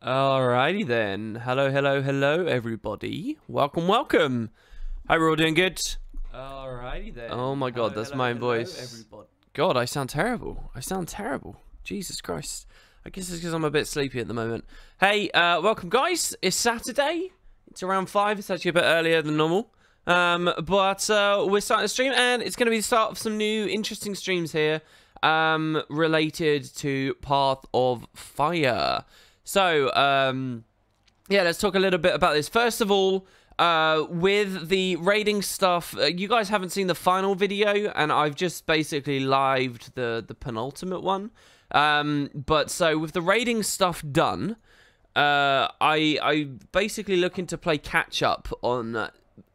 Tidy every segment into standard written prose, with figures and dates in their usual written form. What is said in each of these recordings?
Alrighty then. Hello, everybody. Welcome. Hope we're all doing good. Alrighty then. Oh my god, that's my own voice. Everybody. God, I sound terrible. Jesus Christ. I guess it's because I'm a bit sleepy at the moment. Hey, welcome guys. It's Saturday. It's around 5. It's actually a bit earlier than normal. But we're starting the stream, and it's going to be the start of some new interesting streams here, related to Path of Fire. So, yeah, let's talk a little bit about this. First of all, with the raiding stuff, you guys haven't seen the final video, and I've just basically lived the penultimate one. But so with the raiding stuff done, I basically looking to play catch up on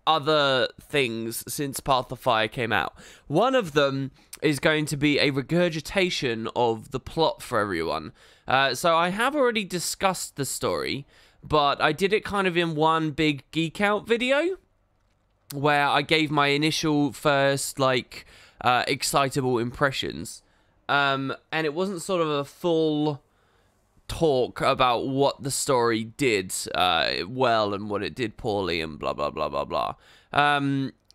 other things since Path of Fire came out. One of them is going to be a regurgitation of the plot for everyone. So I have already discussed the story, but I did it kind of in one big geek out video where I gave my initial first, like, excitable impressions. And it wasn't sort of a full talk about what the story did well and what it did poorly and blah, blah, blah, blah, blah.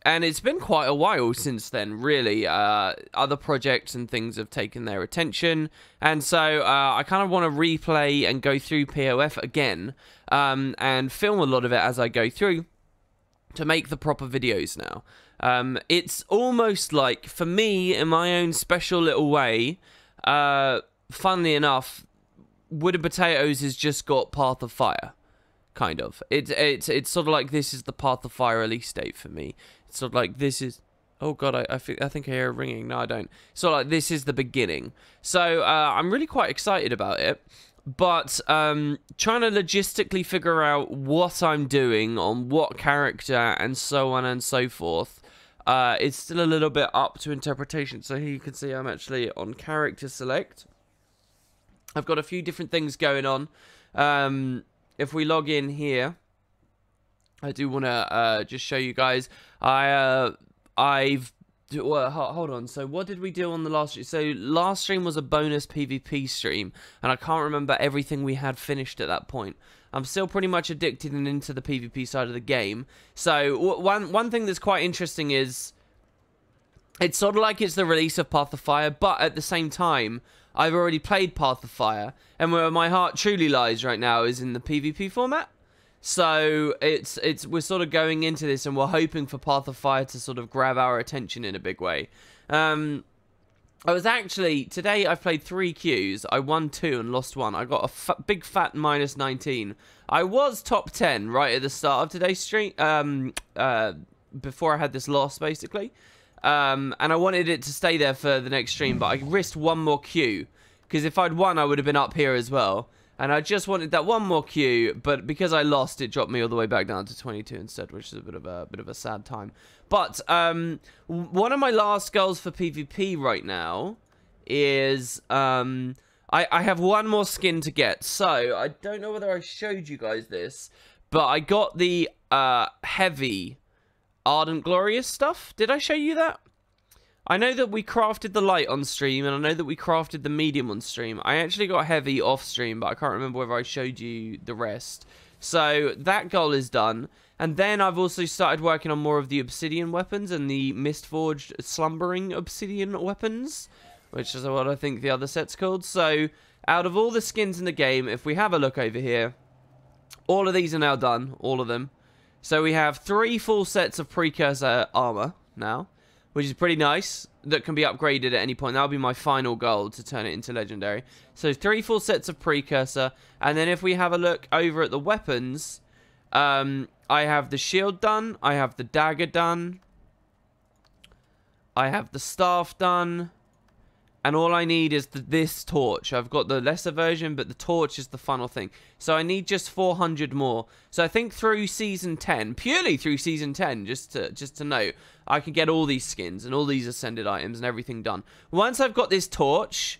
And it's been quite a while since then, really. Other projects and things have taken their attention. And so I kind of want to replay and go through POF again, and film a lot of it as I go through to make the proper videos now. It's almost like, for me, in my own special little way, funnily enough, Wood and Potatoes has just got Path of Fire. Kind of. It's sort of like this is the Path of Fire release date for me. It's sort of like this is... Oh god, I think I hear it ringing. No, I don't. So like this is the beginning. So I'm really quite excited about it. But trying to logistically figure out what I'm doing on what character and so on and so forth, it's still a little bit up to interpretation. So here you can see I'm actually on character select. I've got a few different things going on. If we log in here, I do want to just show you guys. Hold on. So what did we do on the last stream? So last stream was a bonus PvP stream, and I can't remember everything we had finished at that point. I'm still pretty much addicted and into the PvP side of the game. So one thing that's quite interesting is it's sort of like it's the release of Path of Fire, but at the same time, I've already played Path of Fire, and where my heart truly lies right now is in the PvP format. So we're sort of going into this, and we're hoping for Path of Fire to sort of grab our attention in a big way. I was actually, today I've played 3 queues. I won 2 and lost 1. I got a big fat minus 19. I was top 10 right at the start of today's stream, before I had this loss, basically. And I wanted it to stay there for the next stream, but I risked 1 more queue, because if I'd won, I would have been up here as well. And I just wanted that 1 more queue, but because I lost, it dropped me all the way back down to 22 instead, which is a bit of a sad time. But one of my last goals for PvP right now is I have 1 more skin to get. So I don't know whether I showed you guys this, but I got the heavy Ardent Glorious stuff. Did I show you that? I know that we crafted the light on stream, and I know that we crafted the medium on stream. I actually got heavy off stream, but I can't remember whether I showed you the rest. So that goal is done. And then I've also started working on more of the obsidian weapons and the Mistforged slumbering obsidian weapons, which is what I think the other set's called. So out of all the skins in the game, if we have a look over here, all of these are now done, all of them. So we have 3 full sets of precursor armor now, which is pretty nice, that can be upgraded at any point. That'll be my final goal, to turn it into legendary. So 3 full sets of precursor, and then if we have a look over at the weapons, I have the shield done, I have the dagger done, I have the staff done, and all I need is this torch. I've got the lesser version, but the torch is the final thing. So I need just 400 more. So I think through Season 10, purely through Season 10, just to note, I can get all these skins and all these ascended items and everything done. Once I've got this torch,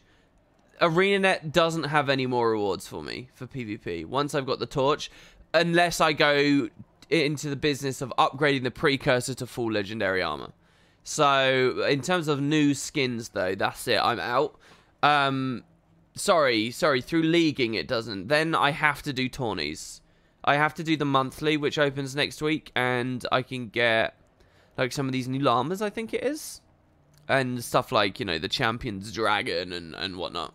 ArenaNet doesn't have any more rewards for me for PvP. Once I've got the torch, unless I go into the business of upgrading the precursor to full legendary armor. So, in terms of new skins, though, that's it. I'm out. Sorry, through leaguing it doesn't. Then I have to do tourneys. I have to do the monthly, which opens next week, and I can get, like, some of these new llamas, I think it is. And stuff like, you know, the Champion's Dragon and whatnot.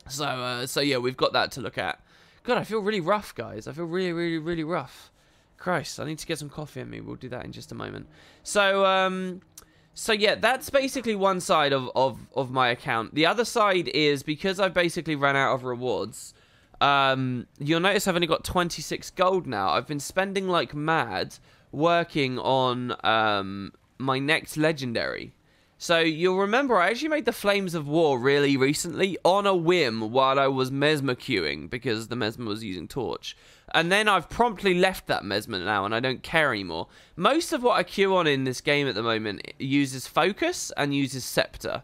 So yeah, we've got that to look at. God, I feel really rough, guys. I feel really, really, really rough. Christ, I need to get some coffee in me. We'll do that in just a moment. So yeah, that's basically one side of my account. The other side is, because I've basically run out of rewards, you'll notice I've only got 26 gold now. I've been spending like mad working on my next legendary. So you'll remember I actually made the Flames of War really recently on a whim while I was Mesmer queuing, because the Mesmer was using Torch. And then I've promptly left that Mesmer now, and I don't care anymore. Most of what I queue on in this game at the moment uses Focus and uses Scepter.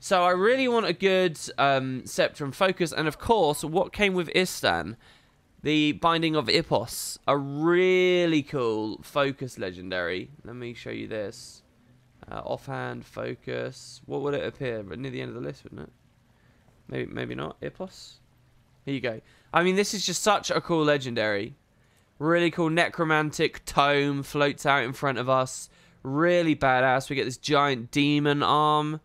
So I really want a good Scepter and Focus. And of course, what came with Istan, the Binding of Ipos, a really cool Focus legendary. Let me show you this. Offhand, Focus. What would it appear? Near the end of the list, wouldn't it? Maybe not. Ipos. Here you go. I mean, this is just such a cool legendary. Really cool necromantic tome floats out in front of us. Really badass. We get this giant demon arm.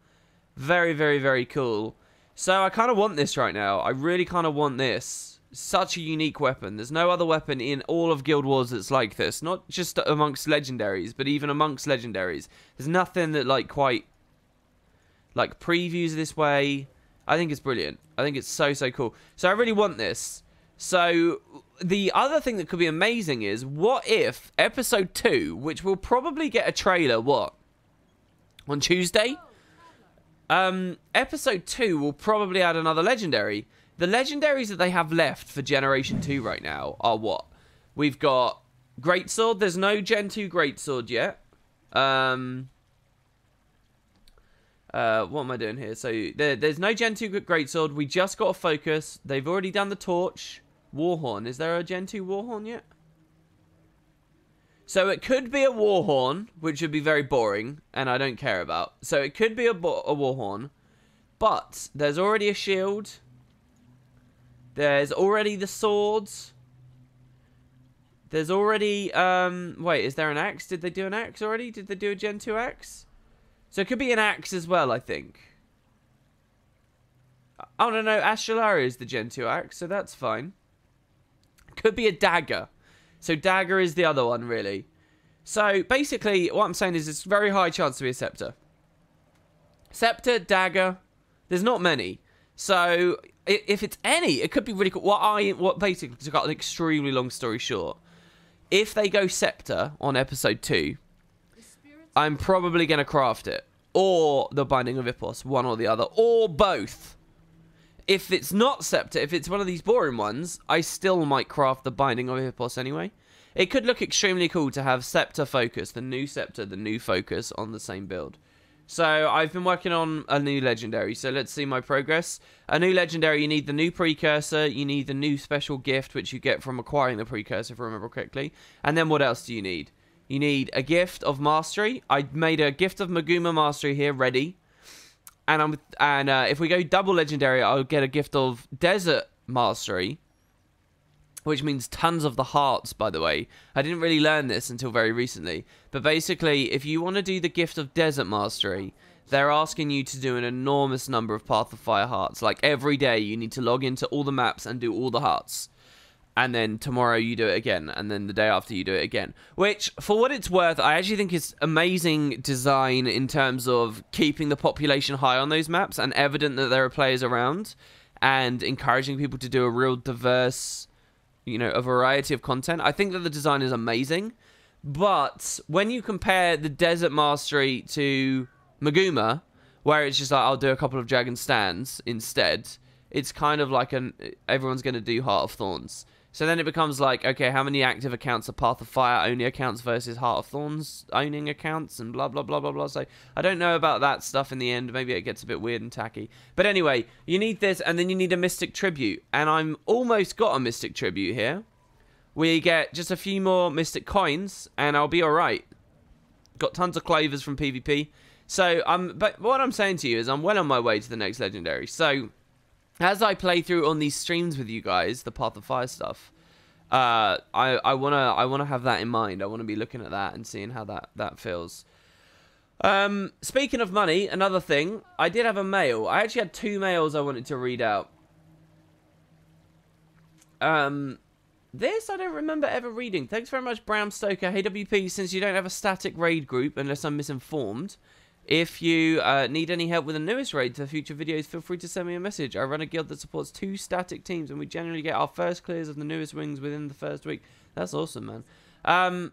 Very, very, very cool. So I kind of want this right now. I really kind of want this. Such a unique weapon. There's no other weapon in all of Guild Wars that's like this. Not just amongst legendaries, but even amongst legendaries. There's nothing that like quite like previews this way. I think it's brilliant. I think it's so, so cool. So I really want this. So the other thing that could be amazing is, what if episode 2, which will probably get a trailer, what? On Tuesday? Episode 2 will probably add another legendary. The legendaries that they have left for Generation 2 right now are what? We've got Greatsword. There's no Gen 2 Greatsword yet. What am I doing here? So there's no Gen 2 Greatsword. We just got a Focus. They've already done the Torch. Warhorn. Is there a Gen 2 Warhorn yet? So it could be a Warhorn, which would be very boring, and I don't care about. So it could be a Warhorn. But there's already a shield. There's already the swords. There's already, wait, is there an axe? Did they do an axe already? Did they do a Gen 2 axe? So it could be an axe as well, I think. Oh, no, Astrolaria is the Gen 2 axe, so that's fine. Could be a dagger. So dagger is the other one, really. So basically, what I'm saying is it's very high chance to be a scepter. Scepter, dagger, there's not many. So if it's any, it could be really cool. What basically, to cut an extremely long story short, if they go scepter on episode 2, I'm probably going to craft it. Or the Binding of Ipos, one or the other. Or both. If it's not scepter, if it's one of these boring ones, I still might craft the Binding of Ipos anyway. It could look extremely cool to have Scepter Focus, the new Scepter, the new Focus on the same build. So I've been working on a new legendary, so let's see my progress. A new legendary, you need the new precursor, you need the new special gift, which you get from acquiring the precursor, if I remember correctly. And then what else do you need? You need a gift of mastery. I made a gift of Maguma mastery here ready. And if we go double legendary, I'll get a gift of desert mastery, which means tons of the hearts, by the way. I didn't really learn this until very recently. But basically, if you want to do the gift of desert mastery, they're asking you to do an enormous number of Path of Fire hearts. Like every day, you need to log into all the maps and do all the hearts. And then tomorrow you do it again. And then the day after you do it again. Which, for what it's worth, I actually think is amazing design in terms of keeping the population high on those maps and evident that there are players around. And encouraging people to do a real diverse, you know, a variety of content. I think that the design is amazing. But when you compare the Desert Mastery to Maguma, where it's just like, I'll do a couple of Dragon Stands instead, it's kind of like everyone's going to do Heart of Thorns. So then it becomes like, okay, how many active accounts are Path of Fire only accounts versus Heart of Thorns owning accounts and blah, blah, blah, blah, blah. So I don't know about that stuff in the end. Maybe it gets a bit weird and tacky. But anyway, you need this and then you need a Mystic Tribute. And I'm almost got a Mystic Tribute here. We get just a few more Mystic Coins and I'll be alright. Got tons of Clovers from PvP. So, but what I'm saying to you is I'm well on my way to the next Legendary. So, as I play through on these streams with you guys, the Path of Fire stuff, I wanna have that in mind. I wanna be looking at that and seeing how that feels. Speaking of money, another thing, I did have a mail. I actually had 2 mails I wanted to read out. This I don't remember ever reading. Thanks very much, Bram Stoker. Hey, WP, since you don't have a static raid group, unless I'm misinformed, if you need any help with the newest raid to future videos, feel free to send me a message. I run a guild that supports 2 static teams, and we generally get our first clears of the newest wings within the first week. That's awesome, man.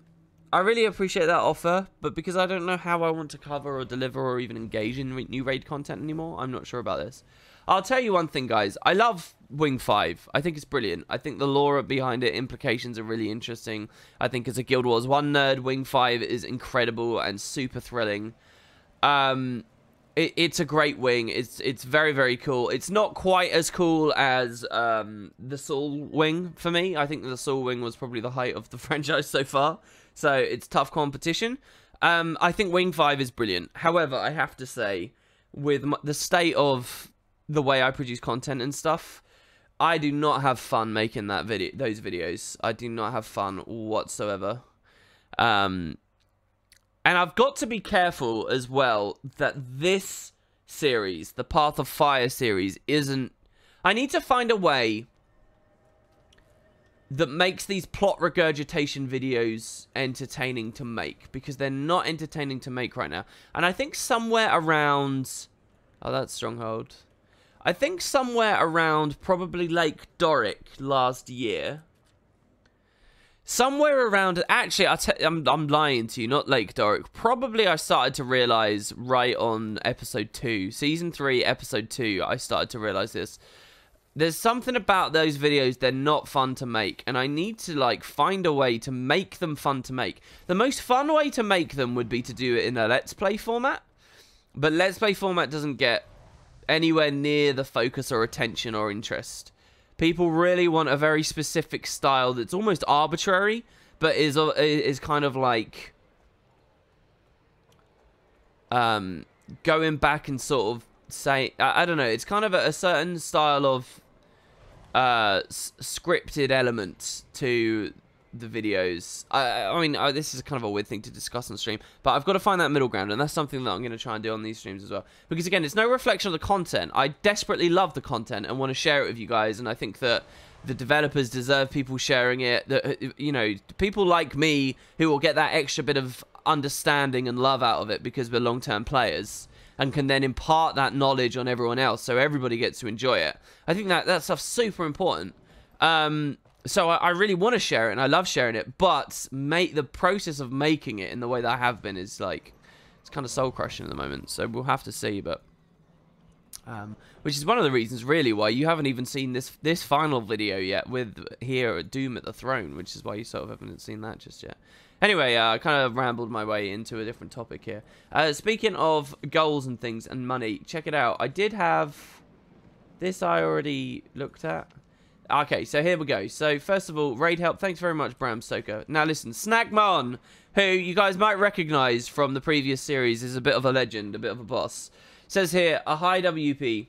I really appreciate that offer, but because I don't know how I want to cover or deliver or even engage in new raid content anymore, I'm not sure about this. I'll tell you one thing, guys. I love Wing 5. I think it's brilliant. I think the lore behind it, implications are really interesting. I think as a Guild Wars 1 nerd, Wing 5 is incredible and super thrilling. It's a great wing. It's very, very cool. It's not quite as cool as the Soul wing for me. I think the Soul wing was probably the height of the franchise so far. So it's tough competition. I think Wing 5 is brilliant. However, I have to say, with the state of the way I produce content and stuff, I do not have fun making those videos. I do not have fun whatsoever. And I've got to be careful as well that this series, the Path of Fire series, isn't... I need to find a way that makes these plot regurgitation videos entertaining to make, because they're not entertaining to make right now. And I think somewhere around... Oh, that's Stronghold. I think somewhere around probably Lake Doric last year. Somewhere around... Actually, I'm lying to you, not Lake Doric. Probably I started to realise right on episode 2. Season 3, episode 2, I started to realise this. There's something about those videos, they're not fun to make. And I need to, like, find a way to make them fun to make. The most fun way to make them would be to do it in a Let's Play format. But Let's Play format doesn't get anywhere near the focus or attention or interest. People really want a very specific style that's almost arbitrary, but is kind of like going back and sort of say, I don't know, it's kind of a certain style of scripted element to the videos. I mean, this is kind of a weird thing to discuss on stream, but I've got to find that middle ground, and that's something that I'm going to try and do on these streams as well. Because again, it's no reflection of the content. I desperately love the content and want to share it with you guys, and I think that the developers deserve people sharing it. That, you know, people like me who will get that extra bit of understanding and love out of it because we're long-term players, and can then impart that knowledge on everyone else so everybody gets to enjoy it. I think that stuff's super important. So I really want to share it, and I love sharing it, but the process of making it in the way that I have been is, like, it's kind of soul-crushing at the moment, so we'll have to see, but... which is one of the reasons, really, why you haven't even seen this final video yet with here at Doom at the Throne, which is why you sort of haven't seen that just yet. Anyway, I kind of rambled my way into a different topic here. Speaking of goals and things and money, check it out. I did have... This I already looked at. Okay, so here we go. So, first of all, raid help. Thanks very much, Bram Stoker. Now, listen, Snagmon, who you guys might recognize from the previous series, is a bit of a legend, a bit of a boss. Says here, a hi WP.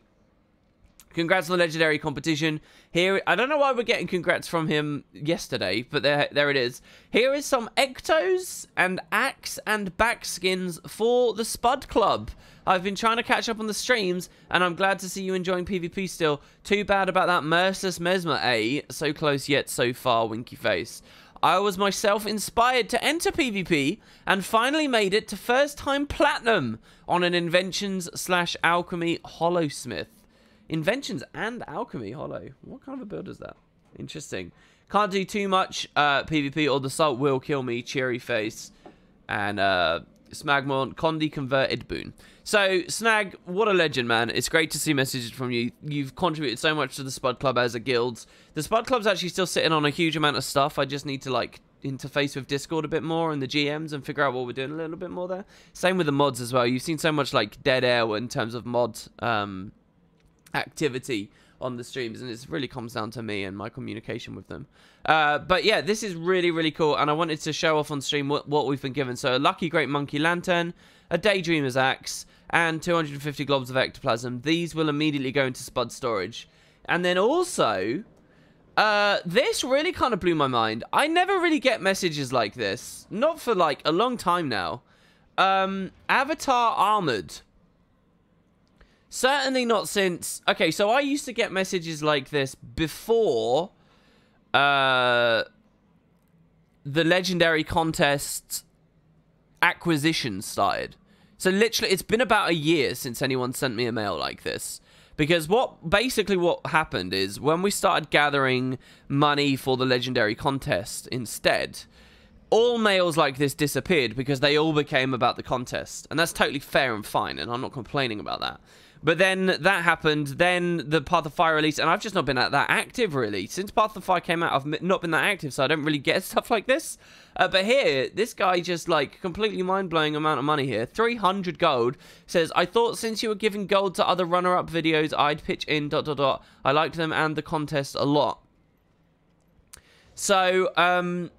Congrats on the legendary competition. Here, I don't know why we're getting congrats from him yesterday, but there it is. Here is some Ectos and Axe and back skins for the Spud Club. I've been trying to catch up on the streams, and I'm glad to see you enjoying PvP still. Too bad about that merciless Mesmer, eh? So close yet so far, winky face. I was myself inspired to enter PvP, and finally made it to first time platinum on an Inventions/Alchemy Hollowsmith. Inventions and Alchemy Hollow. What kind of a build is that? Interesting. Can't do too much PvP or the salt will kill me. Cheery face. And Smagmon, Condi converted boon. So, Snag, what a legend, man. It's great to see messages from you. You've contributed so much to the Spud Club as a guild. The Spud Club's actually still sitting on a huge amount of stuff. I just need to, like, interface with Discord a bit more and the GMs and figure out what we're doing a little bit more there. Same with the mods as well. You've seen so much, like, dead air in terms of mod activity on the streams, and it really comes down to me and my communication with them. But yeah, this is really, really cool, and I wanted to show off on stream what we've been given. So a Lucky Great Monkey Lantern, a Daydreamer's Axe, and 250 globs of ectoplasm. These will immediately go into Spud storage. And then also, this really kind of blew my mind. I never really get messages like this. Not for, like, a long time now. Avatar Armored. Certainly not since... Okay, so I used to get messages like this before the Legendary Contest acquisition started. So literally, it's been about a year since anyone sent me a mail like this. Because basically what happened is when we started gathering money for the Legendary Contest instead, all mails like this disappeared because they all became about the contest. And that's totally fair and fine, and I'm not complaining about that. But then that happened, then the Path of Fire release, and I've just not been that active, really. Since Path of Fire came out, I've not been that active, so I don't really get stuff like this. But here, this guy just, like, completely mind-blowing amount of money here. 300 gold. Says, I thought since you were giving gold to other runner-up videos, I'd pitch in, ... I liked them and the contest a lot. So,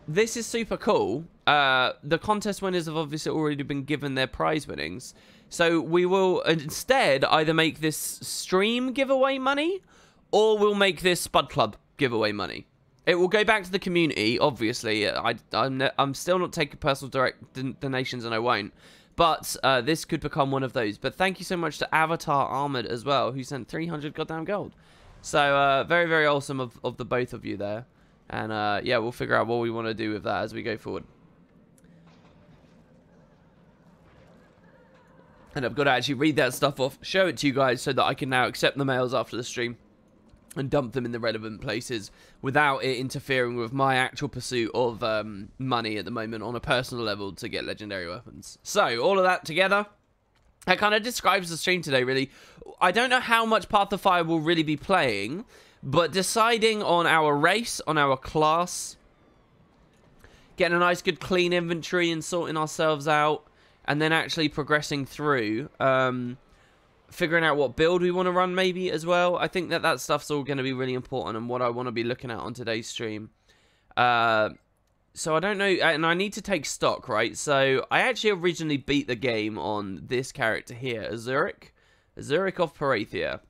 this is super cool. The contest winners have obviously already been given their prize winnings. So we will instead either make this stream giveaway money, or we'll make this Spud Club giveaway money. It will go back to the community, obviously. I'm still not taking personal direct donations, and I won't. But this could become one of those. But thank you so much to Avatar Armored as well, who sent 300 goddamn gold. So very, very awesome of the both of you there. And yeah, we'll figure out what we want to do with that as we go forward. And I've got to actually read that stuff off, show it to you guys so that I can now accept the mails after the stream and dump them in the relevant places without it interfering with my actual pursuit of money at the moment on a personal level to get legendary weapons. So, all of that together, that kind of describes the stream today, really. I don't know how much Path of Fire will really be playing, but deciding on our race, on our class, getting a nice good clean inventory and sorting ourselves out, and then actually progressing through, figuring out what build we want to run maybe as well. I think that stuff's all going to be really important and what I want to be looking at on today's stream. So I don't know, and I need to take stock, right? So I actually originally beat the game on this character here, Azuric of Parathia,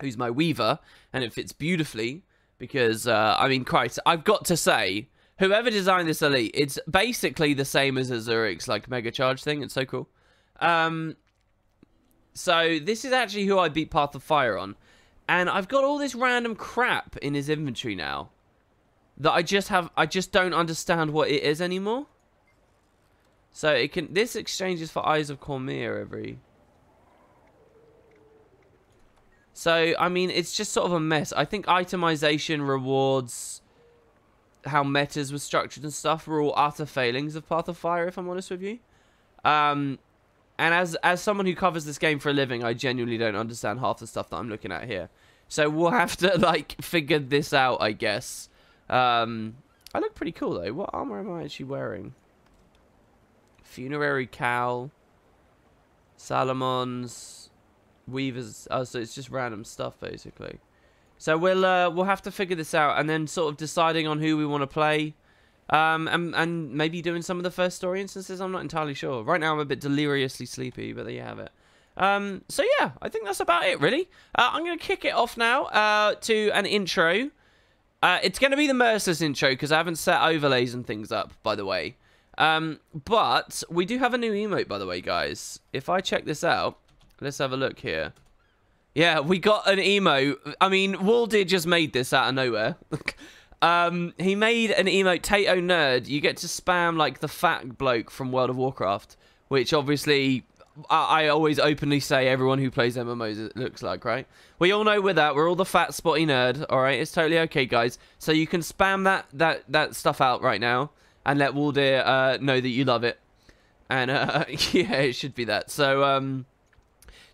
who's my Weaver, and it fits beautifully because, I mean, Christ, I've got to say, whoever designed this elite, it's basically the same as Azuric's, like, Mega Charge thing. It's so cool. So, this is actually who I beat Path of Fire on. And I've got all this random crap in his inventory now that I just don't understand what it is anymore. So, this exchanges for Eyes of Cormier every... So, I mean, it's just sort of a mess. I think itemization, rewards, how metas were structured and stuff were all utter failings of Path of Fire, if I'm honest with you. And as someone who covers this game for a living, I genuinely don't understand half the stuff that I'm looking at here. So we'll have to, like, figure this out, I guess. I look pretty cool, though. What armor am I actually wearing? Funerary Cowl. Salomon's. Weavers. Oh, so it's just random stuff, basically. So we'll have to figure this out, and then sort of deciding on who we want to play, and maybe doing some of the first story instances. I'm not entirely sure. Right now I'm a bit deliriously sleepy, but there you have it. So yeah, I think that's about it, really. I'm going to kick it off now to an intro. It's going to be the Merciless intro because I haven't set overlays and things up, by the way. But we do have a new emote, by the way, guys. If I check this out, let's have a look here. Yeah, we got an emote. I mean, Waldir just made this out of nowhere. He made an emote, Tato Nerd. You get to spam, like, the fat bloke from World of Warcraft, which obviously I always openly say everyone who plays MMOs looks like, right? We all know we're that. We're all the fat, spotty nerd, all right? It's totally okay, guys. So you can spam that stuff out right now and let Waldir know that you love it. And, yeah, it should be that. So,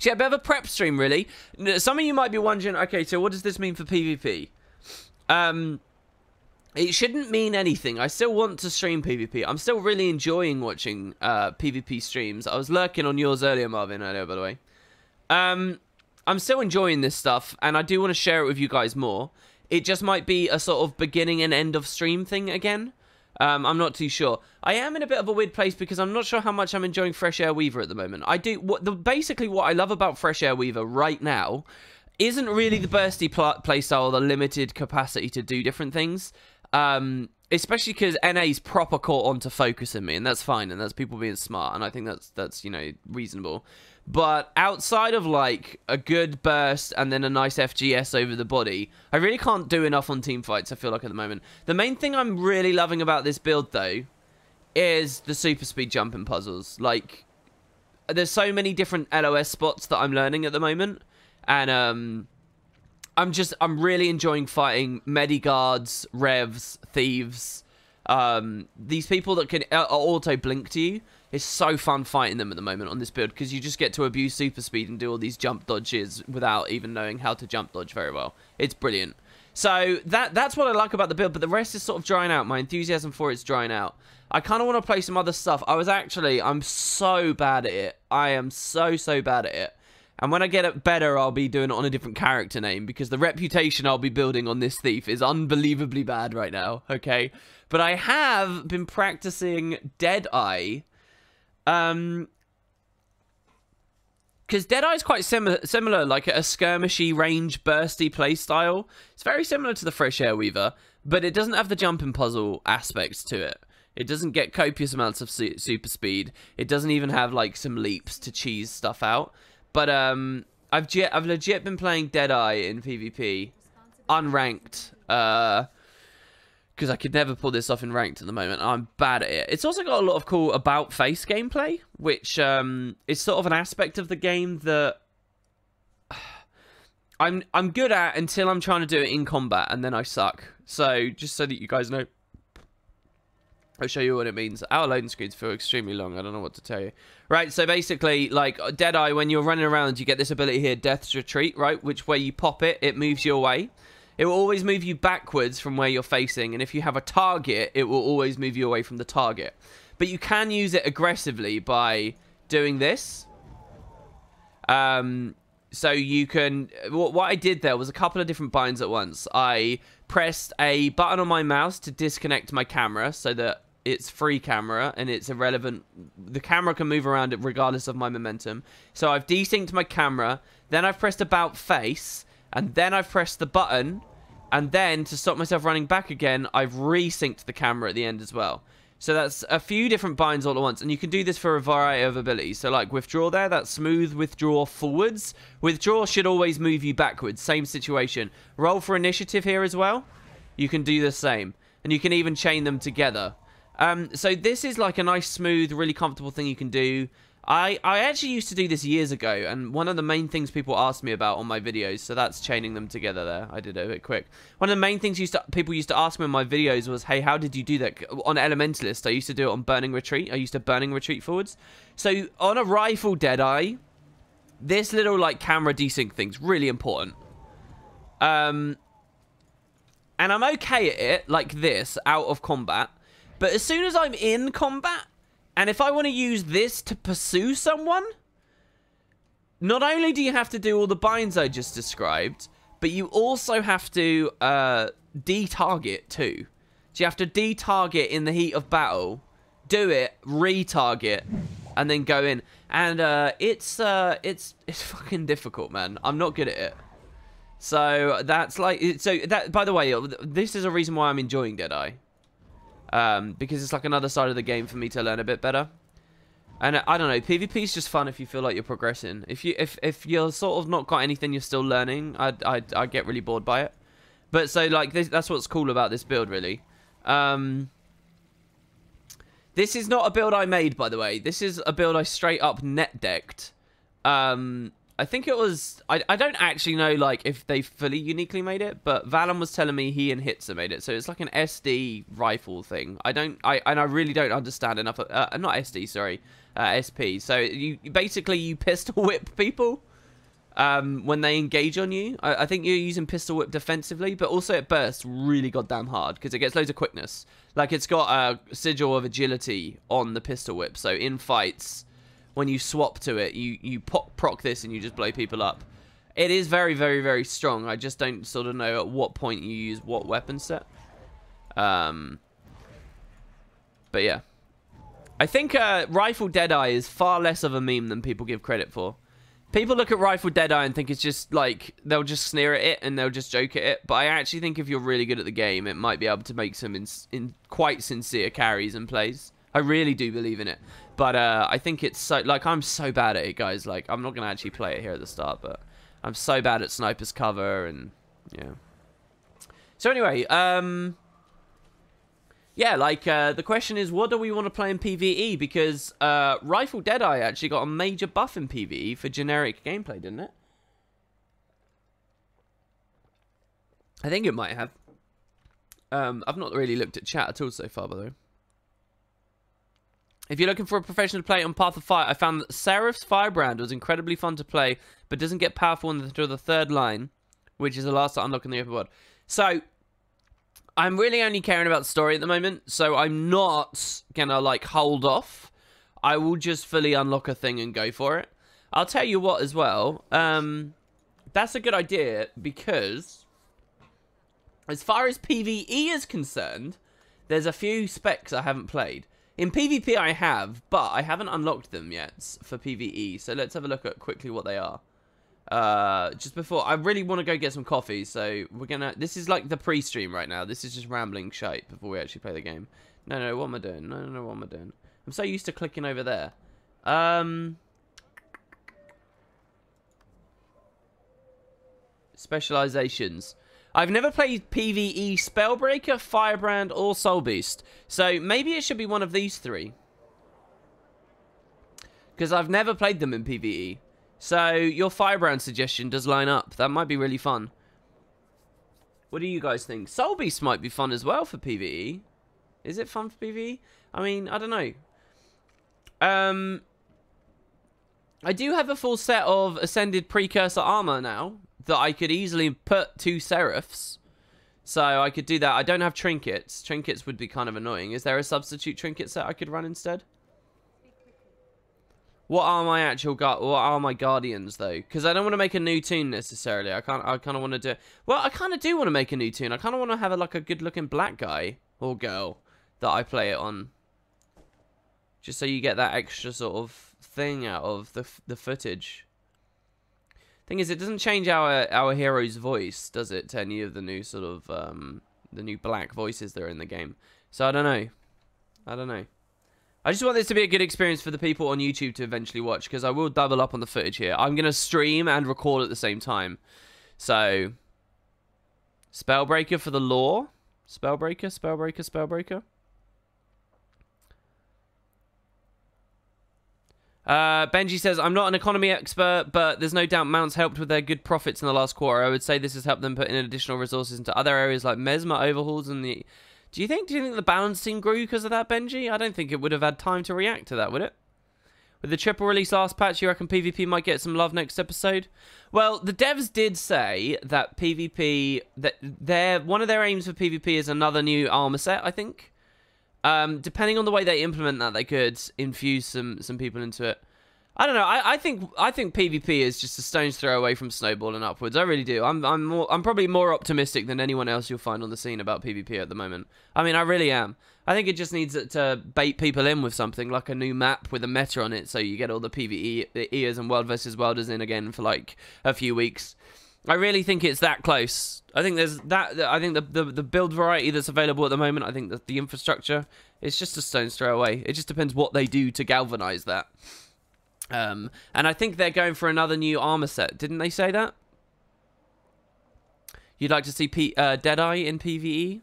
yeah, a bit of a prep stream, really. Some of you might be wondering, okay, so what does this mean for PvP? It shouldn't mean anything. I still want to stream PvP. I'm still really enjoying watching PvP streams. I was lurking on yours earlier, Marvin, earlier, by the way. I'm still enjoying this stuff, and I do want to share it with you guys more. It just might be a sort of beginning and end of stream thing again. I'm not too sure. I am in a bit of a weird place because I'm not sure how much I'm enjoying Fresh Air Weaver at the moment. Basically what I love about Fresh Air Weaver right now isn't really the bursty playstyle or the limited capacity to do different things. Especially because NA's proper caught on to focusing me, and that's fine, and that's people being smart, and I think that's you know, reasonable. But outside of like a good burst and then a nice FGS over the body, I really can't do enough on team fights, I feel like, at the moment. The main thing I'm really loving about this build though is the super speed jumping puzzles. Like, there's so many different LOS spots that I'm learning at the moment, and I'm really enjoying fighting Mediguards, Revs, Thieves. These people that can auto blink to you. It's so fun fighting them at the moment on this build, because you just get to abuse super speed and do all these jump dodges without even knowing how to jump dodge very well. It's brilliant. So that's what I like about the build, but the rest is sort of drying out. My enthusiasm for it's drying out. I kind of want to play some other stuff. I'm so bad at it. I am so bad at it. And when I get it better, I'll be doing it on a different character name, because the reputation I'll be building on this thief is unbelievably bad right now, okay? But I have been practicing Deadeye, because Deadeye is quite similar, like a skirmishy, range, bursty playstyle. It's very similar to the Fresh Air Weaver, but it doesn't have the jumping puzzle aspects to it. It doesn't get copious amounts of super speed. It doesn't even have like some leaps to cheese stuff out. But I've legit been playing Deadeye in PvP, unranked, because I could never pull this off in ranked at the moment. I'm bad at it. It's also got a lot of cool about face gameplay, which is sort of an aspect of the game that I'm good at until I'm trying to do it in combat, and then I suck. So just so that you guys know, I'll show you what it means. Our loading screens feel extremely long. I don't know what to tell you. Right, so basically, like, Deadeye, when you're running around, you get this ability here, Death's Retreat, right? Which, where you pop it, it moves you away. It will always move you backwards from where you're facing. And if you have a target, it will always move you away from the target. But you can use it aggressively by doing this. So you can... What I did there was a couple of different binds at once. I pressed a button on my mouse to disconnect my camera so that it's free camera and it's irrelevant. The camera can move around it regardless of my momentum. So I've desynced my camera, then I've pressed about face, and then I've pressed the button, and then to stop myself running back again, I've resynced the camera at the end as well. So that's a few different binds all at once, and you can do this for a variety of abilities. So like withdraw there, that's smooth withdraw forwards. Withdraw should always move you backwards, same situation. Roll for initiative here as well. You can do the same, and you can even chain them together. So this is like a nice, smooth, really comfortable thing you can do. I actually used to do this years ago, and one of the main things people asked me about on my videos, so that's chaining them together there. I did it a bit quick. One of the main things people used to ask me in my videos was, hey, how did you do that? On Elementalist, I used to do it on Burning Retreat. I used to Burning Retreat forwards. So on a rifle Deadeye, this little like camera desync thing's really important. And I'm okay at it, like this, out of combat. But as soon as I'm in combat, and if I want to use this to pursue someone, not only do you have to do all the binds I just described, but you also have to de-target too. So you have to de-target in the heat of battle, do it, re-target, and then go in. And it's fucking difficult, man. I'm not good at it. So that's like, by the way, this is a reason why I'm enjoying Deadeye. Because it's like another side of the game for me to learn a bit better. And I don't know, PvP is just fun if you feel like you're progressing. If you're sort of not got anything, you're still learning, I get really bored by it. But so like that's what's cool about this build, really. This is not a build I made, by the way. This is a build I straight up net decked. I think it was... I don't actually know like if they fully uniquely made it, but Valen was telling me he and Hitzer made it. So it's like an SD rifle thing. I really don't understand enough. Not SD, sorry. SP. So you basically pistol whip people when they engage on you. I think you're using pistol whip defensively, but also it bursts really goddamn hard because it gets loads of quickness. Like it's got a sigil of agility on the pistol whip. So in fights, when you swap to it, you proc this and you just blow people up. It is very, very, very strong. I just don't sort of know at what point you use what weapon set. But yeah. I think Rifle Deadeye is far less of a meme than people give credit for. People look at Rifle Deadeye and think it's just like they'll just sneer at it and they'll just joke at it. But I actually think if you're really good at the game, it might be able to make some in quite sincere carries and plays. I really do believe in it. But I think it's so like I'm so bad at it, guys. Like I'm not gonna actually play it here at the start, but I'm so bad at sniper's cover and yeah. So anyway, yeah, like, the question is, what do we want to play in PvE? Because, Rifle Deadeye actually got a major buff in PvE for generic gameplay, didn't it? I think it might have. I've not really looked at chat at all so far, by the way. If you're looking for a professional to play on Path of Fire, I found that Seraph's Firebrand was incredibly fun to play, but doesn't get powerful until the 3rd line, which is the last to unlock in the open world. So, I'm really only caring about the story at the moment, so I'm not gonna, like, hold off. I will just fully unlock a thing and go for it. I'll tell you what as well, that's a good idea, because as far as PvE is concerned, there's a few specs I haven't played. In PvP I have, but I haven't unlocked them yet for PvE, so let's have a look at quickly what they are. Just before, I really want to go get some coffee, so we're gonna, this is like the pre-stream right now, this is just rambling shite before we actually play the game. No, what am I doing? No, what am I doing? I'm so used to clicking over there. Specializations. I've never played PvE Spellbreaker, Firebrand, or Soul Beast, so maybe it should be one of these 3. Because I've never played them in PvE. So, your Firebrand suggestion does line up. That might be really fun. What do you guys think? Soul Beast might be fun as well for PvE. Is it fun for PvE? I mean, I don't know. I do have a full set of Ascended Precursor armor now that I could easily put 2 Seraphs. So, I could do that. I don't have trinkets. Trinkets would be kind of annoying. Is there a substitute trinket set I could run instead? What are my guardians though? Because I don't want to make a new tune necessarily. I kind of want to do. Well, I kind of do want to make a new tune. I kind of want to have like a good-looking black guy or girl that I play it on. Just so you get that extra sort of thing out of the footage. Thing is, it doesn't change our hero's voice, does it? To any of the new sort of the new black voices that are in the game. So I don't know. I just want this to be a good experience for the people on YouTube to eventually watch, because I will double up on the footage here. I'm going to stream and record at the same time. So, Spellbreaker for the lore. Spellbreaker. Benji says, I'm not an economy expert, but there's no doubt mounts helped with their good profits in the last quarter. I would say this has helped them put in additional resources into other areas like Mesmer overhauls and the... Do you think the balance team grew because of that, Benji? I don't think it would have had time to react to that, would it? With the triple release last patch, you reckon PvP might get some love next episode? Well, the devs did say that PvP, that one of their aims for PvP is another new armor set, I think. Depending on the way they implement that, they could infuse some people into it. I don't know. I think PvP is just a stone's throw away from Snowball and upwards. I really do. I'm probably more optimistic than anyone else you'll find on the scene about PvP at the moment. I mean, I really am. I think it just needs to bait people in with something like a new map with a meta on it, so you get all the PvE-ers and World vs. Worlders in again for like a few weeks. I really think it's that close. I think there's that. I think the build variety that's available at the moment. I think that the infrastructure is just a stone's throw away. It just depends what they do to galvanize that. And I think they're going for another new armor set. Didn't they say that? You'd like to see Deadeye in PvE?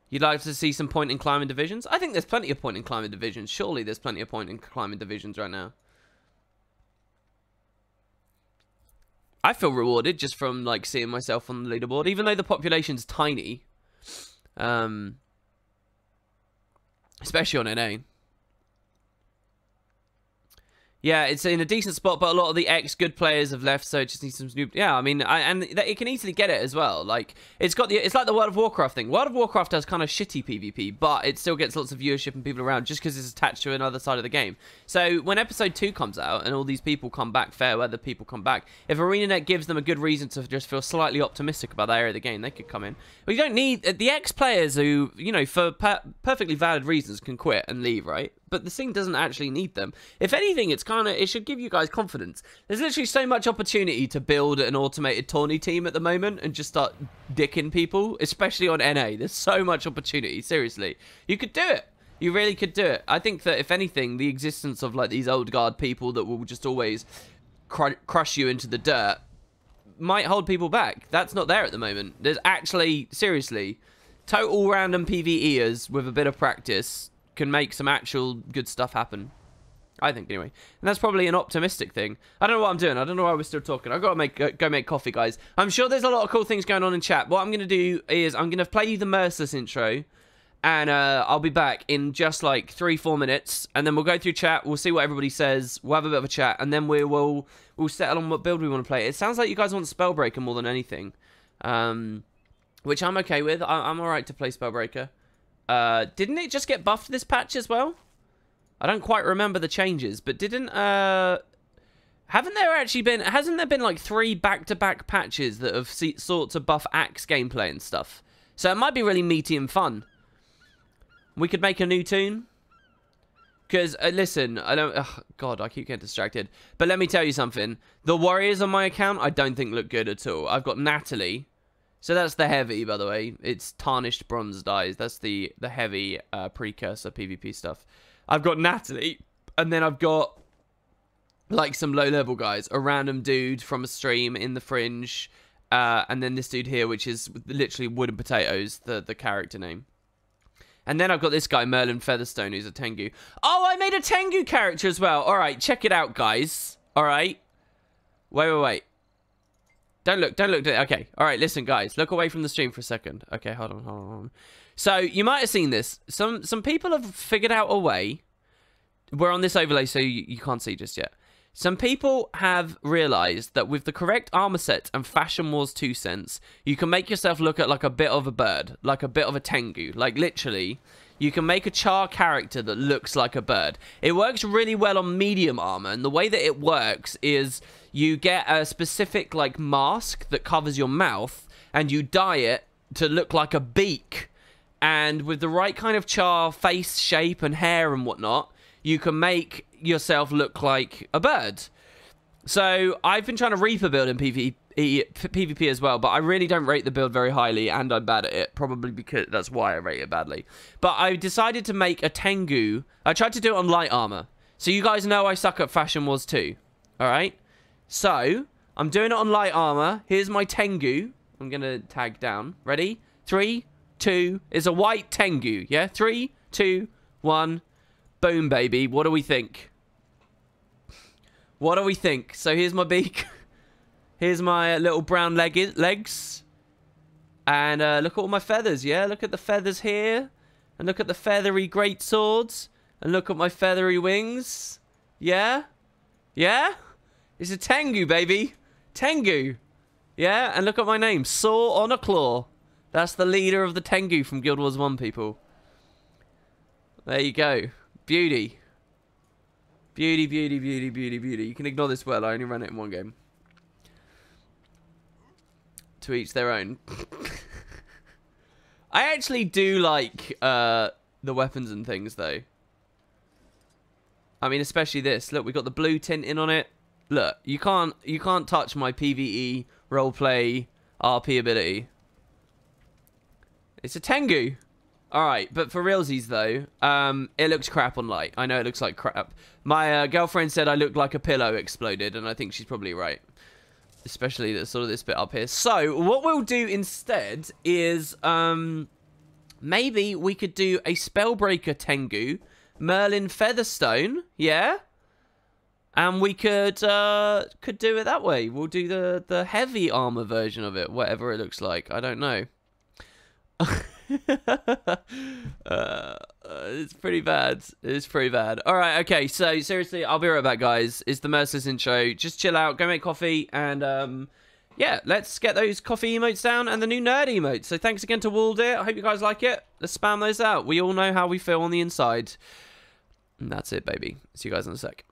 You'd like to see some point in climbing divisions? I think there's plenty of point in climbing divisions. Surely there's plenty of point in climbing divisions right now. I feel rewarded just from like seeing myself on the leaderboard, even though the population's tiny. Especially on NA. Yeah, it's in a decent spot, but a lot of the ex-good players have left, so it just needs some new... Yeah, I mean, and it can easily get it as well. Like, it's like the World of Warcraft thing. World of Warcraft has kind of shitty PvP, but it still gets lots of viewership and people around just because it's attached to another side of the game. So, when Episode 2 comes out, and all these people come back, fair weather people come back, if ArenaNet gives them a good reason to just feel slightly optimistic about that area of the game, they could come in. But you don't need... The ex-players who, you know, for perfectly valid reasons can quit and leave, right? but the scene doesn't actually need them. If anything, it should give you guys confidence. There's literally so much opportunity to build an automated tourney team at the moment and just start dicking people, especially on NA. There's so much opportunity, seriously. You could do it. You really could do it. I think that, if anything, the existence of, like, these old guard people that will just always crush you into the dirt might hold people back. That's not there at the moment. There's actually, seriously, total random PvEers with a bit of practice can make some actual good stuff happen. I think, anyway. And that's probably an optimistic thing. I don't know what I'm doing. I don't know why we're still talking. I've got to go make coffee, guys. I'm sure there's a lot of cool things going on in chat. What I'm going to do is I'm going to play you the Merciless intro. And I'll be back in just like 3-4 minutes. And then we'll go through chat. We'll see what everybody says. We'll have a bit of a chat. And then we'll settle on what build we want to play. It sounds like you guys want Spellbreaker more than anything. Which I'm okay with. I'm alright to play Spellbreaker. Didn't it just get buffed this patch as well? I don't quite remember the changes. But didn't... hasn't there been like 3 back-to-back patches that have sought to buff Axe gameplay and stuff? So it might be really meaty and fun. We could make a new tune. Because, listen, I don't... Oh, God, I keep getting distracted. But let me tell you something. The warriors on my account, I don't think look good at all. I've got Natalie. So that's the heavy, by the way. It's tarnished bronze dyes. That's the heavy precursor PvP stuff. I've got Natalie. And then I've got, like, some low-level guys. A random dude from a stream in the fringe. And then this dude here, which is literally Wooden Potatoes, the character name. And then I've got this guy, Merlin Featherstone, who's a Tengu. Oh, I made a Tengu character as well. All right, check it out, guys. All right. Wait. Don't look. Okay. All right, listen, guys. Look away from the stream for a second. Okay, hold on. So, you might have seen this. Some people have figured out a way. We're on this overlay, so you can't see just yet. Some people have realized that with the correct armor set and Fashion Wars 2 cents, you can make yourself look at like a bit of a bird, like a bit of a Tengu. Like literally, you can make a Char character that looks like a bird. It works really well on medium armor, and the way that it works is you get a specific like mask that covers your mouth, and you dye it to look like a beak. And with the right kind of Char face shape and hair and whatnot, you can make yourself look like a bird. So I've been trying to Reaper build in PvP as well, but I really don't rate the build very highly, and I'm bad at it, probably because that's why I rate it badly. But I decided to make a Tengu. I tried to do it on light armor. So you guys know I suck at Fashion Wars 2. Alright? So, I'm doing it on light armor. Here's my Tengu. I'm going to tag down. Ready? 3, 2, it's a white Tengu. Yeah? 3, 2, 1... Boom, baby. What do we think? What do we think? So here's my beak. Here's my little brown legs. And look at all my feathers, yeah? Look at the feathers here. And look at the feathery great swords. And look at my feathery wings. Yeah? Yeah? It's a Tengu, baby. Tengu. Yeah? And look at my name. Saw on a claw. That's the leader of the Tengu from Guild Wars 1, people. There you go. Beauty. Beauty. You can ignore this well. I only ran it in one game. To each their own. I actually do like the weapons and things, though. I mean, especially this. Look, we got the blue tint in on it. Look, you can't touch my PvE roleplay RP ability. It's a Tengu. Alright, but for realsies though, it looks crap on light. I know it looks like crap. My girlfriend said I looked like a pillow exploded, and I think she's probably right. Especially this bit up here. So, what we'll do instead is, maybe we could do a Spellbreaker Tengu, Merlin Featherstone, yeah? And we could do it that way. We'll do the heavy armor version of it, whatever it looks like. I don't know. It's pretty bad. It's pretty bad. Alright, okay, so seriously, I'll be right back, guys. It's the Merciless intro. Just chill out, go make coffee, and yeah, let's get those coffee emotes down and the new nerd emotes. So thanks again to Waldeer. I hope you guys like it. Let's spam those out. We all know how we feel on the inside. And that's it, baby. See you guys in a sec.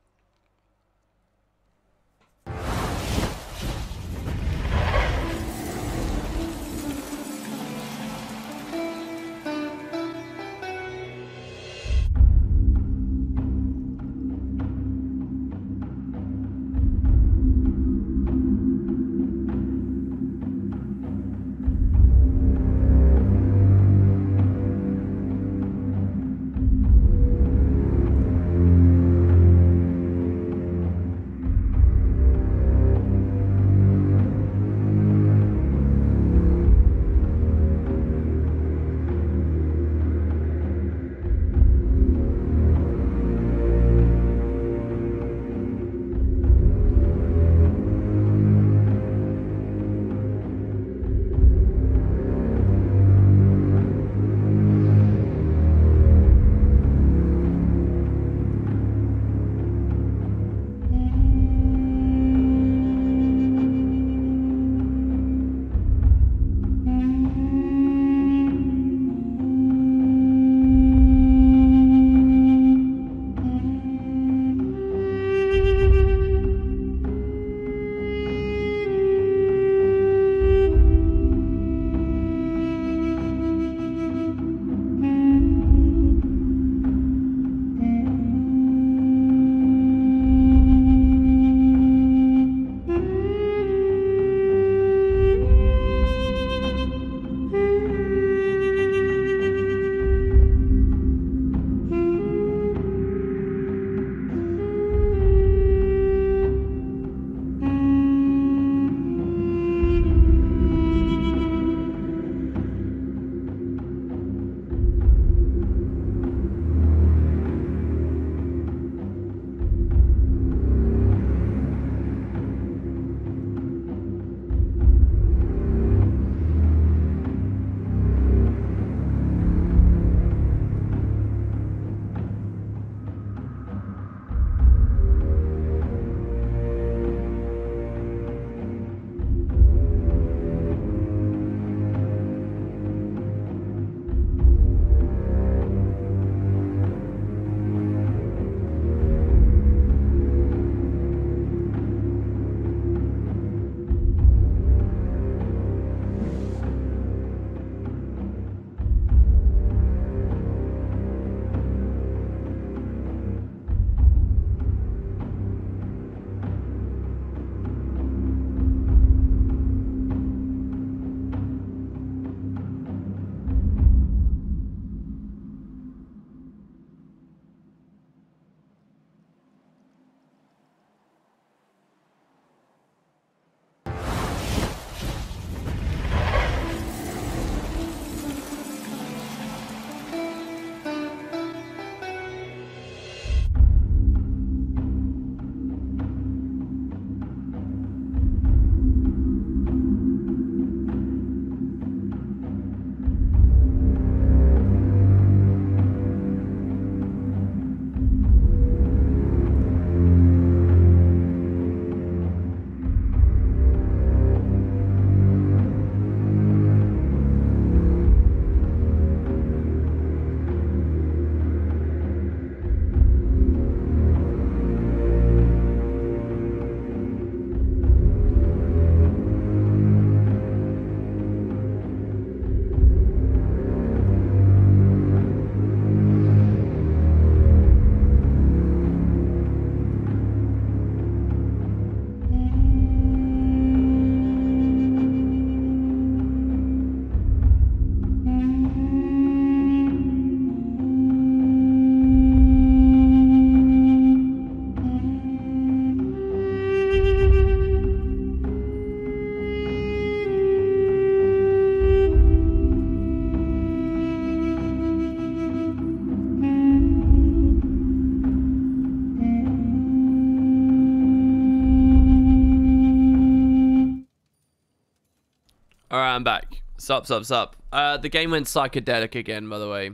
Alright, I'm back. Sup. The game went psychedelic again, by the way.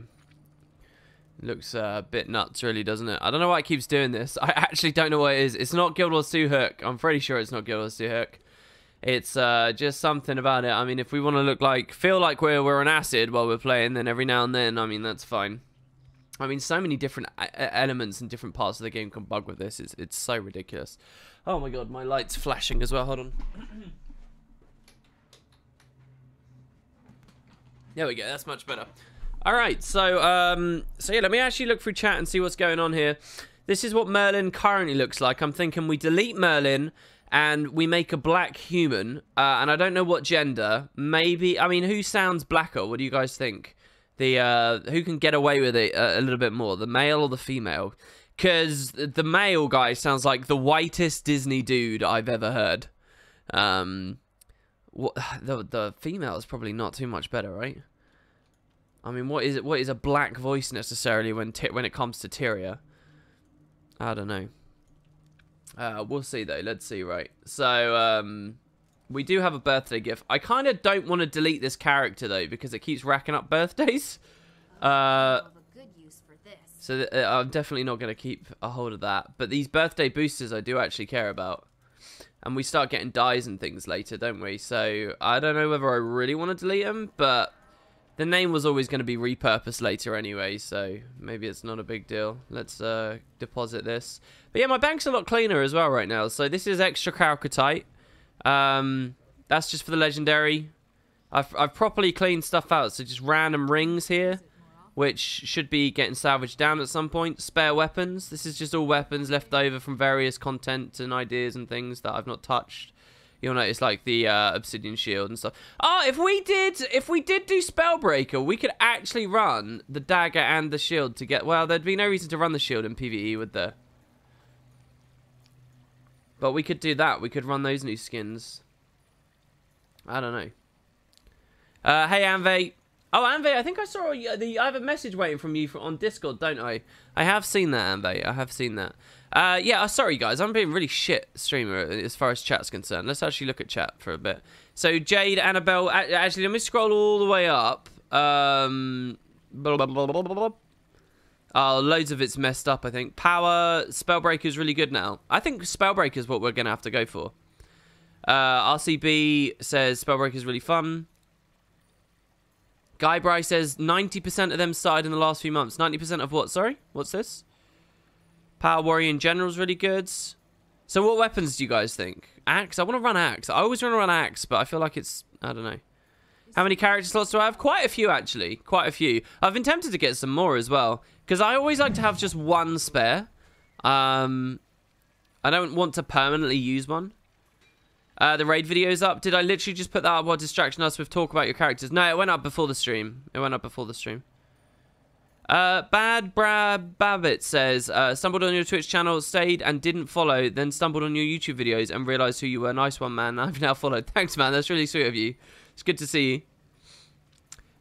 Looks a bit nuts, really, doesn't it? I don't know why it keeps doing this. I actually don't know what it is. It's not Guild Wars 2 Hook. I'm pretty sure it's not Guild Wars 2 Hook. It's just something about it. I mean, if we want to feel like we're on acid while we're playing, then every now and then, I mean, that's fine. I mean, so many different elements and different parts of the game can bug with this. It's so ridiculous. Oh my god, my light's flashing as well. Hold on. There we go. That's much better. All right. So yeah, let me actually look through chat and see what's going on here. This is what Merlin currently looks like. I'm thinking we delete Merlin and we make a black human. And I don't know what gender. Maybe. I mean, who sounds blacker? What do you guys think? Who can get away with it a little bit more, the male or the female? Because the male guy sounds like the whitest Disney dude I've ever heard. The female is probably not too much better, right? I mean, what is a black voice necessarily when it comes to Tyria? I don't know. We'll see though. Let's see, right? So we do have a birthday gift. I kind of don't want to delete this character though because it keeps racking up birthdays. So I'm definitely not going to keep a hold of that. But these birthday boosters I do actually care about. And we start getting dyes and things later, don't we? So I don't know whether I really want to delete them, but the name was always going to be repurposed later anyway, so maybe it's not a big deal. Let's deposit this. But yeah, my bank's a lot cleaner as well right now. So this is extra Calcutite. That's just for the legendary. I've properly cleaned stuff out, so just random rings here, which should be getting salvaged down at some point. Spare weapons. This is just all weapons left over from various content and ideas and things that I've not touched. You'll notice like the obsidian shield and stuff. Oh, if we did do Spellbreaker, we could actually run the dagger and the shield to get. Well, there'd be no reason to run the shield in PvE, would there? But we could do that. We could run those new skins. I don't know. Hey, Anve. Oh, Anve, I think I saw I have a message waiting from you on Discord, don't I? I have seen that, Anve. I have seen that. Yeah, sorry, guys. I'm being really shit streamer as far as chat's concerned. Let's actually look at chat for a bit. So, Jade, Annabelle... Actually, let me scroll all the way up. Blah, blah, blah, blah, blah, blah. Oh, loads of it's messed up, I think. Power, Spellbreaker's really good now. I think Spellbreaker's what we're going to have to go for. RCB says Spellbreaker's really fun. Guy Bry says 90% of them started in the last few months. 90% of what? Sorry? What's this? Power Warrior in general is really good. So what weapons do you guys think? Axe? I want to run Axe. I always want to run Axe, but I feel like it's... I don't know. How many character slots do I have? Quite a few, actually. Quite a few. I've been tempted to get some more as well. Because I always like to have just one spare. I don't want to permanently use one. The raid video's up. Did I literally just put that up while distracting us with talk about your characters? No, it went up before the stream. It went up before the stream. Bad Brad Babbitt says, stumbled on your Twitch channel, stayed and didn't follow, then stumbled on your YouTube videos and realised who you were. Nice one, man. I've now followed. Thanks, man. That's really sweet of you. It's good to see you.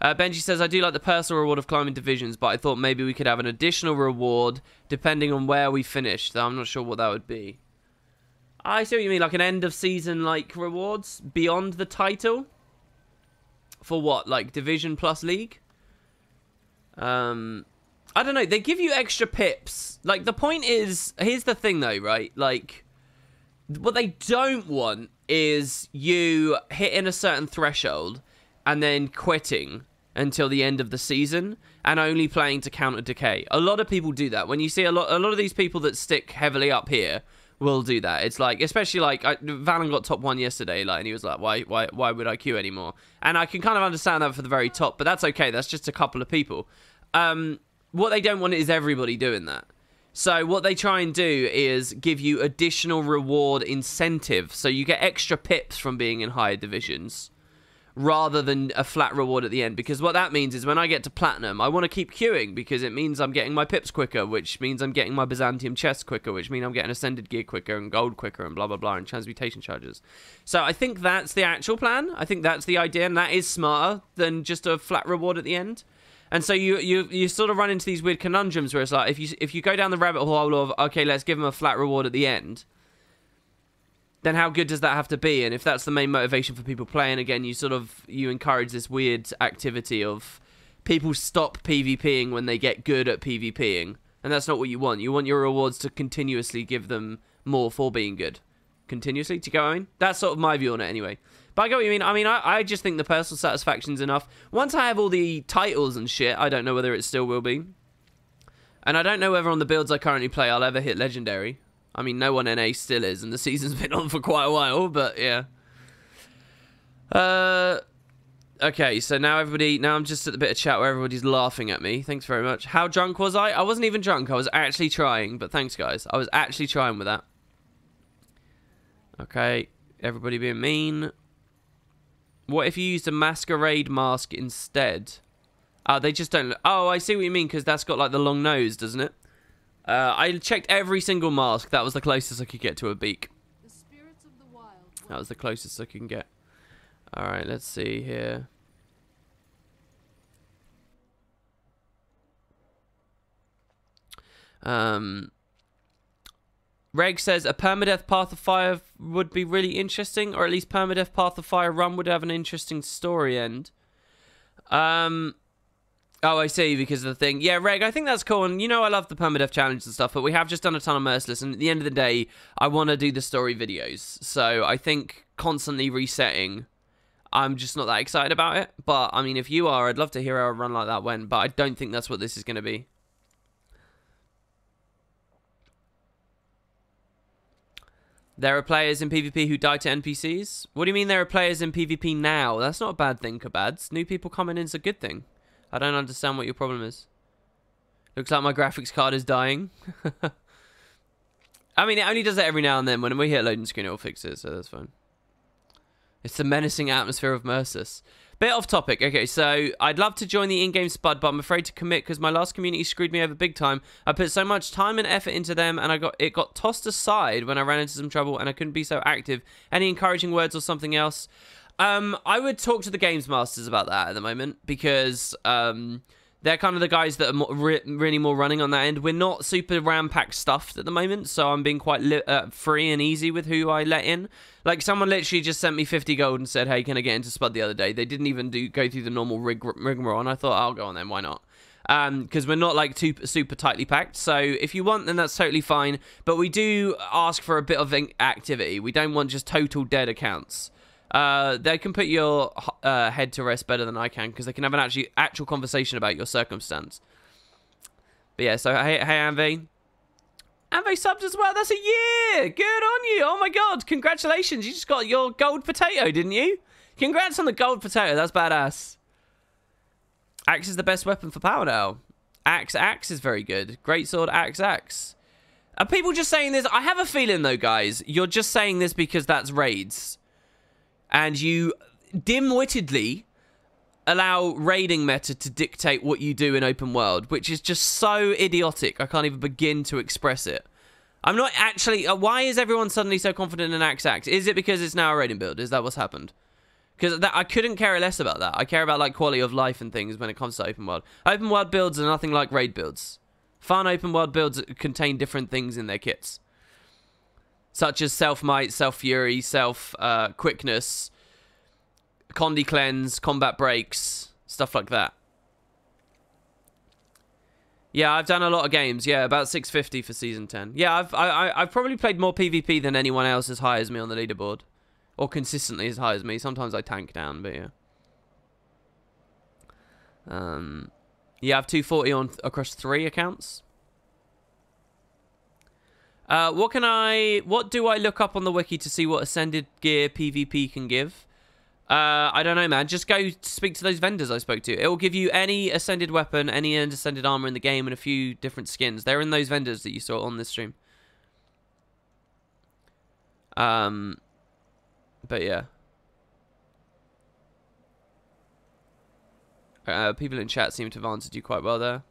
Benji says, I do like the personal reward of climbing divisions, but I thought maybe we could have an additional reward depending on where we finished. I'm not sure what that would be. I see what you mean, like an end of season like rewards beyond the title. For what? Like division plus league? I don't know. They give you extra pips. Like the point is, here's the thing though, right? Like what they don't want is you hitting a certain threshold and then quitting until the end of the season and only playing to counter decay. A lot of people do that. When you see a lot of these people that stick heavily up here will do that. It's like, especially like Valen got top 1 yesterday, like, and he was like, why would I queue anymore? And I can kind of understand that for the very top, but that's okay. That's just a couple of people. What they don't want is everybody doing that. So what they try and do is give you additional reward incentive, so you get extra pips from being in higher divisions rather than a flat reward at the end. Because what that means is when I get to platinum, I want to keep queuing because it means I'm getting my pips quicker, which means I'm getting my Byzantium chests quicker, which means I'm getting ascended gear quicker and gold quicker and blah, blah, blah, and transmutation charges. So I think that's the actual plan. I think that's the idea, and that is smarter than just a flat reward at the end. And so you sort of run into these weird conundrums where it's like, if you go down the rabbit hole of, okay, let's give them a flat reward at the end, then how good does that have to be? And if that's the main motivation for people playing, again, you encourage this weird activity of people stop PvPing when they get good at PvPing. And that's not what you want. You want your rewards to continuously give them more for being good. Continuously, do you get what I mean? That's sort of my view on it anyway. But I get what you mean. I just think the personal satisfaction's enough. Once I have all the titles and shit, I don't know whether it still will be. And I don't know whether on the builds I currently play I'll ever hit Legendary. I mean, no one NA still is, and the season's been on for quite a while, but yeah. Okay, so now I'm just at the bit of chat where everybody's laughing at me. Thanks very much. How drunk was I? I wasn't even drunk. I was actually trying, but thanks, guys. I was actually trying with that. Okay, everybody being mean. What if you used a masquerade mask instead? Oh, they just don't... Oh, I see what you mean, because that's got, like, the long nose, doesn't it? I checked every single mask. That was the closest I could get to a beak. The spirits of the wild. That was the closest I can get. Alright, let's see here. Reg says a permadeath Path of Fire would be really interesting, or at least permadeath Path of Fire run would have an interesting story end. Oh, I see, because of the thing. Yeah, Reg, I think that's cool, and you know I love the permadeath challenge and stuff, but we have just done a ton of Merciless, and at the end of the day, I want to do the story videos. So I think constantly resetting, I'm just not that excited about it. But, I mean, if you are, I'd love to hear how a run like that went, but I don't think that's what this is going to be. There are players in PvP who die to NPCs? What do you mean there are players in PvP now? That's not a bad thing, Kabads. New people coming in is a good thing. I don't understand what your problem is. Looks like my graphics card is dying. I mean, it only does that every now and then. When we hit loading screen, it will fix it, so that's fine. It's the menacing atmosphere of Merciless. Bit off topic. Okay, so I'd love to join the in-game Spud, but I'm afraid to commit because my last community screwed me over big time. I put so much time and effort into them, and it got tossed aside when I ran into some trouble, and I couldn't be so active. Any encouraging words or something else? I would talk to the Games Masters about that at the moment, because they're kind of the guys that are really more running on that end. We're not super ram-packed stuffed at the moment, so I'm being quite free and easy with who I let in. Like, someone literally just sent me 50 gold and said, hey, can I get into Spud the other day? They didn't even go through the normal rigmarole, and I thought, I'll go on then, why not? Because we're not, like, super tightly packed, so if you want, then that's totally fine. But we do ask for a bit of activity. We don't want just total dead accounts. They can put your head to rest better than I can, because they can have an actual conversation about your circumstance. But yeah, so hey Anve. Anve subbed as well. That's a year. Good on you. Oh my god, congratulations. You just got your gold potato, didn't you? Congrats on the gold potato. That's badass. Axe is the best weapon for power now. Axe is very good. Greatsword, axe. Are people just saying this? I have a feeling though, guys, you're just saying this because that's raids. And you dim-wittedly allow raiding meta to dictate what you do in open world, which is just so idiotic. I can't even begin to express it. I'm not actually... why is everyone suddenly so confident in Axe? Is it because it's now a raiding build? Is that what's happened? Because I couldn't care less about that. I care about like quality of life and things when it comes to open world. Open world builds are nothing like raid builds. Fun open world builds contain different things in their kits, such as self-might, self-fury, self-quickness, Condi cleanse, combat breaks, stuff like that. Yeah, I've done a lot of games. Yeah, about 650 for Season 10. Yeah, I've probably played more PvP than anyone else as high as me on the leaderboard. Or consistently as high as me. Sometimes I tank down, but yeah. Yeah, I have 240 on across 3 accounts. What do I look up on the wiki to see what Ascended Gear PvP can give? I don't know, man. Just go speak to those vendors I spoke to. It will give you any Ascended weapon, any Ascended armor in the game, and a few different skins. They're in those vendors that you saw on this stream. But yeah. People in chat seem to have answered you quite well there.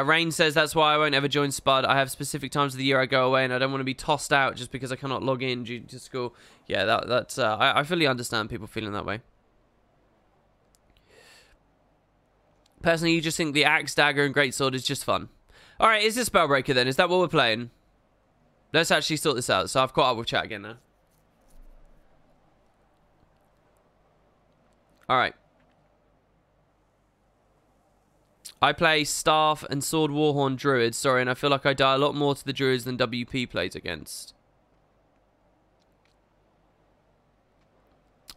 Rain says, that's why I won't ever join Spud. I have specific times of the year I go away, and I don't want to be tossed out just because I cannot log in due to school. Yeah, that's I fully understand people feeling that way. Personally, you just think the axe, dagger, and greatsword is just fun. Alright, is this Spellbreaker then? Is that what we're playing? Let's actually sort this out. So I've caught up with chat again now. Alright. I play Staff and Sword Warhorn Druids. Sorry, and I feel like I die a lot more to the Druids than WP plays against.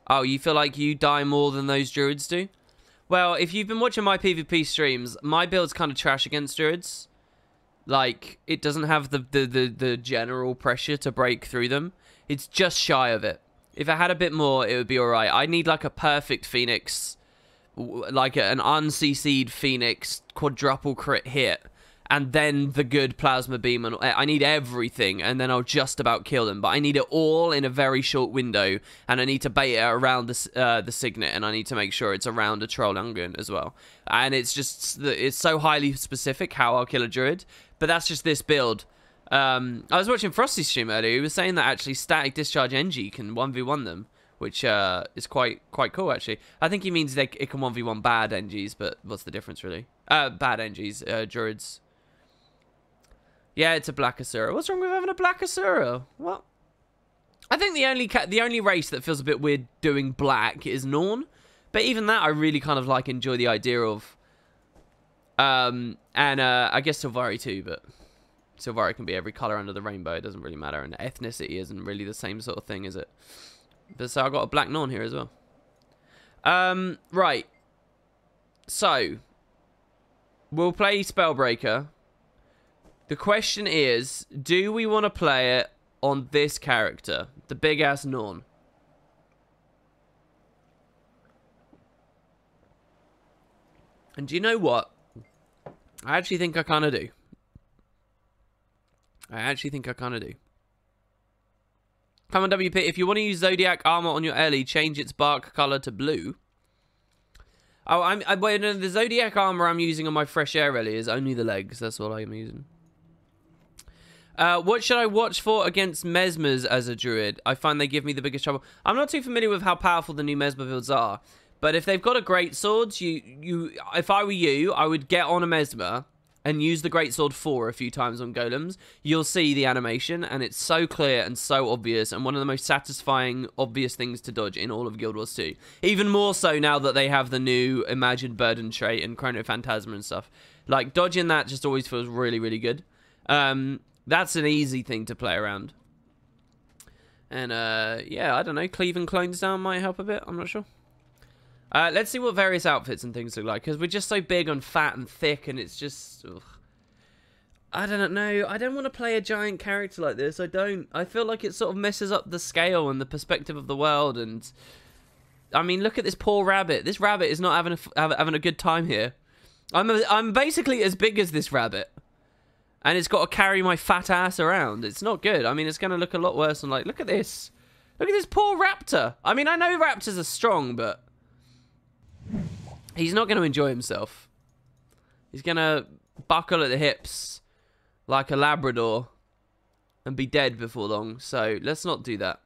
Oh, you feel like you die more than those Druids do? Well, if you've been watching my PvP streams, my build's kind of trash against Druids. Like, it doesn't have the general pressure to break through them. It's just shy of it. If it had a bit more, it would be alright. I need, like, a perfect Phoenix. Like, an uncc'd Phoenix quadruple crit hit. And then the good Plasma Beam. And I need everything, and then I'll just about kill them. But I need it all in a very short window. And I need to bait it around the Signet. And I need to make sure it's around a Trollungen as well. And it's just... It's so highly specific how I'll kill a Druid. But that's just this build. I was watching Frosty's stream earlier. He was saying that actually Static Discharge NG can 1v1 them, which is quite cool, actually. I think he means it can 1v1 bad NGs, but what's the difference, really? Bad NGs, Druids. Yeah, it's a Black Asura. What's wrong with having a Black Asura? What? I think the only race that feels a bit weird doing black is Norn. But even that, I really kind of like enjoy the idea of. And I guess Sylvari too, but Sylvari can be every color under the rainbow. It doesn't really matter, and ethnicity isn't really the same sort of thing, is it? But so I got a black Norn here as well. Right. So we'll play Spellbreaker. The question is, do we want to play it on this character, the big ass Norn? And do you know what? I actually think I kind of do. Come on, WP. If you want to use Zodiac armor on your Ellie, change its bark color to blue. Oh, wait, no, the Zodiac armor I'm using on my Fresh Air Ellie is only the legs. That's what I'm using. What should I watch for against Mesmers as a Druid? I find they give me the biggest trouble. I'm not too familiar with how powerful the new Mesmer builds are. But if they've got a greatsword, if I were you, I would get on a Mesmer and use the greatsword 4 a few times on golems. You'll see the animation, and it's so clear and so obvious, and one of the most satisfying, obvious things to dodge in all of Guild Wars 2. Even more so now that they have the new Imagined Burden trait and Chronophantasma and stuff. Like, dodging that just always feels really, really good. That's an easy thing to play around. And, yeah, I don't know. Cleaving clones down might help a bit. I'm not sure. Let's see what various outfits and things look like, because we're just so big and fat and thick, and it's just... Ugh. I don't know. I don't want to play a giant character like this. I don't. I feel like it sort of messes up the scale and the perspective of the world, and... I mean, look at this poor rabbit. This rabbit is not having a good time here. I'm basically as big as this rabbit. And it's got to carry my fat ass around. It's not good. I mean, it's going to look a lot worse than, like, look at this. Look at this poor raptor. I mean, I know raptors are strong, but... he's not going to enjoy himself. He's going to buckle at the hips like a Labrador and be dead before long. So let's not do that.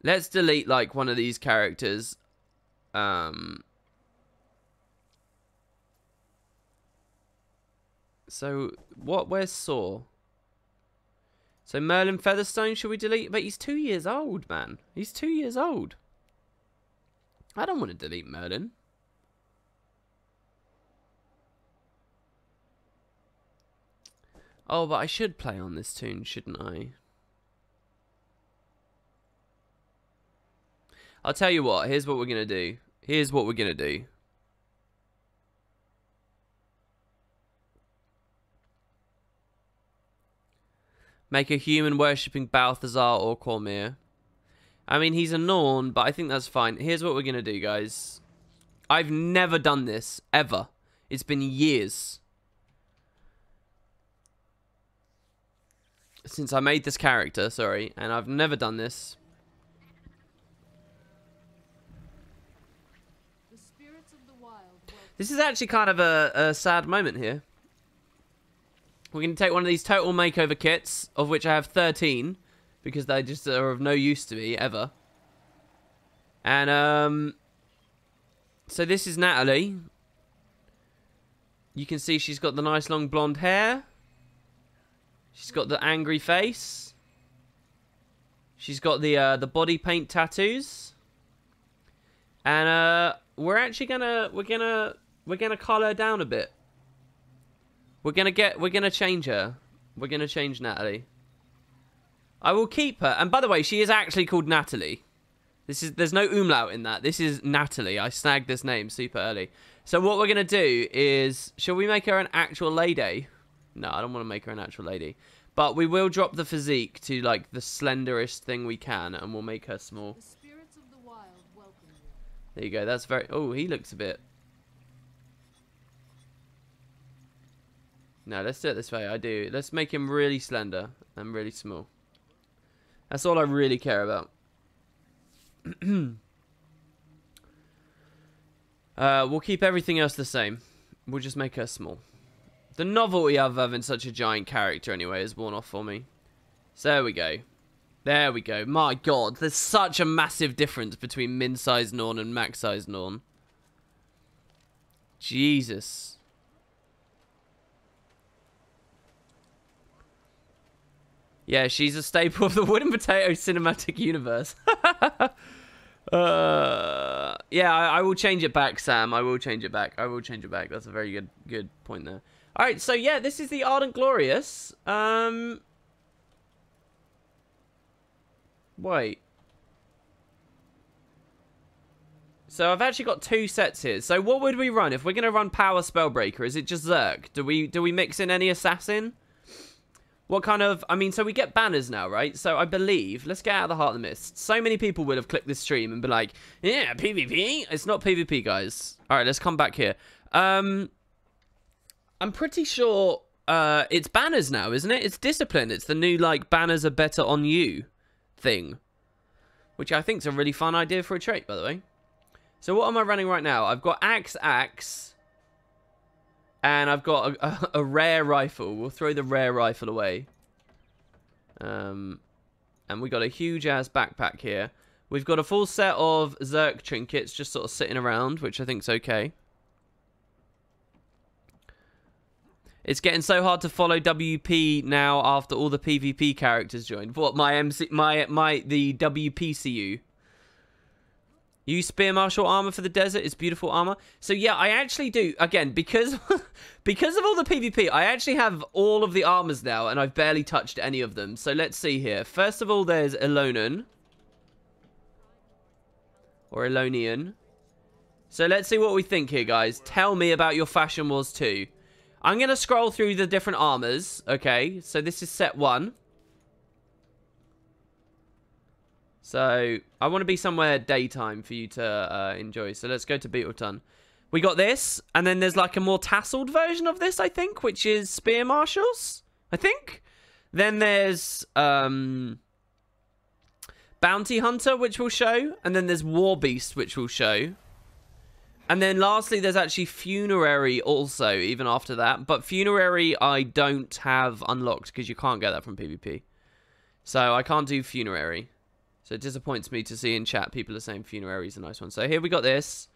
Let's delete like one of these characters. So where's Saw? So Merlin Featherstone, should we delete? But he's 2 years old, man. He's 2 years old. I don't want to delete Merlin. Oh, but I should play on this tune, shouldn't I? I'll tell you what. Here's what we're going to do. Make a human worshipping Balthazar or Cormyr. I mean, he's a Norn, but I think that's fine. Here's what we're going to do, guys. I've never done this, ever. It's been years since I made this character, sorry, and I've never done this. The spirits of the wild. This is actually kind of a sad moment here. We're going to take one of these total makeover kits, of which I have 13. Because they just are of no use to me, ever. And, so this is Natalie. You can see she's got the nice long blonde hair. She's got the angry face. She's got the body paint tattoos. And we're actually we're gonna calm her down a bit. We're gonna change her. We're gonna change Natalie. I will keep her. And by the way, she is actually called Natalie. There's no umlaut in that. This is Natalie. I snagged this name super early. So what we're gonna do is, shall we make her an actual lady? No, I don't want to make her an actual lady. But we will drop the physique to like the slenderest thing we can, and we'll make her small. The spirits of the wild welcome you. There you go. That's very. Oh, he looks a bit. No, let's do it this way. I do. Let's make him really slender and really small. That's all I really care about. We'll keep everything else the same. We'll just make her small. The novelty of having such a giant character anyway is worn off for me. So there we go. There we go. My god, there's such a massive difference between min-sized Norn and max-sized Norn. Jesus. Yeah, she's a staple of the Wooden Potato cinematic universe. Yeah, I will change it back, Sam. I will change it back. I will change it back. That's a very good point there. All right, so yeah, this is the Ardent Glorious. Wait. So I've actually got two sets here. So what would we run if we're gonna run Power Spellbreaker? Is it just Zerk? Do we mix in any assassin? What kind of... I mean, so we get banners now, right? So I believe... Let's get out of the Heart of the Mist. So many people would have clicked this stream and be like, yeah, PvP? It's not PvP, guys. All right, let's come back here. I'm pretty sure it's banners now, isn't it? It's discipline. It's the new, like, banners are better on you thing. Which I think is a really fun idea for a trait, by the way. So what am I running right now? I've got Axe. And I've got a rare rifle. We'll throw the rare rifle away. And we got a huge-ass backpack here. We've got a full set of Zerk trinkets just sort of sitting around, which I think's okay. It's getting so hard to follow WP now after all the PvP characters joined. What, the WPCU? Use Spear Marshal armor for the desert. It's beautiful armor. So yeah, I actually do. Again, because of all the PvP, I actually have all of the armors now, and I've barely touched any of them. So let's see here. First of all, there's Elonan. Or Elonian. So let's see what we think here, guys. Tell me about your Fashion Wars 2. I'm going to scroll through the different armors. Okay, so this is set 1. So, I want to be somewhere daytime for you to enjoy. So, let's go to Beetleton. We got this, and then there's like a more tasseled version of this, I think, which is Spear Marshals, I think. Then there's Bounty Hunter, which we'll show. And then there's War Beast, which we'll show. And then lastly, there's actually Funerary also, even after that. But Funerary I don't have unlocked, because you can't get that from PvP. So, I can't do Funerary. So it disappoints me to see in chat people are saying Funerary is a nice one. So here we got this.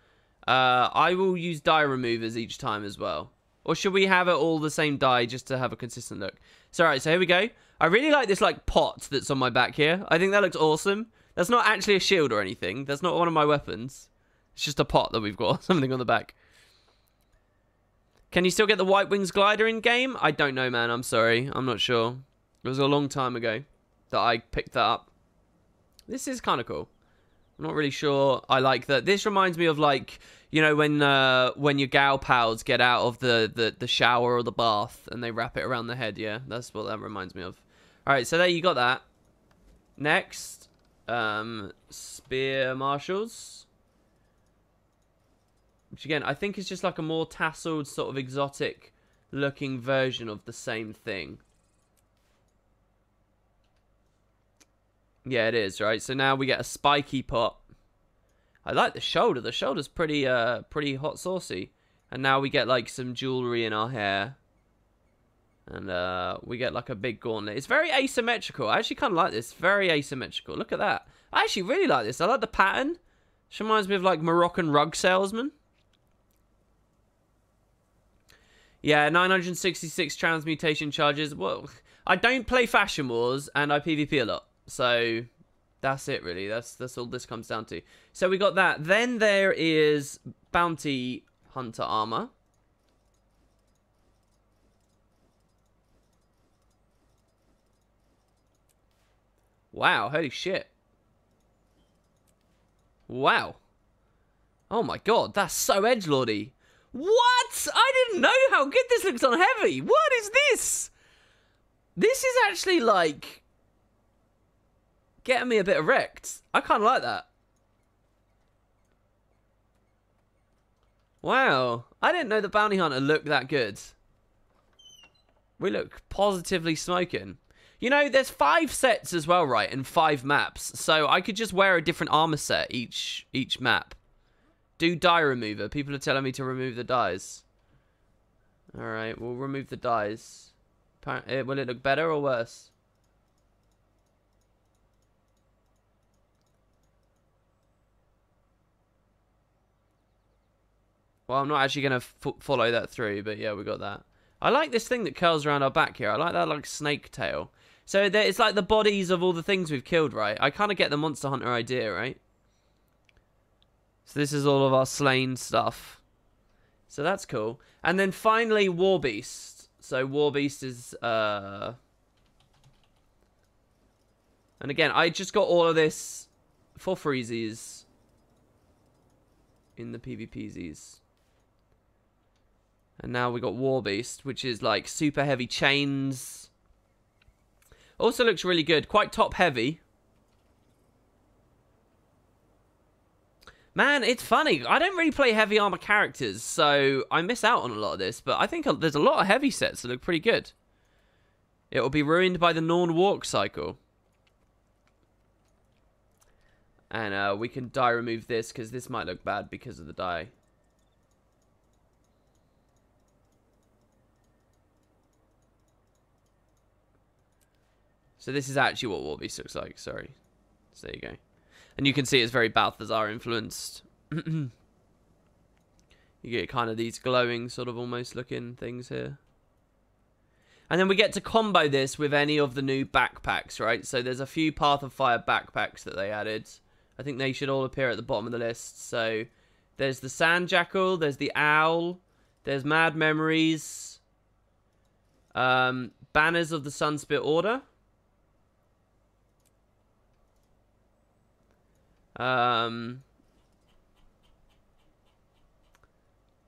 I will use dye removers each time as well. Or should we have it all the same dye just to have a consistent look? So alright, so here we go. I really like this like pot that's on my back here. I think that looks awesome. That's not actually a shield or anything. That's not one of my weapons. It's just a pot that we've got. Something on the back. Can you still get the White Wings glider in game? I don't know, man. I'm sorry. I'm not sure. It was a long time ago that I picked that up. This is kind of cool. I'm not really sure I like that. This reminds me of, like, you know, when your gal pals get out of the shower or the bath and they wrap it around the head, yeah? That's what that reminds me of. Alright, so there you got that. Next, Spear Marshals. Which, again, I think is just like a more tasseled, sort of exotic-looking version of the same thing. Yeah, it is, right? So now we get a spiky pot. I like the shoulder. The shoulder's pretty hot saucy. And now we get, like, some jewelry in our hair. And we get, like, a big gauntlet. It's very asymmetrical. I actually kind of like this. Very asymmetrical. Look at that. I actually really like this. I like the pattern. This reminds me of, like, Moroccan rug salesman. Yeah, 966 transmutation charges. Well, I don't play Fashion Wars, and I PvP a lot. So that's it, really. That's all this comes down to. So we got that. Then there is Bounty Hunter armor. Wow, holy shit. Wow. Oh my god, that's so edgelordy. What? I didn't know how good this looks on heavy. What is this? This is actually, like, getting me a bit erect. I kind of like that. Wow. I didn't know the Bounty Hunter looked that good. We look positively smoking. You know, there's 5 sets as well, right? And 5 maps. So I could just wear a different armor set each map. Do dye remover. People are telling me to remove the dyes. Alright, we'll remove the dyes. Will it look better or worse? Well, I'm not actually going to follow that through, but yeah, we got that. I like this thing that curls around our back here. I like that, like, snake tail. So it's like the bodies of all the things we've killed, right? I kind of get the Monster Hunter idea, right? So this is all of our slain stuff. So that's cool. And then finally, War Beast. So War Beast is... And again, I just got all of this for freezies in the PvPzies. And now we got War Beast, which is like super heavy chains. Also looks really good. Quite top heavy. Man, it's funny. I don't really play heavy armor characters, so I miss out on a lot of this. But I think there's a lot of heavy sets that look pretty good. It will be ruined by the Norn walk cycle. And we can dye remove this, because this might look bad because of the dye. So this is actually what War Beast looks like, sorry. So there you go. And you can see it's very Balthazar influenced. You get kind of these glowing sort of almost looking things here. And then we get to combo this with any of the new backpacks, right? So there's a few Path of Fire backpacks that they added. I think they should all appear at the bottom of the list. So there's the Sand Jackal, there's the Owl, there's Mad Memories, Banners of the Sunspit Order.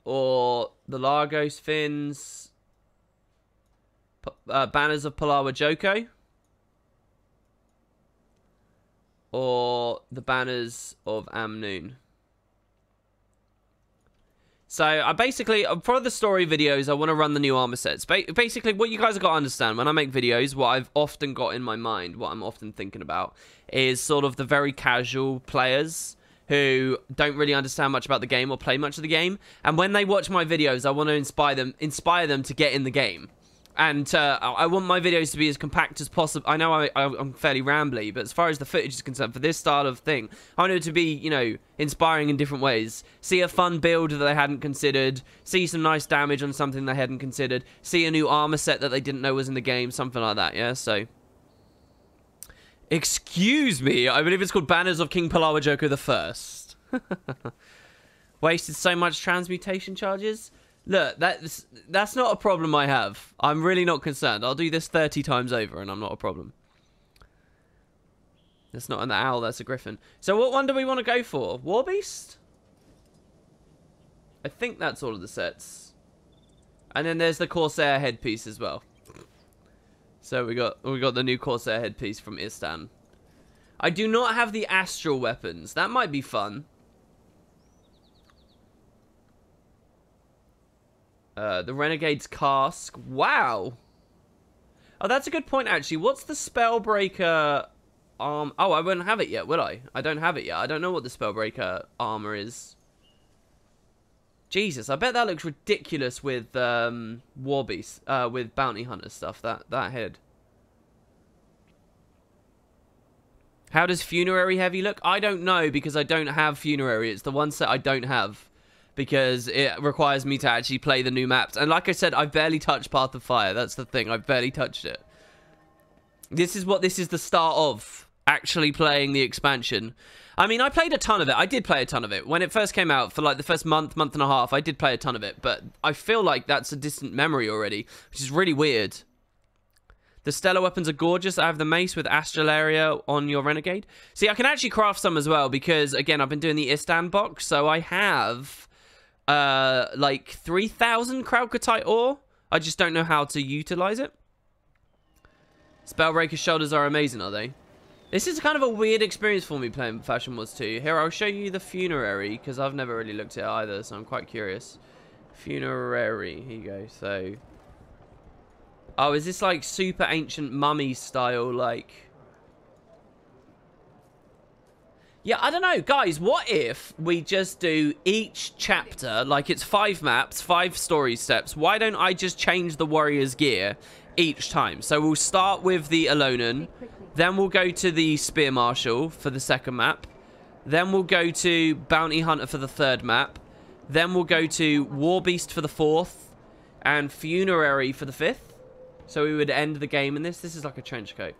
Or the Largos Fins, Banners of Palawa Joko, or the Banners of Amnoon. So I basically, for the story videos, I want to run the new armor sets. Basically, what you guys have got to understand, when I make videos, what I've often got in my mind, what I'm often thinking about, is sort of the very casual players who don't really understand much about the game or play much of the game. And when they watch my videos, I want to inspire them to get in the game. And I want my videos to be as compact as possible. I know I'm fairly rambly, but as far as the footage is concerned, for this style of thing, I want it to be, you know, inspiring in different ways. See a fun build that they hadn't considered. See some nice damage on something they hadn't considered. See a new armor set that they didn't know was in the game. Something like that, yeah? So... Excuse me, I believe it's called Banners of King Palawa Joko the First. Wasted so much transmutation charges. Look, that's not a problem I have. I'm really not concerned. I'll do this 30 times over and I'm not a problem. That's not an owl, that's a griffin. So what one do we want to go for? War Beast? I think that's all of the sets. And then there's the Corsair headpiece as well. So we got the new Corsair headpiece from Istan. I do not have the astral weapons. That might be fun. The Renegade's Cask. Wow. Oh, that's a good point, actually. What's the Spellbreaker arm? Oh, I won't have it yet, will I? I don't have it yet. I don't know what the Spellbreaker armor is. Jesus, I bet that looks ridiculous with War Beast, with Bounty Hunter stuff, that head. How does Funerary Heavy look? I don't know, because I don't have Funerary. It's the one set I don't have, because it requires me to actually play the new maps. And like I said, I've barely touched Path of Fire. That's the thing. I've barely touched it. This is the start of actually playing the expansion. I mean, I played a ton of it. I did play a ton of it. When it first came out, for like the first month and a half, I did play a ton of it. But I feel like that's a distant memory already, which is really weird. The stellar weapons are gorgeous. I have the mace with Astralaria on your Renegade. See, I can actually craft some as well because, again, I've been doing the Istan box. So I have, like, 3,000 Krautkatite ore. I just don't know how to utilize it. Spellbreaker's shoulders are amazing, are they? This is kind of a weird experience for me playing Fashion Wars 2. Here, I'll show you the funerary, because I've never really looked at it either, so I'm quite curious. Funerary, here you go, so... Oh, is this like super ancient mummy style, like... Yeah, I don't know, guys, what if we just do each chapter, like it's 5 maps, 5 story steps. Why don't I just change the warrior's gear each time? So we'll start with the Alolan. Then we'll go to the Spear Marshal for the second map. Then we'll go to Bounty Hunter for the third map. Then we'll go to War Beast for the fourth. And Funerary for the fifth. So we would end the game in this. This is like a trench coat.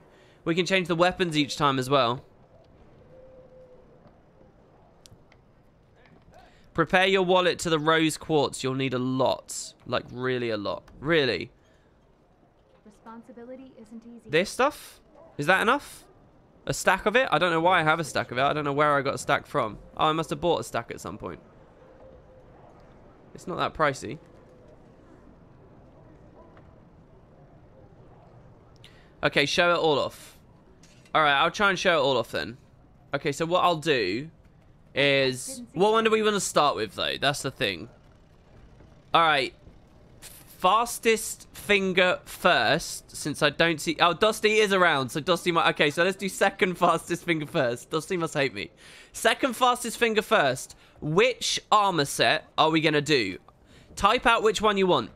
We can change the weapons each time as well. Prepare your wallet to the rose quartz. You'll need a lot. Like, really a lot. Really. Responsibility isn't easy. This stuff? Is that enough? A stack of it? I don't know why I have a stack of it. I don't know where I got a stack from. Oh, I must have bought a stack at some point. It's not that pricey. Okay, show it all off. Alright, I'll try and show it all off then. Okay, so what I'll do is... What one do we want to start with, though? That's the thing. Alright. Fastest finger first, since I don't see... Oh, Dusty is around, so Dusty might... Okay, so let's do second fastest finger first. Dusty must hate me. Second fastest finger first. Which armor set are we going to do? Type out which one you want.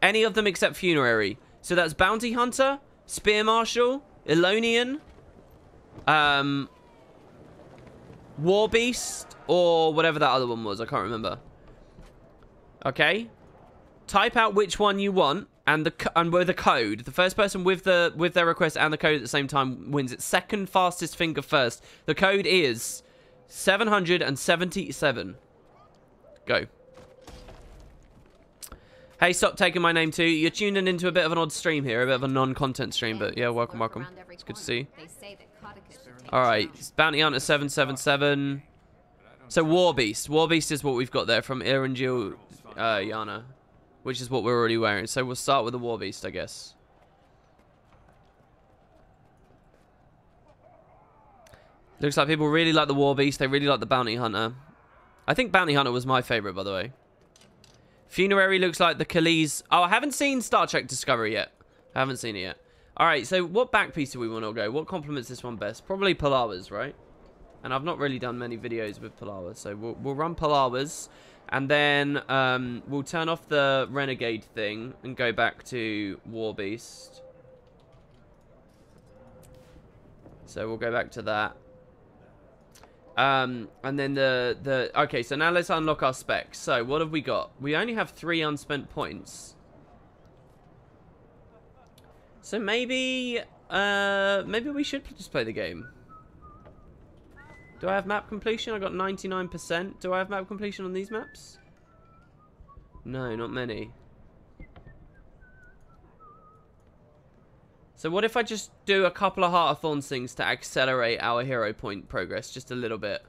Any of them except Funerary. So that's Bounty Hunter, Spear Marshal, Elonian, War Beast, or whatever that other one was. I can't remember. Okay. Type out which one you want, and with a code. The first person with their request and the code at the same time wins it. Second fastest finger first. The code is 777. Go. Hey, stop taking my name too. You're tuning into a bit of an odd stream here, a bit of a non-content stream, but yeah, welcome, welcome. It's good to see you. Alright, Bounty Hunter 777. So War Beast. War Beast is what we've got there from Erangel Yana, which is what we're already wearing. So we'll start with the War Beast, I guess. Looks like people really like the War Beast. They really like the Bounty Hunter. I think Bounty Hunter was my favorite, by the way. Funerary looks like the Khalees. Oh, I haven't seen Star Trek Discovery yet. I haven't seen it yet. Alright, so what back piece do we want to go? What complements this one best? Probably Palawas, right? And I've not really done many videos with Palawas, so we'll run Palawas. And then we'll turn off the Renegade thing and go back to War Beast. So we'll go back to that. And then okay, so now let's unlock our specs. So what have we got? We only have 3 unspent points. So maybe we should just play the game. Do I have map completion? I got 99%. Do I have map completion on these maps? No, not many. So what if I just do a couple of Heart of Thorns things to accelerate our hero point progress just a little bit?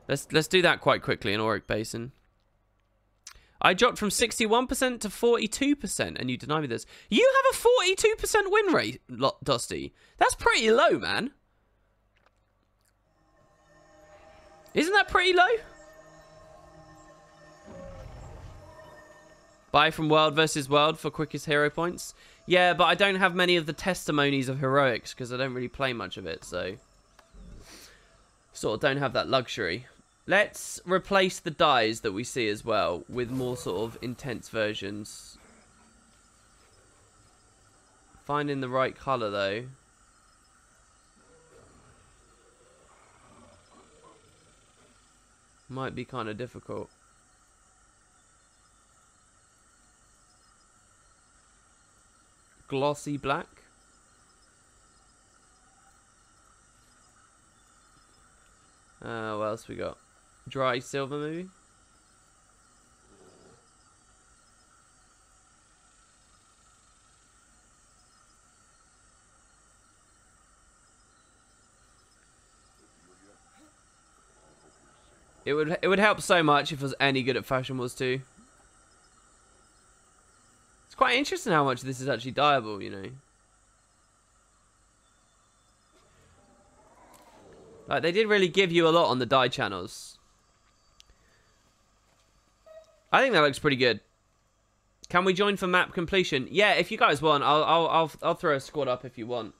Let's do that quite quickly in Auric Basin. I dropped from 61% to 42%, and you deny me this. You have a 42% win rate, Dusty. That's pretty low, man. Isn't that pretty low? Buy from World versus World for quickest hero points. Yeah, but I don't have many of the testimonies of heroics because I don't really play much of it, so sort of don't have that luxury. Let's replace the dyes that we see as well with more sort of intense versions. Finding the right color though. Might be kind of difficult. Glossy black. What else we got? Dry silver, maybe? It would help so much if I was any good at Fashion Wars 2. It's quite interesting how much this is actually dyeable, you know. Like, they did really give you a lot on the dye channels. I think that looks pretty good. Can we join for map completion? Yeah, if you guys want, I'll throw a squad up if you want.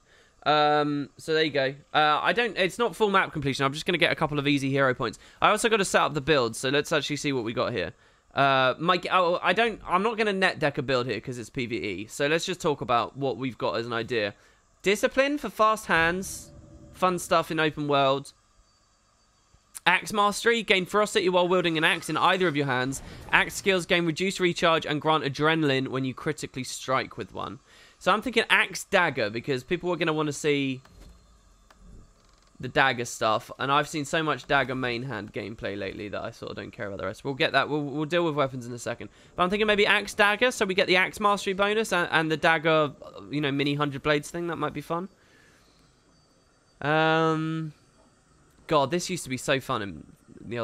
So there you go. It's not full map completion. I'm just gonna get a couple of easy hero points. I also got to set up the build, so let's actually see what we got here. I'm not gonna net deck a build here because it's PvE. So let's just talk about what we've got as an idea. Discipline for fast hands, fun stuff in open world. Axe Mastery, gain ferocity while wielding an axe in either of your hands. Axe skills gain reduced recharge and grant adrenaline when you critically strike with one. So I'm thinking Axe Dagger, because people are going to want to see the dagger stuff. And I've seen so much dagger main hand gameplay lately that I sort of don't care about the rest. We'll get that. We'll deal with weapons in a second. But I'm thinking maybe Axe Dagger, so we get the Axe Mastery bonus and the dagger, you know, mini 100 blades thing. That might be fun. God, this used to be so fun in the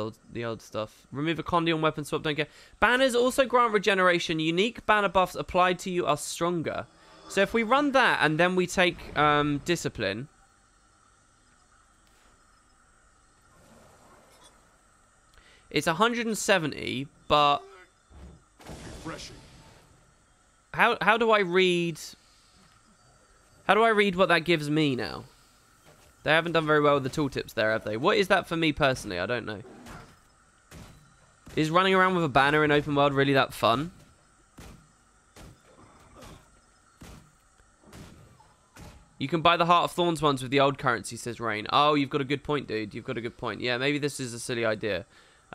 old stuff. Remove a Condi on weapon swap, don't care. Banners also grant regeneration. Unique banner buffs applied to you are stronger. So if we run that and then we take discipline. It's 170, but how do I read what that gives me now? They haven't done very well with the tooltips there, have they? What is that for me personally? I don't know. Is running around with a banner in open world really that fun? You can buy the Heart of Thorns ones with the old currency, says Rain. Oh, you've got a good point, dude. You've got a good point. Yeah, maybe this is a silly idea.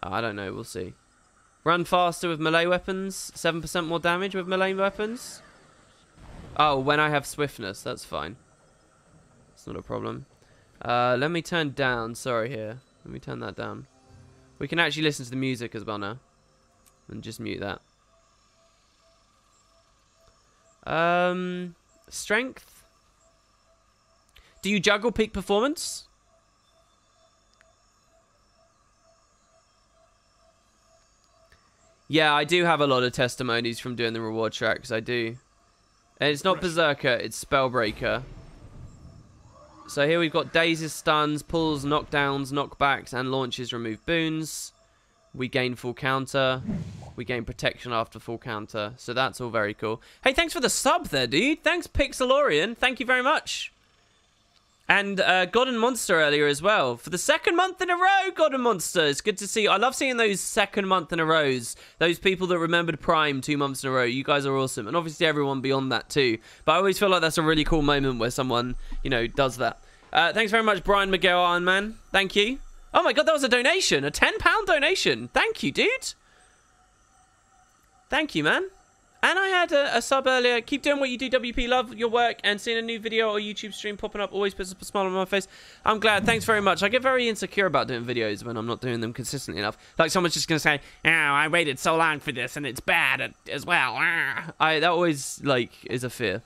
I don't know. We'll see. Run faster with melee weapons. 7% more damage with melee weapons. Oh, when I have swiftness. That's fine. It's not a problem. Let me turn down. Sorry here. Let me turn that down. We can actually listen to the music as well now. And just mute that. Strength. Do you juggle peak performance? Yeah, I do have a lot of testimonies from doing the reward tracks. I do. And it's not Berserker, it's Spellbreaker. So here we've got dazes, stuns, pulls, knockdowns, knockbacks, and launches remove boons. We gain full counter. We gain protection after full counter. So that's all very cool. Hey, thanks for the sub there, dude. Thanks, Pixelorian. Thank you very much. And God and Monster earlier as well. For the second month in a row, God and Monster. It's good to see you. I love seeing those second month in a rows. Those people that remembered Prime 2 months in a row. You guys are awesome. And obviously everyone beyond that too. But I always feel like that's a really cool moment where someone, you know, does that. Thanks very much, Brian Miguel Iron Man. Thank you. Oh my God, that was a donation. A £10 donation. Thank you, dude. Thank you, man. And I had a sub earlier. Keep doing what you do, WP. Love your work. And seeing a new video or YouTube stream popping up always puts a smile on my face. I'm glad. Thanks very much. I get very insecure about doing videos when I'm not doing them consistently enough. Like someone's just going to say, oh, I waited so long for this and it's bad as well. That always, like, is a fear.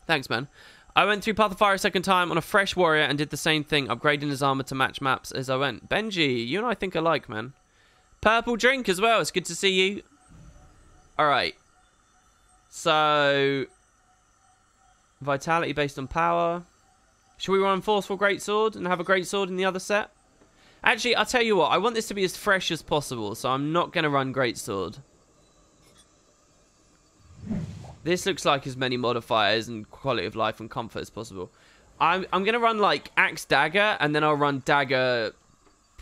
Thanks, man. I went through Path of Fire a second time on a fresh warrior and did the same thing, upgrading his armor to match maps as I went. Benji, you and I think alike, man. Purple drink as well. It's good to see you. All right. So, vitality based on power. Should we run Forceful Greatsword and have a Greatsword in the other set? Actually, I'll tell you what. I want this to be as fresh as possible, so I'm not going to run Greatsword. This looks like as many modifiers and quality of life and comfort as possible. I'm going to run, like, Axe Dagger, and then I'll run Dagger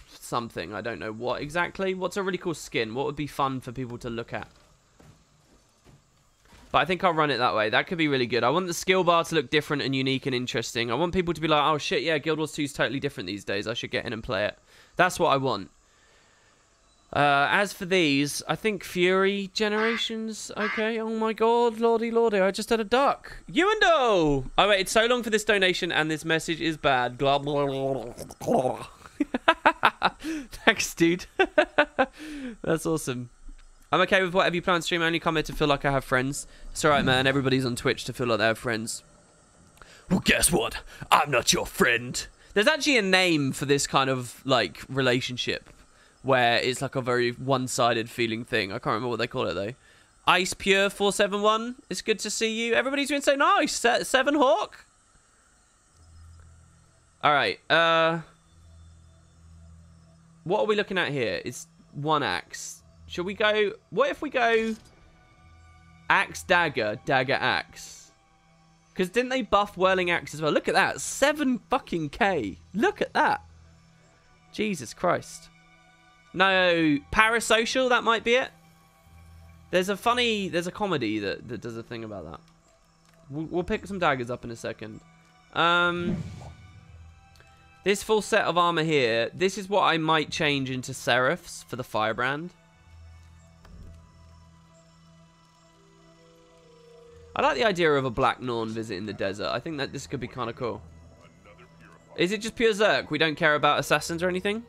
something. I don't know what exactly. What's a really cool skin? What would be fun for people to look at? But I think I'll run it that way. That could be really good. I want the skill bar to look different and unique and interesting. I want people to be like, oh shit, yeah, Guild Wars 2 is totally different these days. I should get in and play it. That's what I want. As for these, I think Fury Generations. Okay, oh my God, lordy, I just had a duck. Yuendo! I waited so long for this donation and this message is bad. Blah, blah, blah, blah. Thanks, dude. That's awesome. I'm okay with whatever you plan on stream. I only come here to feel like I have friends. It's alright, man. Everybody's on Twitch to feel like they have friends. Well, guess what? I'm not your friend. There's actually a name for this kind of, like, relationship where it's like a very one-sided feeling thing. I can't remember what they call it, though. Ice Pure 471. It's good to see you. Everybody's been so nice. Seven Hawk. Alright, what are we looking at here? It's one axe. Should we go... What if we go... Axe, dagger, dagger, axe? Because didn't they buff whirling axe as well? Look at that. 7 fucking K. Look at that. Jesus Christ. No, parasocial, that might be it. There's a comedy that does a thing about that. We'll pick some daggers up in a second. This full set of armor here, this is what I might change into Seraphs for the Firebrand. I like the idea of a Black Norn visiting the desert. I think that this could be kind of cool. Is it just pure Zerk? We don't care about assassins or anything?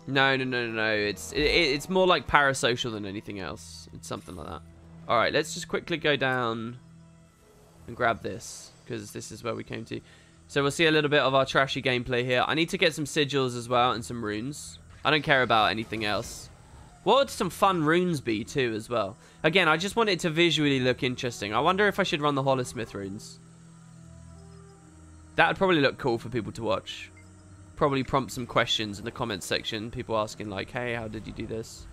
No. It's more like parasocial than anything else. It's something like that. Alright, let's just quickly go down and grab this, because this is where we came to. So we'll see a little bit of our trashy gameplay here. I need to get some sigils as well and some runes. I don't care about anything else. What would some fun runes be too as well? Again, I just want it to visually look interesting. I wonder if I should run the Holosmith runes. That would probably look cool for people to watch. Probably prompt some questions in the comments section. People asking like, hey, how did you do this?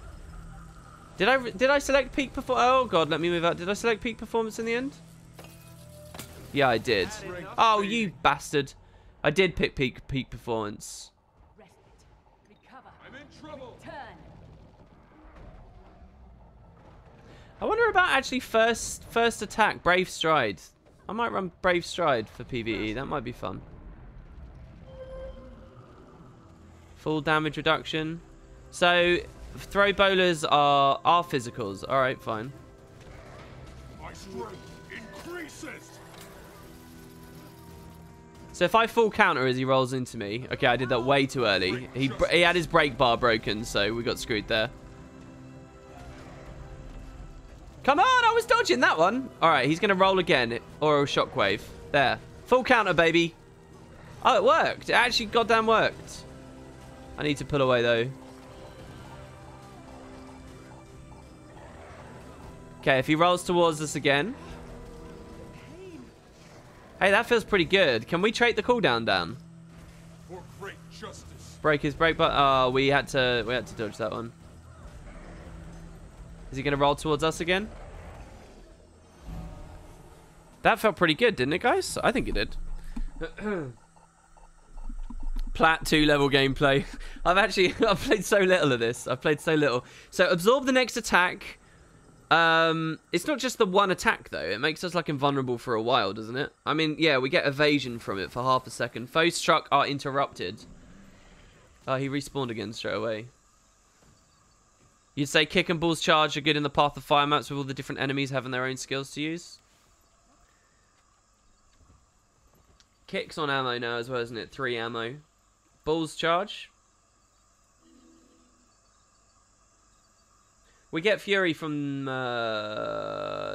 Did I select peak performance? Oh god, let me move out. Did I select peak performance in the end? Yeah, I did. Oh, you bastard. I did pick peak performance. I'm in trouble. I wonder about actually first attack, Brave Stride. I might run Brave Stride for PvE. That might be fun. Full damage reduction. So, throw bowlers are physicals. Alright, fine. My strength increases. So if I full counter as he rolls into me... Okay, I did that way too early. He had his brake bar broken, so we got screwed there. Come on, I was dodging that one. Alright, he's going to roll again. Or a shockwave. There. Full counter, baby. Oh, it worked. It actually goddamn worked. I need to pull away, though. Okay, if he rolls towards us again... Hey, that feels pretty good. Can we trade the cooldown down? For great justice. Break his brake button. Oh, we had to dodge that one. Is he going to roll towards us again? That felt pretty good, didn't it, guys? I think it did. Plat 2 level gameplay. I've played so little of this. I've played so little. So absorb the next attack. It's not just the one attack though. It makes us like invulnerable for a while, doesn't it? I mean, yeah, we get evasion from it for half a second. Foes struck are interrupted. Oh, he respawned again straight away. You'd say kick and balls charge are good in the path of fire maps with all the different enemies having their own skills to use. Kick's on ammo now as well, isn't it? 3 ammo. Balls charge. We get Fury from...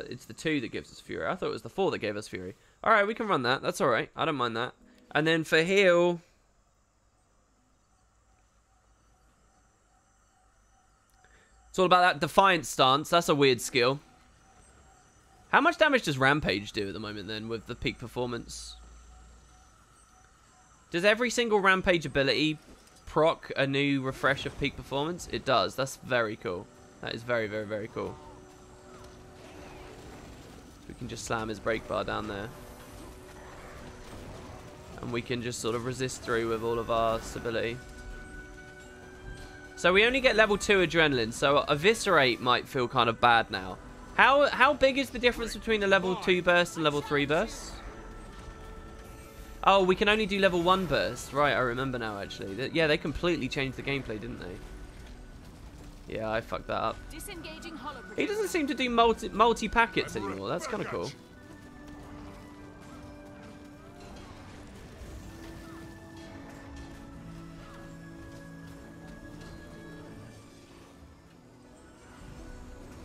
it's the 2 that gives us Fury. I thought it was the 4 that gave us Fury. Alright, we can run that. That's alright. I don't mind that. And then for heal... It's all about that Defiant stance. That's a weird skill. How much damage does Rampage do at the moment then with the peak performance? Does every single Rampage ability proc a new refresh of peak performance? It does. That's very cool. That is very, very, very cool. We can just slam his brake bar down there. And we can just sort of resist through with all of our stability. So we only get level 2 adrenaline, so Eviscerate might feel kind of bad now. How big is the difference between a level 2 burst and level 3 burst? Oh, we can only do level 1 burst. Right, I remember now, actually. Yeah, they completely changed the gameplay, didn't they? Yeah, I fucked that up. He doesn't seem to do multi-packets anymore. That's kind of cool.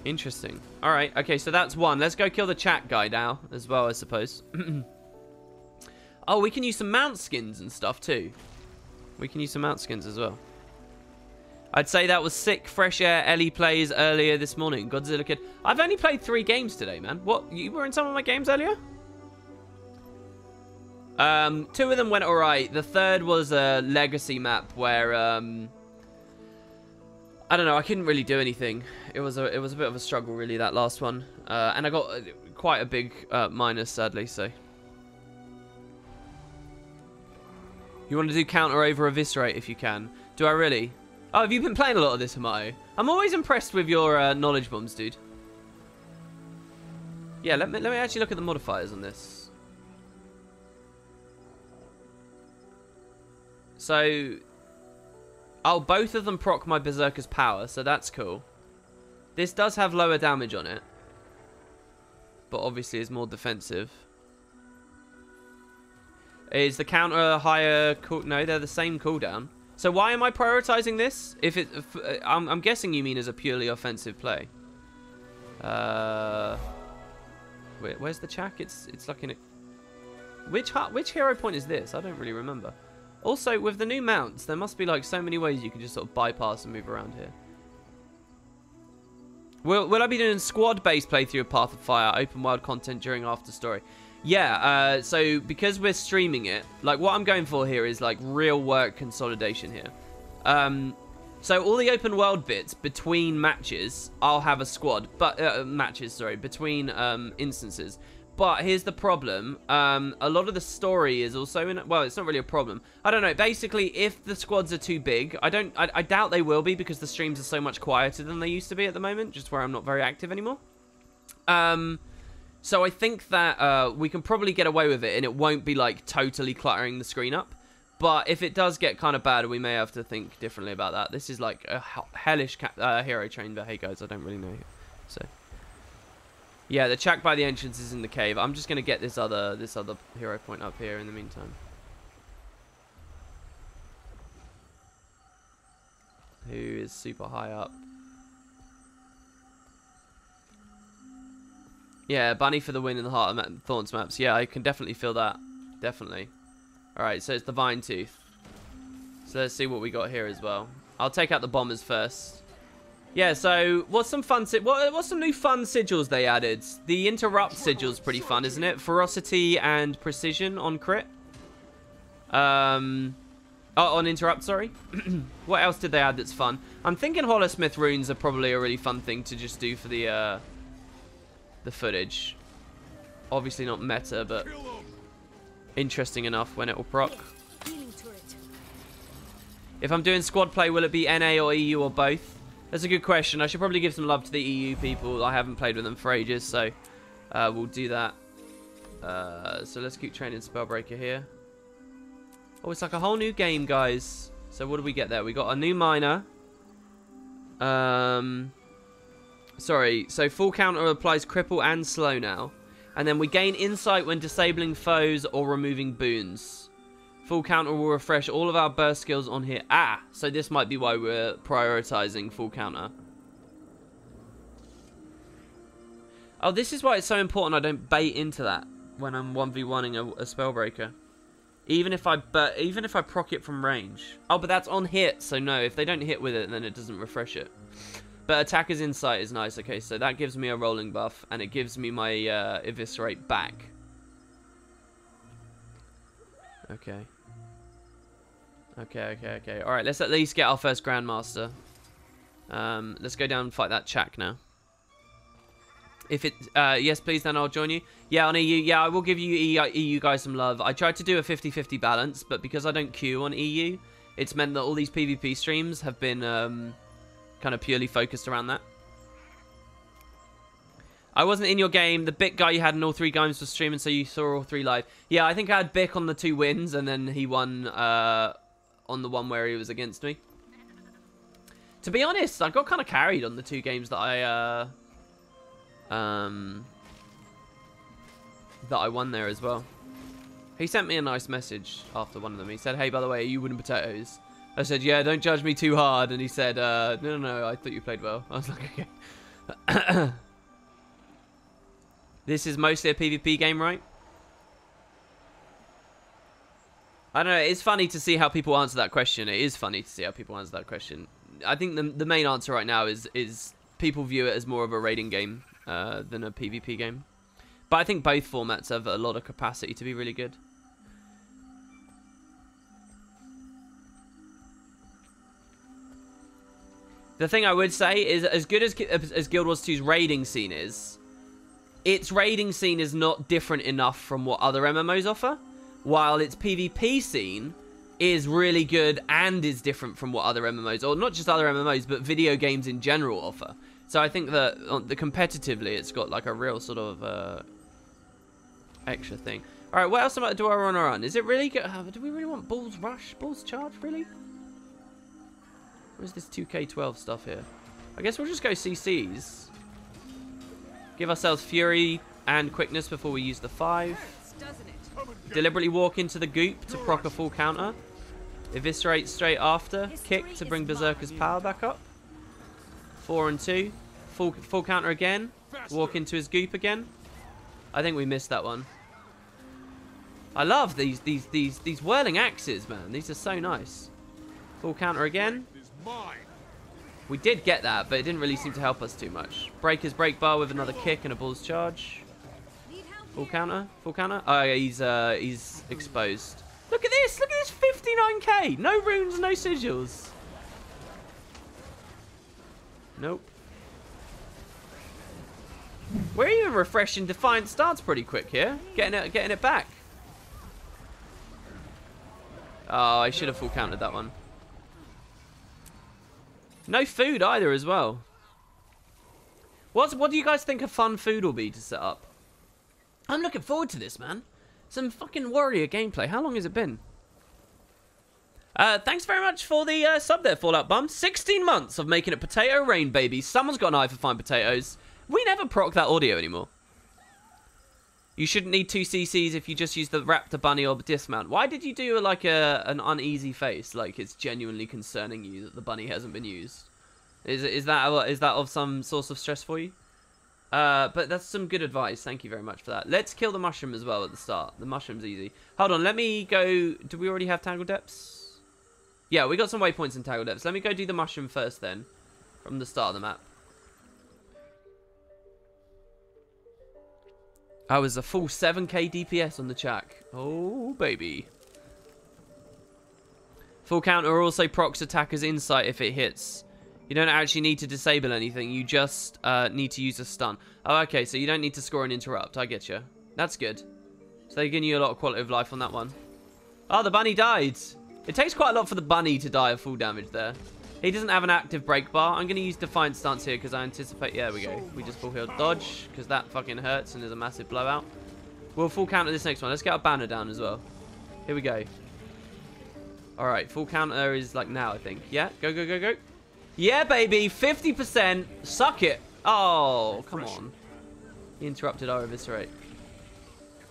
Interesting. All right. Okay, so that's one. Let's go kill the chat guy now as well, I suppose. Oh, we can use some mount skins and stuff too. We can use some mount skins as well. I'd say that was sick, fresh air Ellie plays earlier this morning. Godzilla Kid. I've only played 3 games today, man. What? You were in some of my games earlier? 2 of them went alright. The third was a legacy map where, I don't know, I couldn't really do anything. It was a bit of a struggle, really, that last one. And I got quite a big minus, sadly, so. You want to do counter over eviscerate if you can. Do I really? Oh, have you been playing a lot of this, Emote? I'm always impressed with your knowledge bombs, dude. Yeah, let me actually look at the modifiers on this. So, oh, both of them proc my Berserker's power, so that's cool. This does have lower damage on it, but obviously is more defensive. Is the counter higher cool? No, they're the same cooldown. So why am I prioritizing this? I'm guessing you mean as a purely offensive play. Where's the Chak? It's like in a... Which hero point is this? I don't really remember. Also, with the new mounts, there must be like so many ways you can just sort of bypass and move around here. Will I be doing squad-based playthrough of Path of Fire, open world content during after story? Yeah, so because we're streaming it, like what I'm going for here is like real work consolidation here. So all the open world bits between matches, I'll have a squad, but between instances. But here's the problem. A lot of the story is also in. Well, it's not really a problem. I don't know. Basically, if the squads are too big, I doubt they will be because the streams are so much quieter than they used to be at the moment, just where I'm not very active anymore. So I think that we can probably get away with it, and it won't be like totally cluttering the screen up. But if it does get kind of bad, we may have to think differently about that. This is like a hellish hero train, but hey guys, I don't really know. So yeah, the Chak by the entrance is in the cave. I'm just gonna get this other hero point up here in the meantime. Who is super high up? Yeah, Bunny for the win in the Heart of Thorns maps. Yeah, I can definitely feel that. Definitely. Alright, so it's the Vine Tooth. So let's see what we got here as well. I'll take out the bombers first. Yeah, so what's some fun what's some new fun sigils they added? The Interrupt sigil's pretty fun, isn't it? Ferocity and Precision on crit. Oh, on Interrupt, sorry. What else did they add that's fun? I'm thinking Hollowsmith runes are probably a really fun thing to just do for the footage. Obviously not meta, but interesting enough when it will proc. If I'm doing squad play, will it be NA or EU or both? That's a good question. I should probably give some love to the EU people. I haven't played with them for ages, so we'll do that. So let's keep training Spellbreaker here. Oh, it's like a whole new game, guys. So what do we get there? We got a new miner. Sorry, so full counter applies cripple and slow now. And then we gain insight when disabling foes or removing boons. Full counter will refresh all of our burst skills on here. Ah, so this might be why we're prioritizing full counter. Oh, this is why it's so important I don't bait into that when I'm 1v1ing a Spellbreaker. Even if I proc it from range. Oh, but that's on hit, so no, if they don't hit with it, then it doesn't refresh it. But Attacker's Insight is nice. Okay, so that gives me a rolling buff, and it gives me my Eviscerate back. Okay. Okay. Alright, let's at least get our first Grandmaster. Let's go down and fight that Chak now. If it, yes please, then I'll join you. Yeah, on EU, yeah, I will give you EU guys some love. I tried to do a 50-50 balance, but because I don't queue on EU, it's meant that all these PvP streams have been kind of purely focused around that. I wasn't in your game. The Bick guy you had in all 3 games was streaming, so you saw all 3 live. Yeah, I think I had Bick on the 2 wins, and then he won on the one where he was against me. To be honest, I got kind of carried on the 2 games that I won there as well. He sent me a nice message after one of them. He said, "Hey, by the way, are you winning potatoes?" I said, "Yeah, don't judge me too hard." And he said, no, I thought you played well." I was like, okay. This is mostly a PvP game, right? I don't know. It's funny to see how people answer that question. It is funny to see how people answer that question. I think the main answer right now is people view it as more of a raiding game than a PvP game. But I think both formats have a lot of capacity to be really good. The thing I would say is, as good as Guild Wars 2's raiding scene is, its raiding scene is not different enough from what other MMOs offer, while its PvP scene is really good and is different from what other MMOs, or not just other MMOs, but video games in general offer. So I think that competitively, it's got like a real sort of extra thing. All right, what else do I want to run? Is it really good? Do we really want Bulls Rush, Bulls Charge, really? Where's this 2K12 stuff here? I guess we'll just go CCs. Give ourselves Fury and Quickness before we use the 5. Deliberately walk into the goop to proc a full counter. Eviscerate straight after. Kick to bring Berserker's power back up. 4 and 2. Full counter again. Walk into his goop again. I think we missed that one. I love these whirling axes, man. These are so nice. Full counter again. We did get that, but it didn't really seem to help us too much. Breaker's break bar with another kick and a bull's charge. Full counter, full counter. Oh, yeah, he's exposed. Look at this, 59k. No runes, no sigils. Nope. We're even refreshing Defiant starts pretty quick here. Getting it back. Oh, I should have full countered that one. No food either as well. What do you guys think a fun food will be to set up? I'm looking forward to this, man. Some fucking warrior gameplay. How long has it been? Thanks very much for the sub there, Fallout Bum. 16 months of making it potato rain, baby. Someone's got an eye for fine potatoes. We never proc that audio anymore. You shouldn't need 2 CCs if you just use the Raptor Bunny or dismount. Why did you do like an uneasy face? Like it's genuinely concerning you that the bunny hasn't been used. Is that of some source of stress for you? But that's some good advice. Thank you very much for that. Let's kill the mushroom as well at the start. The mushroom's easy. Hold on, let me go. Do we already have Tangle Depths? Yeah, we got some waypoints in Tangle Depths. Let me go do the mushroom first then, from the start of the map. I was a full 7k DPS on the Chak. Oh, baby. Full counter also procs attacker's insight if it hits. You don't actually need to disable anything. You just need to use a stun. Oh, okay. So you don't need to score an interrupt. I get you. That's good. So they're giving you a lot of quality of life on that one. Oh, the bunny died. It takes quite a lot for the bunny to die of full damage there. He doesn't have an active break bar. I'm going to use Defiant Stance here because I anticipate... Yeah, there we go. We just full heal dodge because that fucking hurts and there's a massive blowout. We'll full counter this next one. Let's get our banner down as well. Here we go. Alright, full counter is like now, I think. Yeah, go, go, go, go. Yeah, baby. 50%. Suck it. Oh, come on. He interrupted our eviscerate.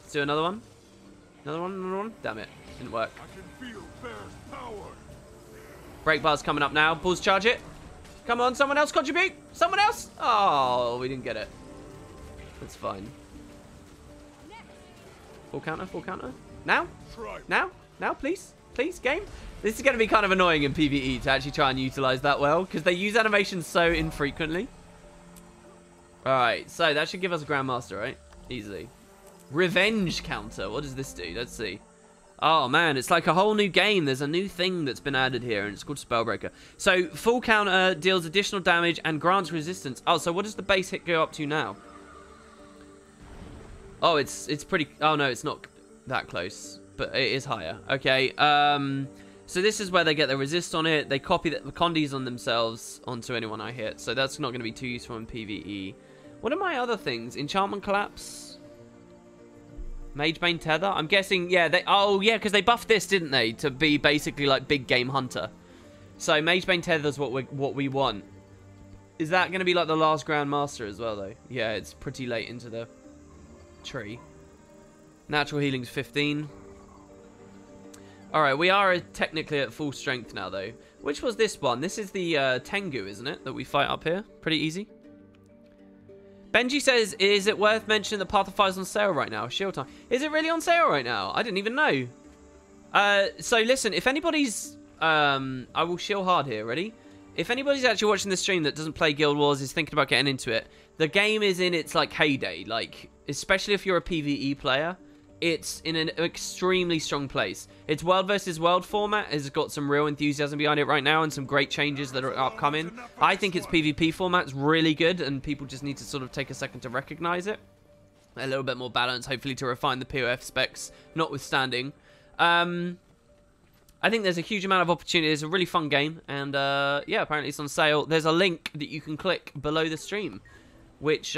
Let's do another one. Another one, another one. Damn it. Didn't work. I can feel Bear's power. Break bar's coming up now. Bulls charge it. Come on, someone else contribute. Someone else. Oh, we didn't get it. That's fine. Full counter, full counter. Now? Now? Now, please? Please, game? This is going to be kind of annoying in PvE to actually try and utilize that well, because they use animations so infrequently. Alright, so that should give us a Grandmaster, right? Easily. Revenge counter. What does this do? Let's see. Oh, man, it's like a whole new game. There's a new thing that's been added here, and it's called Spellbreaker. So, full counter deals additional damage and grants resistance. Oh, so what does the base hit go up to now? Oh, it's pretty... Oh, no, it's not that close, but it is higher. Okay, so this is where they get the resist on it. They copy the condies on themselves onto anyone I hit, so that's not going to be too useful in PvE. What are my other things? Enchantment Collapse? Magebane Tether? I'm guessing, yeah, oh, yeah, because they buffed this, didn't they? To be basically like Big Game Hunter. So Magebane Tether's what we want. Is that going to be like the last Grandmaster as well, though? Yeah, it's pretty late into the tree. Natural Healing's 15. Alright, we are technically at full strength now, though. Which was this one? This is the Tengu, isn't it? That we fight up here. Pretty easy. Benji says, is it worth mentioning that Path of Fire's on sale right now? Shield time. Is it really on sale right now? I didn't even know. So listen, if anybody's... I will shield hard here, ready? If anybody's actually watching this stream that doesn't play Guild Wars, is thinking about getting into it, the game is in its, like, heyday. Like, especially if you're a PvE player, it's in an extremely strong place. Its world versus world format has got some real enthusiasm behind it right now and some great changes that are upcoming. I think its PvP format's really good and people just need to sort of take a second to recognize it. A little bit more balance, hopefully to refine the POF specs, notwithstanding. I think there's a huge amount of opportunity. It's a really fun game, and yeah, apparently it's on sale. There's a link that you can click below the stream, which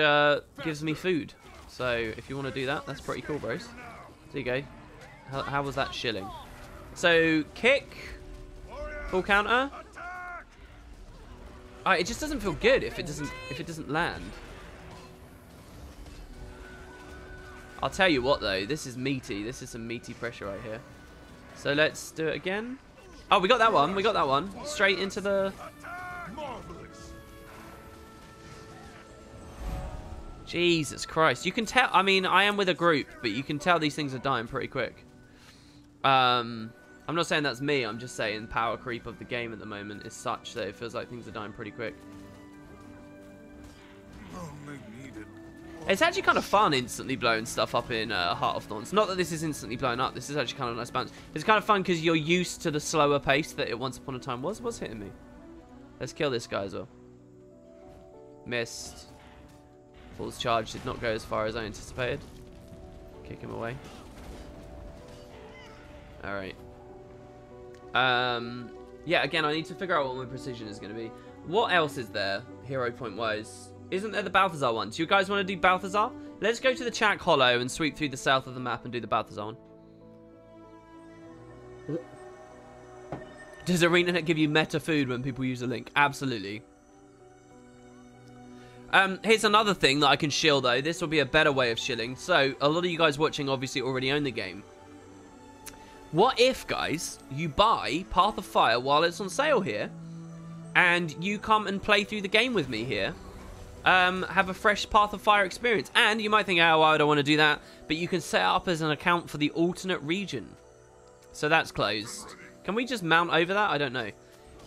gives me food. So if you want to do that, that's pretty cool, bros. There you go. How was that shilling? So kick, full counter. It just doesn't feel good if it doesn't land. I'll tell you what though, this is meaty. This is some meaty pressure right here. So let's do it again. Oh, we got that one. We got that one. Straight into the... Jesus Christ. You can tell... I mean, I am with a group, but you can tell these things are dying pretty quick. I'm not saying that's me. I'm just saying power creep of the game at the moment is such that it feels like things are dying pretty quick. It's actually kind of fun instantly blowing stuff up in Heart of Thorns. Not that this is instantly blown up. This is actually kind of a nice balance. It's kind of fun because you're used to the slower pace that it once upon a time was. What's hitting me? Let's kill this guy as well. Missed. Full's charge did not go as far as I anticipated. Kick him away. Alright. Yeah, again, I need to figure out what my precision is going to be. What else is there, hero point-wise? Isn't there the Balthazar one? Do you guys want to do Balthazar? Let's go to the Chak Hollow and sweep through the south of the map and do the Balthazar one. Does ArenaNet give you meta food when people use a link? Absolutely. Here's another thing that I can shill though. This will be a better way of shilling. So, a lot of you guys watching obviously already own the game. What if, guys, you buy Path of Fire while it's on sale here, and you come and play through the game with me here? Have a fresh Path of Fire experience. And you might think, oh, well, I don't want to do that. But you can set up as an account for the alternate region. So that's closed. Can we just mount over that? I don't know.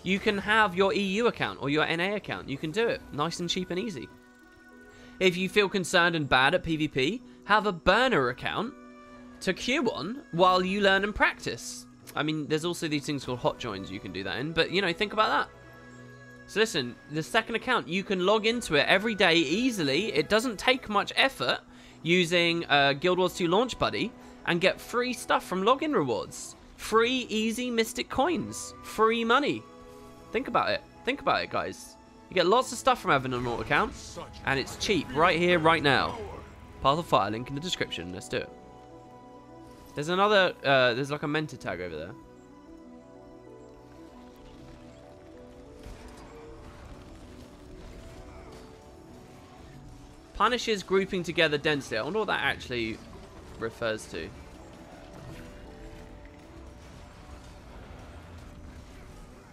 You can have your EU account or your NA account. You can do it. Nice and cheap and easy. If you feel concerned and bad at PvP, have a burner account to queue on while you learn and practice. I mean, there's also these things called hot joins you can do that in. But, you know, think about that. So listen, the second account, you can log into it every day easily. It doesn't take much effort using Guild Wars 2 Launch Buddy and get free stuff from login rewards. Free, easy Mystic coins. Free money. Think about it. Think about it, guys. You get lots of stuff from having an alt account, and it's cheap right here, right now. Path of Fire, link in the description. Let's do it. There's another, there's like a mentor tag over there. Punishes grouping together densely. I wonder what that actually refers to.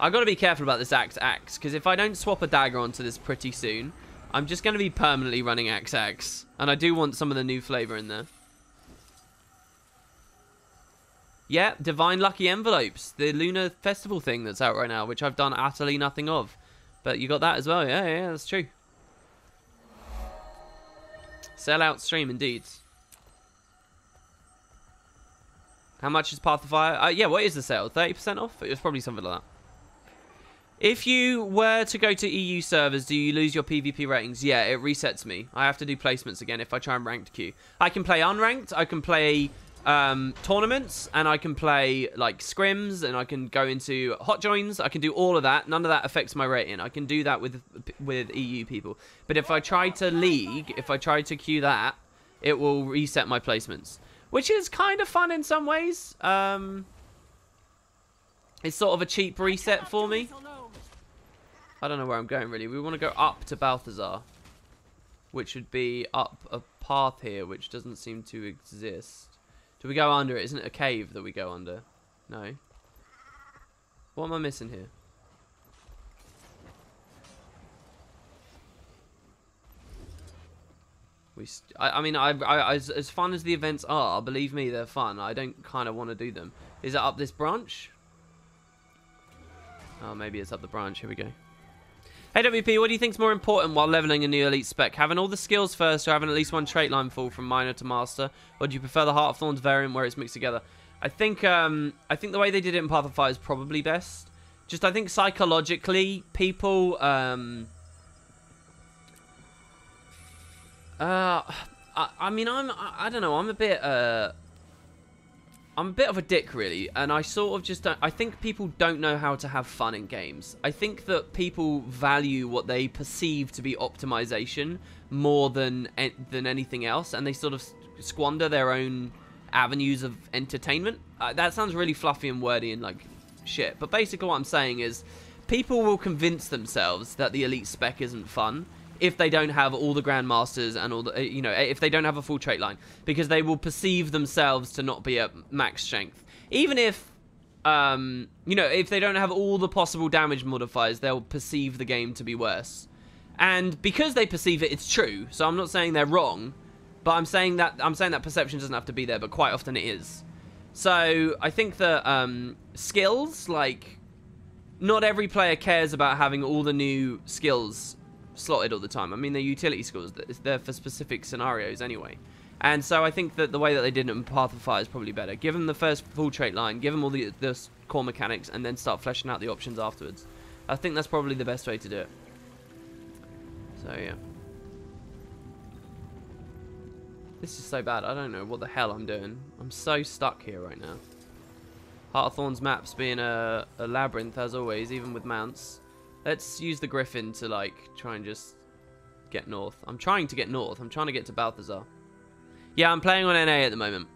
I've got to be careful about this axe, because if I don't swap a dagger onto this pretty soon, I'm just going to be permanently running axe. And I do want some of the new flavor in there. Yeah, Divine Lucky Envelopes, the Lunar Festival thing that's out right now, which I've done utterly nothing of. But you got that as well. Yeah, that's true. Sellout stream, indeed. How much is Path of Fire? Yeah, what is the sale? 30% off? It was probably something like that. If you were to go to EU servers, do you lose your PvP ratings? Yeah, it resets me. I have to do placements again if I try and ranked queue. I can play unranked, I can play tournaments, and I can play like scrims, and I can go into hot joins. I can do all of that. None of that affects my rating. I can do that with EU people. But if I try to league, if I try to queue that, it will reset my placements, which is kind of fun in some ways. It's sort of a cheap reset for me. I don't know where I'm going, really. We want to go up to Balthazar, which would be up a path here, which doesn't seem to exist. Do we go under it? Isn't it a cave that we go under? No. What am I missing here? I mean, as fun as the events are, believe me, they're fun. I don't kind of want to do them. Is it up this branch? Oh, maybe it's up the branch. Here we go. Hey, WP, what do you think's more important while leveling a new elite spec? Having all the skills first or having at least one trait line full from minor to master? Or do you prefer the Heart of Thorns variant where it's mixed together? I think the way they did it in Path of Fire is probably best. Just, I think psychologically, people... I mean, I don't know. I'm a bit of a dick, really, and I sort of just don't. I think people don't know how to have fun in games. I think that people value what they perceive to be optimization more than anything else, and they sort of squander their own avenues of entertainment. That sounds really fluffy and wordy and like shit, but basically what I'm saying is people will convince themselves that the elite spec isn't fun if they don't have all the grandmasters and all the, if they don't have a full trait line, because they will perceive themselves to not be at max strength. Even if, if they don't have all the possible damage modifiers, they'll perceive the game to be worse. And because they perceive it, it's true. So I'm not saying they're wrong, but I'm saying that perception doesn't have to be there, but quite often it is. So I think that skills, like, not every player cares about having all the new skills slotted all the time. I mean, they're utility skills. They're for specific scenarios anyway. And so I think that the way that they did it in Path of Fire is probably better. Give them the first full trait line, give them all the core mechanics, and then start fleshing out the options afterwards. I think that's probably the best way to do it. So, yeah. This is so bad. I don't know what the hell I'm doing. I'm so stuck here right now. Heart of Thorns maps being a labyrinth, as always, even with mounts. Let's use the Griffin to, like, try and just get north. I'm trying to get north. I'm trying to get to Balthazar. Yeah, I'm playing on NA at the moment.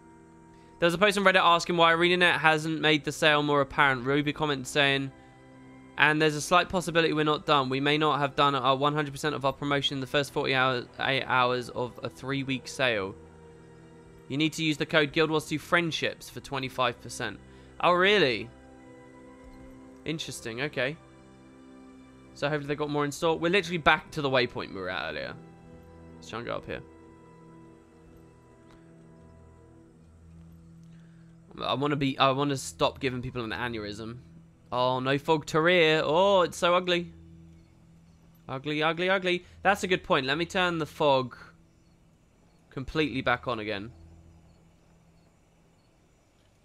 There was a post on Reddit asking why ArenaNet hasn't made the sale more apparent. Ruby commented saying, and there's a slight possibility we're not done. We may not have done our 100% of our promotion in the first 48 hours of a 3-week sale. You need to use the code GuildWars2 Friendships for 25%. Oh, really? Interesting. Okay. So hopefully they got more in store. We're literally back to the waypoint we were at earlier. Let's try and go up here. I want to stop giving people an aneurysm. Oh, no fog to rear. Oh, it's so ugly. Ugly, ugly, ugly. That's a good point. Let me turn the fog completely back on again.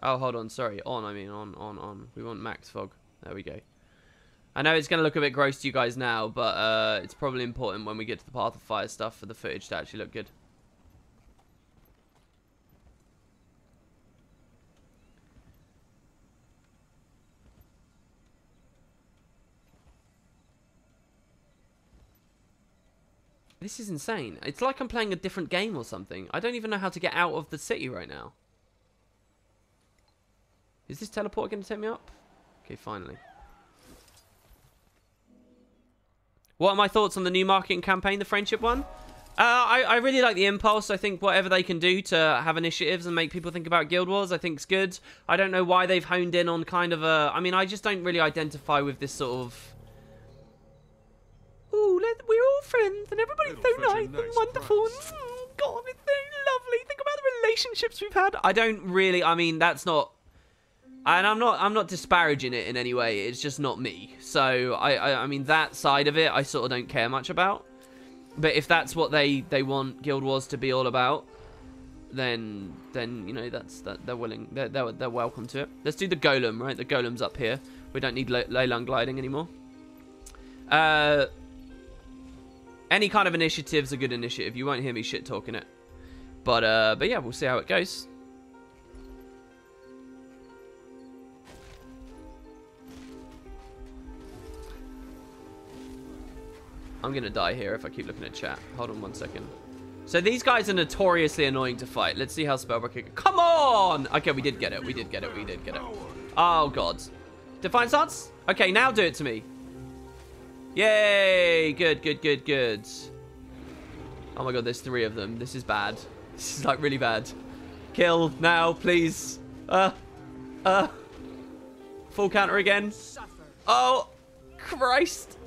Oh, hold on. Sorry. On, I mean on. We want max fog. There we go. I know it's going to look a bit gross to you guys now, but it's probably important when we get to the Path of Fire stuff for the footage to actually look good. This is insane. It's like I'm playing a different game or something. I don't even know how to get out of the city right now. Is this teleporter going to take me up? Okay, finally. What are my thoughts on the new marketing campaign, the friendship one? I really like the impulse. I think whatever they can do to have initiatives and make people think about Guild Wars, I think is good. I don't know why they've honed in on kind of a... I mean, I just don't really identify with this sort of... Ooh, we're all friends and everybody's so nice and wonderful. And, God, it's so lovely. Think about the relationships we've had. I don't really... I mean, that's not... And I'm not disparaging it in any way. It's just not me. So I mean that side of it I sort of don't care much about. But if that's what they want Guild Wars to be all about, then you know they're willing. They're welcome to it. Let's do the golem, right? The golem's up here. We don't need Leyland gliding anymore. Any kind of initiative's a good initiative. You won't hear me shit talking it. But yeah, we'll see how it goes. I'm going to die here if I keep looking at chat. Hold on 1 second. So these guys are notoriously annoying to fight. Let's see how Spellbreaker... Come on! Okay, we did get it. We did get it. We did get it. Oh, God. Define Stance? Okay, now do it to me. Yay! Good, good, good, good. Oh, my God. There's 3 of them. This is bad. This is, like, really bad. Kill now, please. Full counter again. Oh, Christ.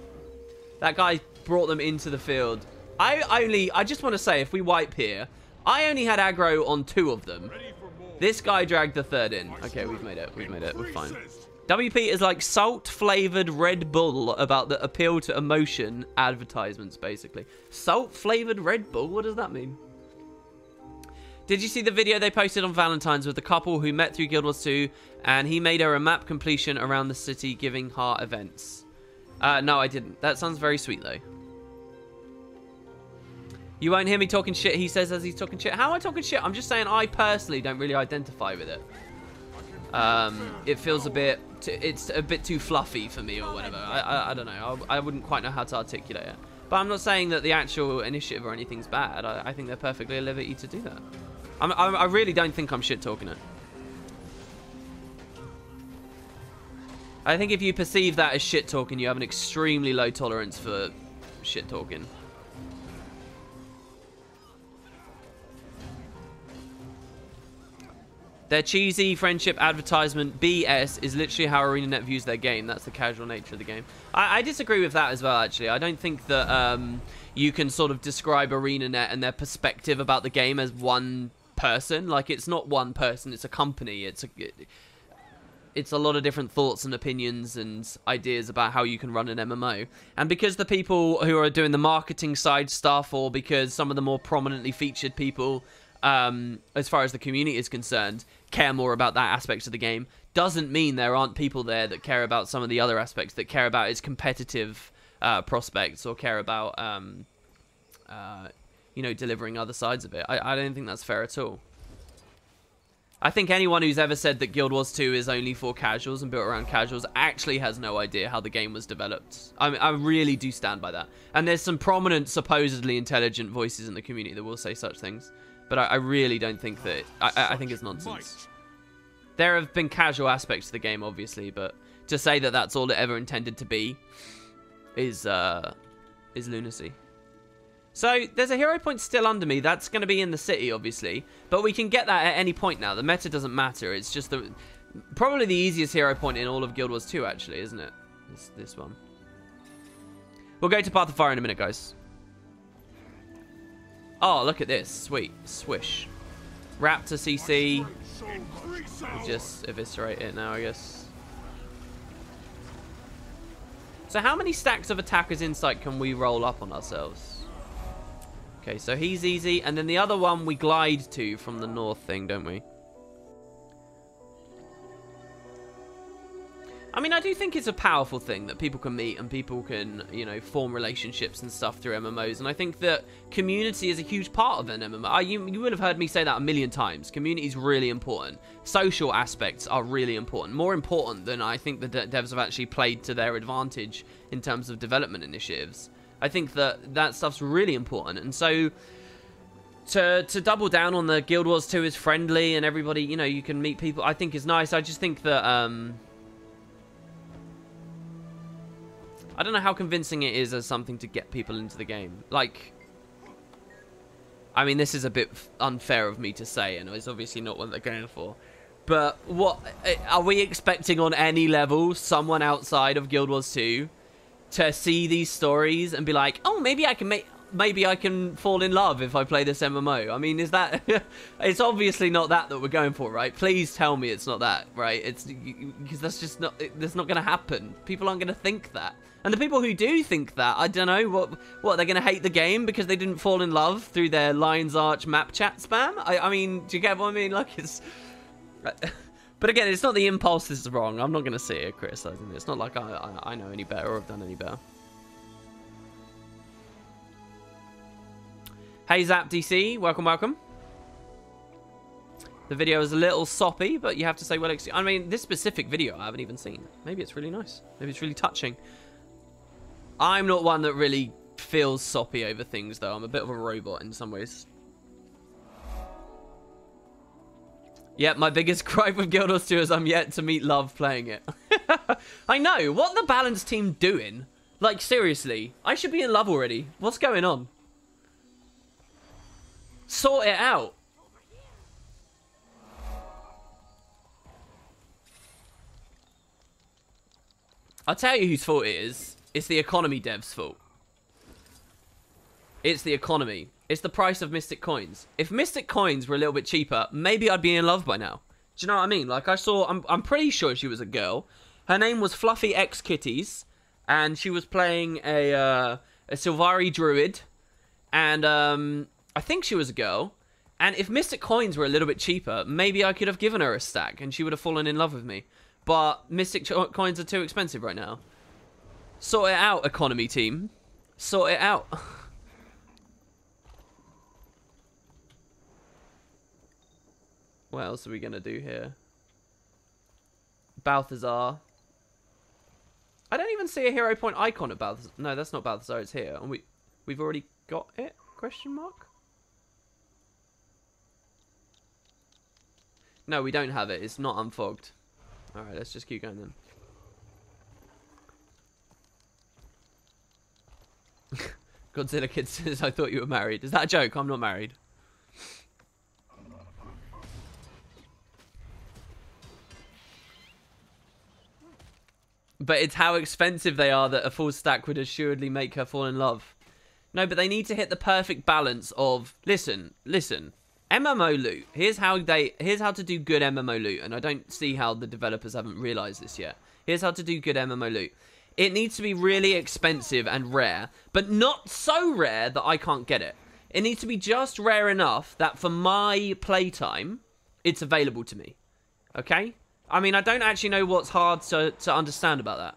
That guy brought them into the field. I just want to say, if we wipe here, I only had aggro on 2 of them. This guy dragged the 3rd in. Okay, we've made it. We've made it. We're fine. WP is like salt-flavored Red Bull about the appeal to emotion advertisements, basically. Salt-flavored Red Bull? What does that mean? Did you see the video they posted on Valentine's with the couple who met through Guild Wars 2 and he made her a map completion around the city giving heart events? No, I didn't. That sounds very sweet, though. You won't hear me talking shit, he says as he's talking shit. How am I talking shit? I'm just saying I personally don't really identify with it. It feels a bit... It's a bit too fluffy for me or whatever. I don't know. I wouldn't quite know how to articulate it. But I'm not saying that the actual initiative or anything's bad. I think they're perfectly at liberty to do that. I really don't think I'm shit-talking it. I think if you perceive that as shit-talking, you have an extremely low tolerance for shit-talking. Their cheesy friendship advertisement BS is literally how ArenaNet views their game. That's the casual nature of the game. I disagree with that as well, actually. I don't think that you can sort of describe ArenaNet and their perspective about the game as one person. Like, it's not one person, it's a company. It's a lot of different thoughts and opinions and ideas about how you can run an MMO. And because the people who are doing the marketing side stuff, or because some of the more prominently featured people, as far as the community is concerned, care more about that aspect of the game, doesn't mean there aren't people there that care about some of the other aspects, that care about its competitive prospects, or care about, you know, delivering other sides of it. I don't think that's fair at all. I think anyone who's ever said that Guild Wars 2 is only for casuals and built around casuals actually has no idea how the game was developed. I really do stand by that. And there's some prominent, supposedly intelligent voices in the community that will say such things. But I really don't think that... I think it's nonsense. There have been casual aspects to the game, obviously, but to say that that's all it ever intended to be is lunacy. So, there's a hero point still under me. That's going to be in the city, obviously. But we can get that at any point now. The meta doesn't matter. It's just probably the easiest hero point in all of Guild Wars 2, actually, isn't it? This one. We'll go to Path of Fire in a minute, guys. Oh, look at this. Sweet. Swish. Raptor CC. We'll just eviscerate it now, I guess. So how many stacks of Attacker's Insight can we roll up on ourselves? Okay, so he's easy. And then the other one we glide to from the north thing, don't we? I mean, I do think it's a powerful thing that people can meet and people can, you know, form relationships and stuff through MMOs. And I think that community is a huge part of an MMO. You would have heard me say that a million times. Community is really important. Social aspects are really important. More important than I think the devs have actually played to their advantage in terms of development initiatives. I think that stuff's really important. And so to double down on the Guild Wars 2 is friendly and everybody, you know, you can meet people, I think is nice. I just think that... I don't know how convincing it is as something to get people into the game. Like, I mean, this is a bit unfair of me to say, and it's obviously not what they're going for. But what are we expecting on any level someone outside of Guild Wars 2 to see these stories and be like, oh, maybe I can fall in love if I play this MMO? I mean, is that... It's obviously not that we're going for, right? Please tell me it's not that, right? It's because that's just not... That's not going to happen. People aren't going to think that. And the people who do think that, I don't know, what they're going to hate the game because they didn't fall in love through their Lion's Arch map chat spam? I mean, do you get what I mean? Like, it's... But again, it's not the impulse is wrong. I'm not going to sit here criticizing it. It's not like I know any better or have done any better. Hey, ZapDC. Welcome, welcome. The video is a little soppy, but you have to say, well, I mean, this specific video I haven't even seen. Maybe it's really nice. Maybe it's really touching. I'm not one that really feels soppy over things, though. I'm a bit of a robot in some ways. Yep, my biggest gripe with Guild Wars 2 is I'm yet to meet love playing it. I know. What the Balance team doing? Like, seriously. I should be in love already. What's going on? Sort it out. I'll tell you whose fault it is. It's the economy devs' fault. It's the economy. It's the price of Mystic Coins. If Mystic Coins were a little bit cheaper, maybe I'd be in love by now. Do you know what I mean? Like, I saw... I'm pretty sure she was a girl. Her name was Fluffy X Kitties. And she was playing a Sylvari Druid. And I think she was a girl. And if Mystic Coins were a little bit cheaper, maybe I could have given her a stack and she would have fallen in love with me. But Mystic Coins are too expensive right now. Sort it out, economy team. Sort it out. What else are we going to do here? Balthazar. I don't even see a hero point icon at Balthazar. No, that's not Balthazar, it's here. And we've already got it? Question mark? No, we don't have it. It's not unfogged. Alright, let's just keep going then. Godzilla Kid says, I thought you were married. Is that a joke? I'm not married. But it's how expensive they are that a full stack would assuredly make her fall in love. No, but they need to hit the perfect balance of... Listen. MMO loot. Here's how to do good MMO loot. And I don't see how the developers haven't realized this yet. Here's how to do good MMO loot. It needs to be really expensive and rare, but not so rare that I can't get it. It needs to be just rare enough that for my playtime, it's available to me. Okay? I mean, I don't actually know what's hard to understand about that.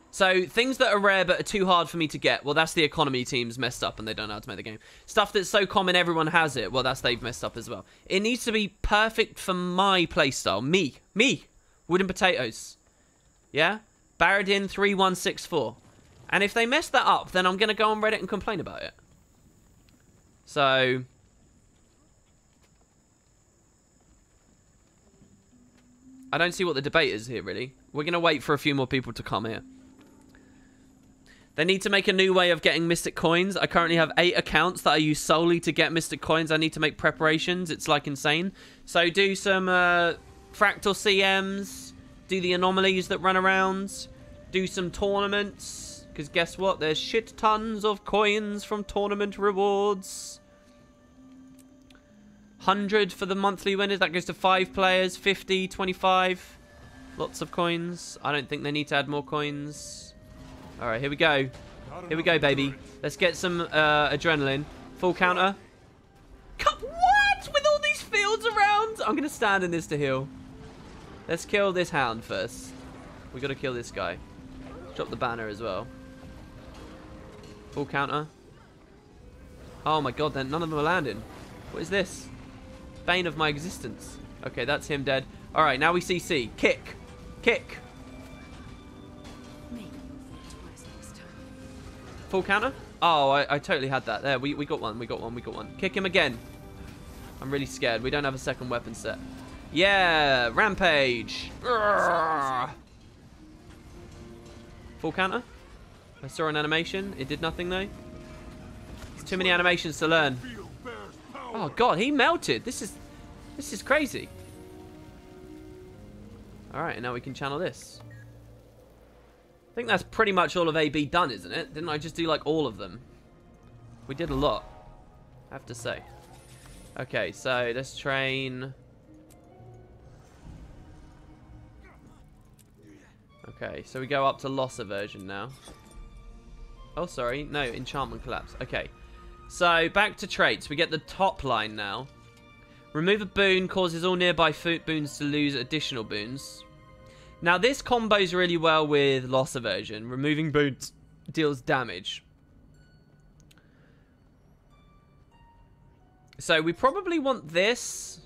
So, things that are rare but are too hard for me to get, well, that's the economy team's messed up and they don't know how to make the game. Stuff that's so common everyone has it, well, that's they've messed up as well. It needs to be perfect for my playstyle. Me. Wooden potatoes. Yeah? Baradin 3164. And if they mess that up, then I'm going to go on Reddit and complain about it. So... I don't see what the debate is here, really. We're going to wait for a few more people to come here. They need to make a new way of getting Mystic Coins. I currently have 8 accounts that I use solely to get Mystic Coins. I need to make preparations. It's, like, insane. So do some fractal CMs. Do the anomalies that run around. Do some tournaments. Because guess what? There's shit tons of coins from tournament rewards. 100 for the monthly winners. That goes to 5 players. 50, 25. Lots of coins. I don't think they need to add more coins. Alright, here we go. Here we go, baby. Let's get some adrenaline. Full counter. What? With all these fields around? I'm going to stand in this to heal. Let's kill this hound first. We got to kill this guy. Drop the banner as well. Full counter. Oh my god, then none of them are landing. What is this? Bane of my existence. Okay, that's him dead. Alright, now we CC. Kick. Kick. Full counter? Oh, I totally had that. There, we got one. We got one. Kick him again. I'm really scared. We don't have a second weapon set. Yeah, rampage. Urgh. Full counter? I saw an animation. It did nothing, though. It's too many animations to learn. Oh, God, he melted. This is crazy. Alright, and now we can channel this. I think that's pretty much all of AB done, isn't it? Didn't I just do, like, all of them? We did a lot, I have to say. Okay, so let's train... Okay, so we go up to loss aversion now. Oh, sorry. No, enchantment collapse. Okay. So, back to traits. We get the top line now. Remove a boon causes all nearby boons to lose additional boons. Now, this combos really well with loss aversion. Removing boons deals damage. So, we probably want this.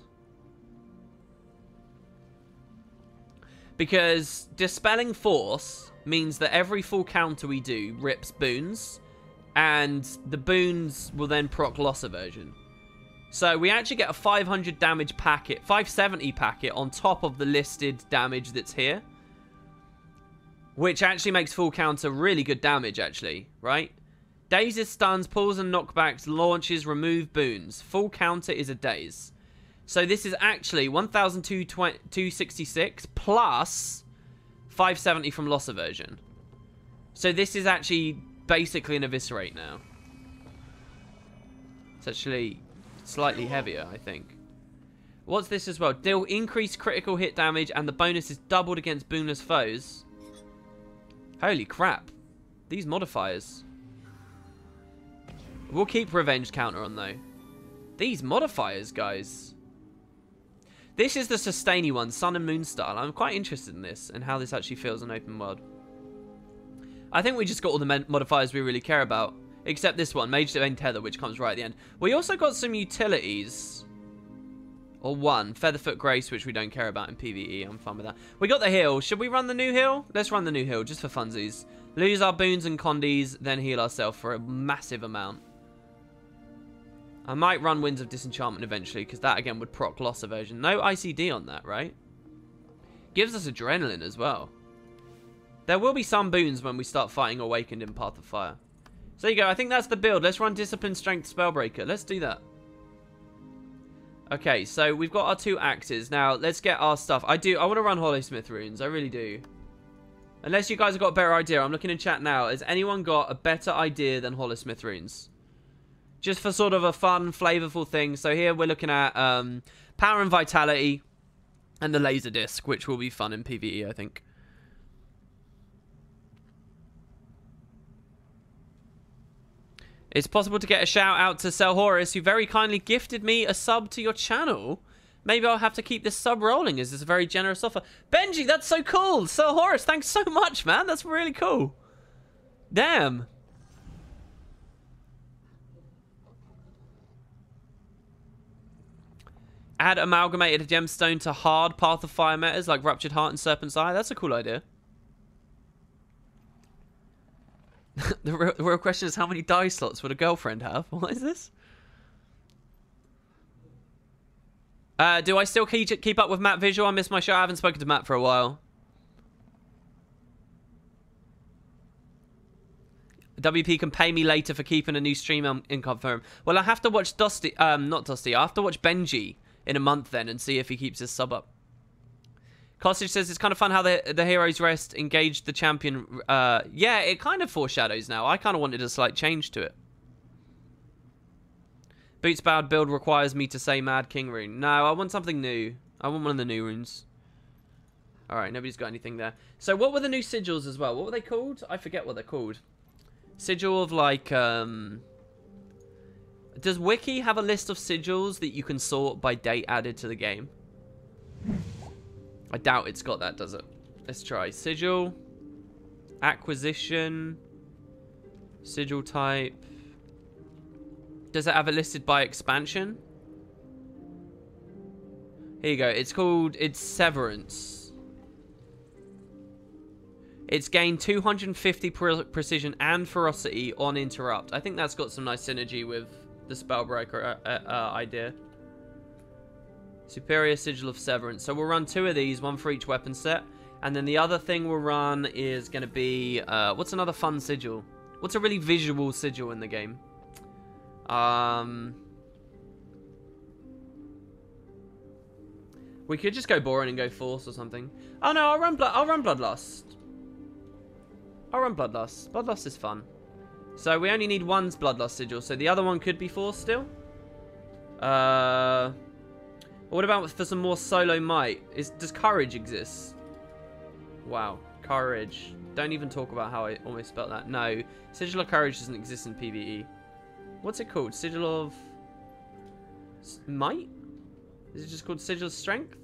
Because Dispelling Force means that every full counter we do rips boons. And the boons will then proc loss aversion. So we actually get a 500 damage packet, 570 packet on top of the listed damage that's here. Which actually makes full counter really good damage, actually, right? Dazes, stuns, pulls and knockbacks, launches, remove boons. Full counter is a daze. So this is actually 1,266 plus 570 from loss aversion. So this is actually basically an eviscerate now. It's actually slightly heavier, I think. What's this as well? Deal increased critical hit damage, and the bonus is doubled against boonless foes. Holy crap. These modifiers. We'll keep revenge counter on, though. These modifiers, guys. This is the sustainy one, Sun and Moon style. I'm quite interested in this and how this actually feels in open world. I think we just got all the modifiers we really care about. Except this one, Mage Domain Tether, which comes right at the end. We also got some utilities. Or one, Featherfoot Grace, which we don't care about in PvE. I'm fine with that. We got the heal. Should we run the new heal? Let's run the new heal, just for funsies. Lose our boons and condies, then heal ourselves for a massive amount. I might run Winds of Disenchantment eventually, because that, again, would proc loss aversion. No ICD on that, right? Gives us adrenaline as well. There will be some boons when we start fighting Awakened in Path of Fire. So there you go. I think that's the build. Let's run Discipline, Strength, Spellbreaker. Let's do that. Okay, so we've got our 2 axes. Now, let's get our stuff. I want to run Hollowsmith runes. I really do. Unless you guys have got a better idea. I'm looking in chat now. Has anyone got a better idea than Hollowsmith runes? Just for sort of a fun, flavorful thing. So here we're looking at Power and Vitality and the Laser Disc, which will be fun in PvE, I think. It's possible to get a shout out to Sel Horus, who very kindly gifted me a sub to your channel. Maybe I'll have to keep this sub rolling, as it's a very generous offer. Benji, that's so cool. Sel Horus, thanks so much, man. That's really cool. Damn. Add amalgamated gemstone to hard Path of Fire metas like Ruptured Heart and Serpent's Eye. That's a cool idea. The real question is, how many die slots would a girlfriend have? What is this? Do I still keep up with Matt Visual? I missed my show. I haven't spoken to Matt for a while. WP can pay me later for keeping a new stream income for him. Well, I have to watch Dusty. Not Dusty. I have to watch Benji in a month then and see if he keeps his sub up. Costage says it's kind of fun how the Hero's Rest engaged the champion. Yeah, it kind of foreshadows now. I kind of wanted a slight change to it. Boots Bowed build requires me to say Mad King rune. No, I want something new. I want one of the new runes. Alright, nobody's got anything there. So what were the new sigils as well? What were they called? I forget what they're called. Sigil of like... Does Wiki have a list of sigils that you can sort by date added to the game? I doubt it's got that, does it? Let's try. Sigil. Acquisition. Sigil type. Does it have it listed by expansion? Here you go. It's Severance. It's gained 250 precision and ferocity on interrupt. I think that's got some nice synergy with the Spellbreaker idea. Superior Sigil of Severance. So we'll run 2 of these, one for each weapon set. And then the other thing we'll run is going to be... what's another fun sigil? What's a really visual sigil in the game? We could just go boring and go Force or something. Oh no, I'll run Bloodlust. I'll run Bloodlust. Bloodlust is fun. So we only need one Bloodlust sigil, so the other one could be Force still. What about for some more solo might? Does Courage exist? Wow, Courage. Don't even talk about how I almost spelled that. No, Sigil of Courage doesn't exist in PvE. What's it called? Sigil of... Might? Is it just called Sigil of Strength?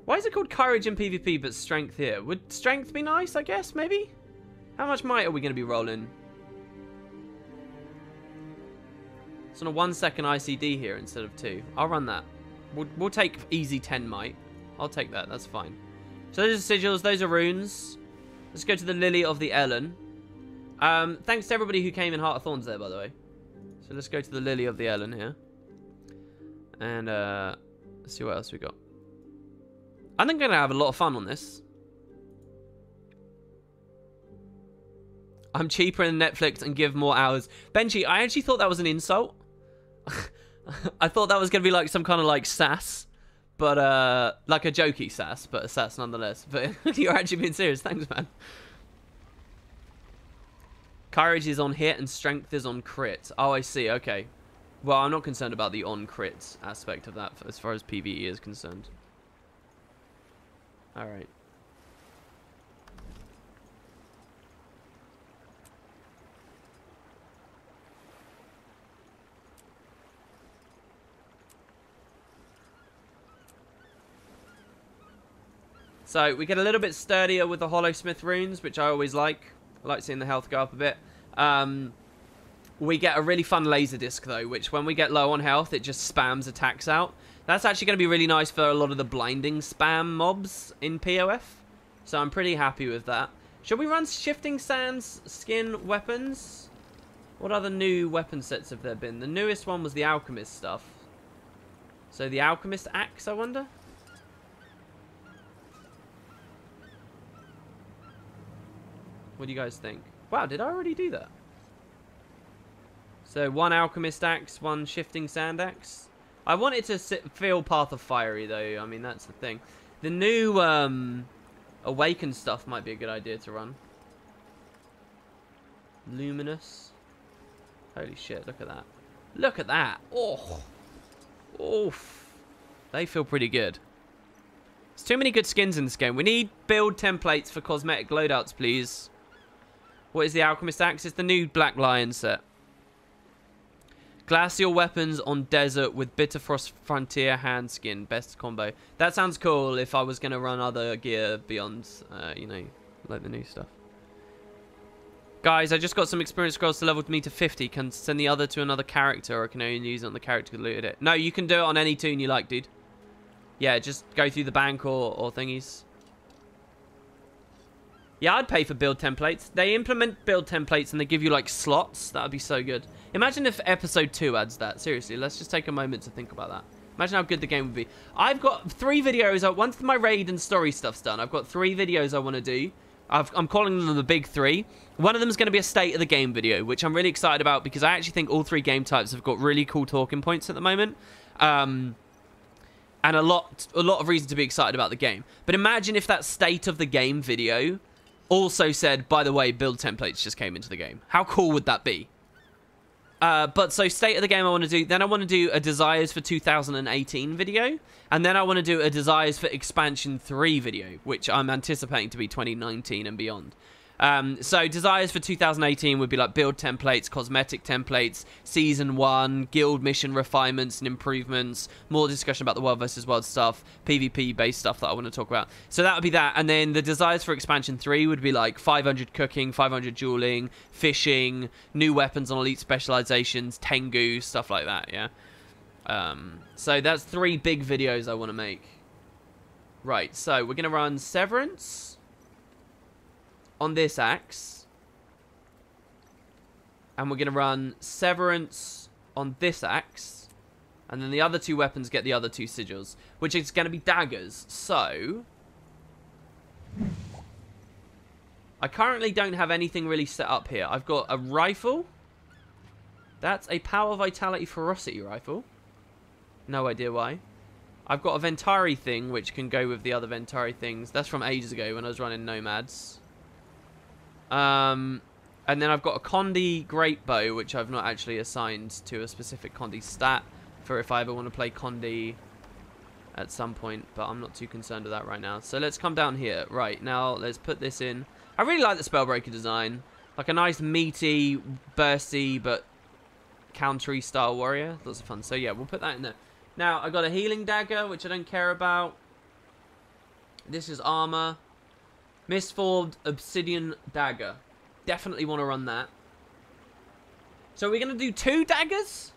Why is it called Courage in PvP but Strength here? Would Strength be nice, I guess, maybe? How much might are we going to be rolling? It's on a 1 second ICD here instead of 2. I'll run that. We'll take easy 10 might. I'll take that. That's fine. So those are sigils. Those are runes. Let's go to the Lily of the Ellen. Thanks to everybody who came in Heart of Thorns there, by the way. So let's go to the Lily of the Ellen here. And let's see what else we got. I think I'm going to have a lot of fun on this. I'm cheaper than Netflix and give more hours. Benji, I actually thought that was an insult. I thought that was going to be like some kind of like sass. But, like a jokey sass, but a sass nonetheless. But you're actually being serious. Thanks, man. Courage is on hit and strength is on crit. Oh, I see. Okay. Well, I'm not concerned about the on crit aspect of that as far as PvE is concerned. Alright. So, we get a little bit sturdier with the Hollowsmith runes, which I always like. I like seeing the health go up a bit. We get a really fun laser disc, though, which when we get low on health, it just spams attacks out. That's actually going to be really nice for a lot of the blinding spam mobs in POF. So I'm pretty happy with that. Should we run Shifting Sands skin weapons? What other new weapon sets have there been? The newest one was the Alchemist stuff. So the Alchemist axe, I wonder? What do you guys think? Wow, did I already do that? So, one Alchemist axe, one Shifting Sand axe. I want it to feel Path of Fiery, though. I mean, that's the thing. The new Awakened stuff might be a good idea to run. Luminous. Holy shit, look at that. Look at that. Oh. Oof. They feel pretty good. There's too many good skins in this game. We need build templates for cosmetic loadouts, please. What is the Alchemist axe? It's the new Black Lion set. Glacial weapons on desert with Bitterfrost Frontier hand skin. Best combo. That sounds cool if I was going to run other gear beyond, you know, like the new stuff. Guys, I just got some experience scrolls to level me to 50. Can send the other to another character, or can I only use it on the character who looted it? No, you can do it on any toon you like, dude. Yeah, just go through the bank or thingies. Yeah, I'd pay for build templates. They implement build templates and they give you, like, slots. That would be so good. Imagine if Episode 2 adds that. Seriously, let's just take a moment to think about that. Imagine how good the game would be. I've got 3 videos. Once my raid and story stuff's done, I've got 3 videos I want to do. I'm calling them the big 3. One of them is going to be a state of the game video, which I'm really excited about because I actually think all 3 game types have got really cool talking points at the moment. And a lot of reason to be excited about the game. But imagine if that state of the game video also said, by the way, build templates just came into the game. How cool would that be? But so state of the game I want to do. Then I want to do a Desires for 2018 video. And then I want to do a Desires for Expansion 3 video, which I'm anticipating to be 2019 and beyond. So Desires for 2018 would be like build templates, cosmetic templates, Season 1, guild mission refinements and improvements, more discussion about the World vs. World stuff, PvP based stuff that I want to talk about. So that would be that. And then the Desires for Expansion 3 would be like 500 cooking, 500 dueling, fishing, new weapons on elite specializations, Tengu, stuff like that, yeah? So that's 3 big videos I want to make. Right, so we're going to run Severance on this axe, and we're going to run Severance on this axe, and then the other 2 weapons get the other 2 sigils, which is going to be daggers. So I currently don't have anything really set up here. I've got a rifle. That's a Power, Vitality, Ferocity rifle. No idea why. I've got a Ventari thing, which can go with the other Ventari things. That's from ages ago when I was running Nomads. And then I've got a Condi Great Bow, which I've not actually assigned to a specific Condi stat for if I ever want to play Condi at some point, but I'm not too concerned with that right now. So let's come down here. Right, now let's put this in. I really like the Spellbreaker design. Like a nice meaty, bursty, but countery style warrior. Lots of fun. So yeah, we'll put that in there. Now, I got a Healing Dagger, which I don't care about. This is armor. Mistformed Obsidian Dagger. Definitely want to run that. So we're going to do 2 daggers?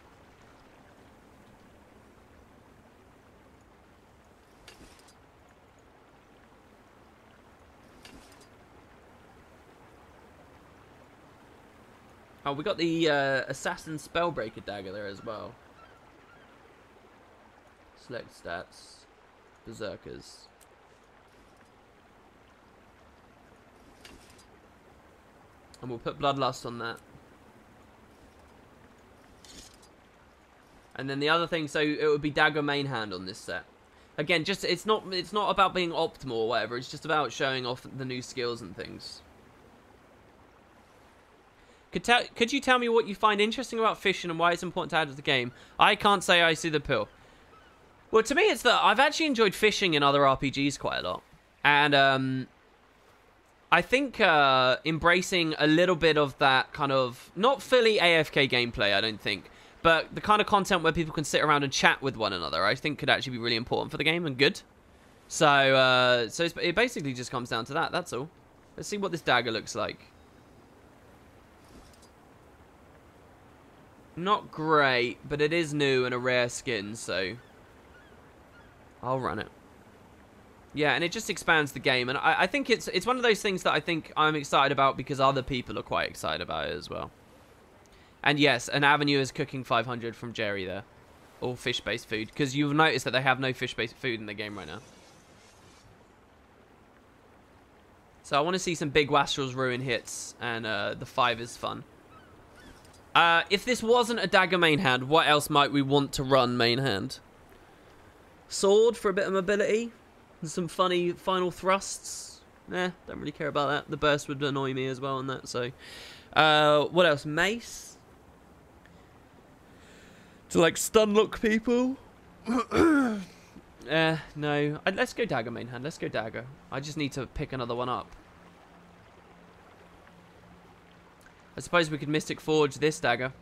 Oh, we got the Assassin Spellbreaker Dagger there as well. Select stats. Berserkers. And we'll put Bloodlust on that. And then the other thing, so it would be Dagger main hand on this set. Again, just it's not about being optimal or whatever. It's just about showing off the new skills and things. Could you tell me what you find interesting about fishing and why it's important to add to the game? I can't say I see the appeal. Well, to me, it's that I've actually enjoyed fishing in other RPGs quite a lot. And I think embracing a little bit of that kind of, not fully AFK gameplay, I don't think, but the kind of content where people can sit around and chat with one another, I think could actually be really important for the game and good. So, it basically just comes down to that, that's all. Let's see what this dagger looks like. Not great, but it is new and a rare skin, so I'll run it. Yeah, and it just expands the game, and I think it's one of those things that I think I'm excited about because other people are quite excited about it as well. And yes, an avenue is cooking 500 from Jerry there. All fish-based food, because you've noticed that they have no fish-based food in the game right now. So I want to see some big Wastrel's Ruin hits, and the 5 is fun. If this wasn't a dagger main hand, what else might we want to run main hand? Sword for a bit of mobility. And some funny final thrusts. Don't really care about that. The burst would annoy me as well on that, so. What else? Mace. To, like, stun lock people. No. Let's go dagger main hand. Let's go dagger. I just need to pick another one up. I suppose we could Mystic Forge this dagger.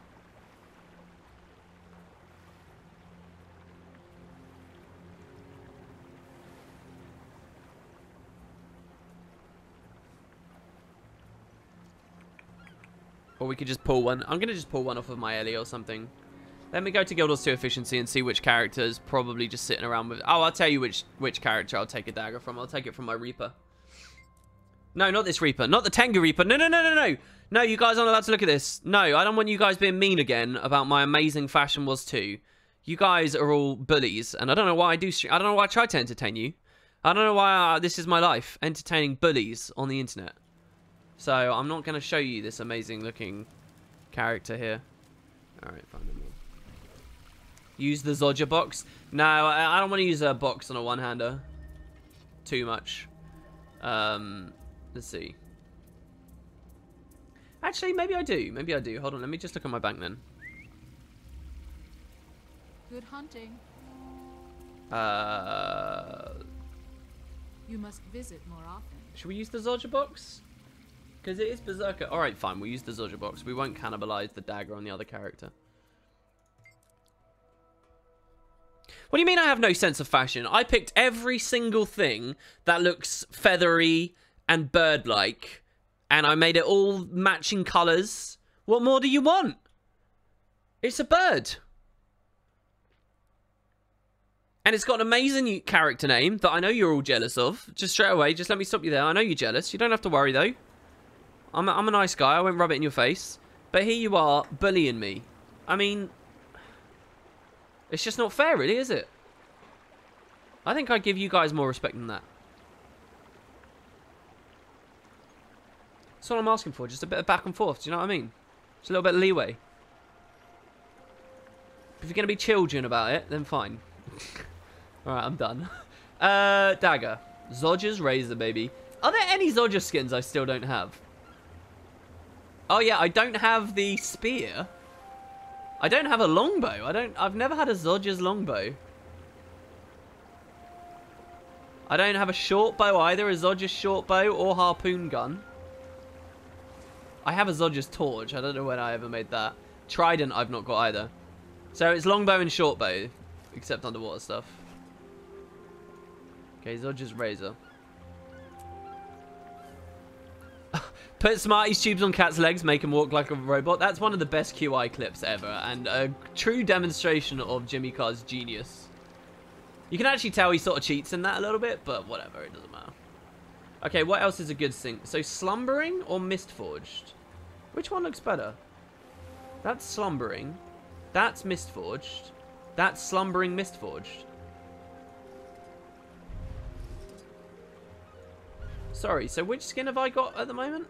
Or we could just pull one. I'm going to just pull one off of my Ellie or something. Let me go to Guild Wars 2 Efficiency and see which character is probably just sitting around with... Oh, I'll tell you which character I'll take a dagger from. I'll take it from my Reaper. No, not this Reaper. Not the Tengu Reaper. No, no, no, no, no. No, you guys aren't allowed to look at this. No, I don't want you guys being mean again about my amazing Fashion Wars 2. You guys are all bullies, and I don't know why I do... I don't know why I try to entertain you. I don't know why this is my life, entertaining bullies on the internet. So, I'm not going to show you this amazing looking character here. Alright, fine. Use the Zodja box. No, I don't want to use a box on a one-hander. Too much. Let's see. Actually, maybe I do. Maybe I do. Hold on, let me just look at my bank then. Good hunting. You must visit more often. Should we use the Zodja box? Because it is Berserker. Alright, fine. We'll use the Zodja box. We won't cannibalize the dagger on the other character. What do you mean I have no sense of fashion? I picked every single thing that looks feathery and bird-like. And I made it all matching colours. What more do you want? It's a bird. And it's got an amazing character name that I know you're all jealous of. Just straight away, just let me stop you there. I know you're jealous. You don't have to worry, though. I'm a nice guy. I won't rub it in your face. But here you are, bullying me. I mean... It's just not fair, really, is it? I think I give you guys more respect than that. That's what I'm asking for. Just a bit of back and forth. Do you know what I mean? Just a little bit of leeway. If you're going to be children about it, then fine. Alright, I'm done. Dagger. Zodja's Razor, baby. Are there any Zodja skins I still don't have? Oh, yeah, I don't have the spear. I don't have a longbow. I've never had a Zodja's longbow. I don't have a short bow either, a Zodja's short bow or harpoon gun. I have a Zodja's torch. I don't know when I ever made that. Trident I've not got either. So it's longbow and short bow, except underwater stuff. Okay, Zodja's razor. Put Smarties tubes on cat's legs, make him walk like a robot. That's one of the best QI clips ever, and a true demonstration of Jimmy Carr's genius. You can actually tell he sort of cheats in that a little bit, but whatever, it doesn't matter. Okay, what else is a good thing? So, Slumbering or Mistforged? Which one looks better? That's Slumbering. That's Mistforged. That's Slumbering Mistforged. Sorry, so which skin have I got at the moment?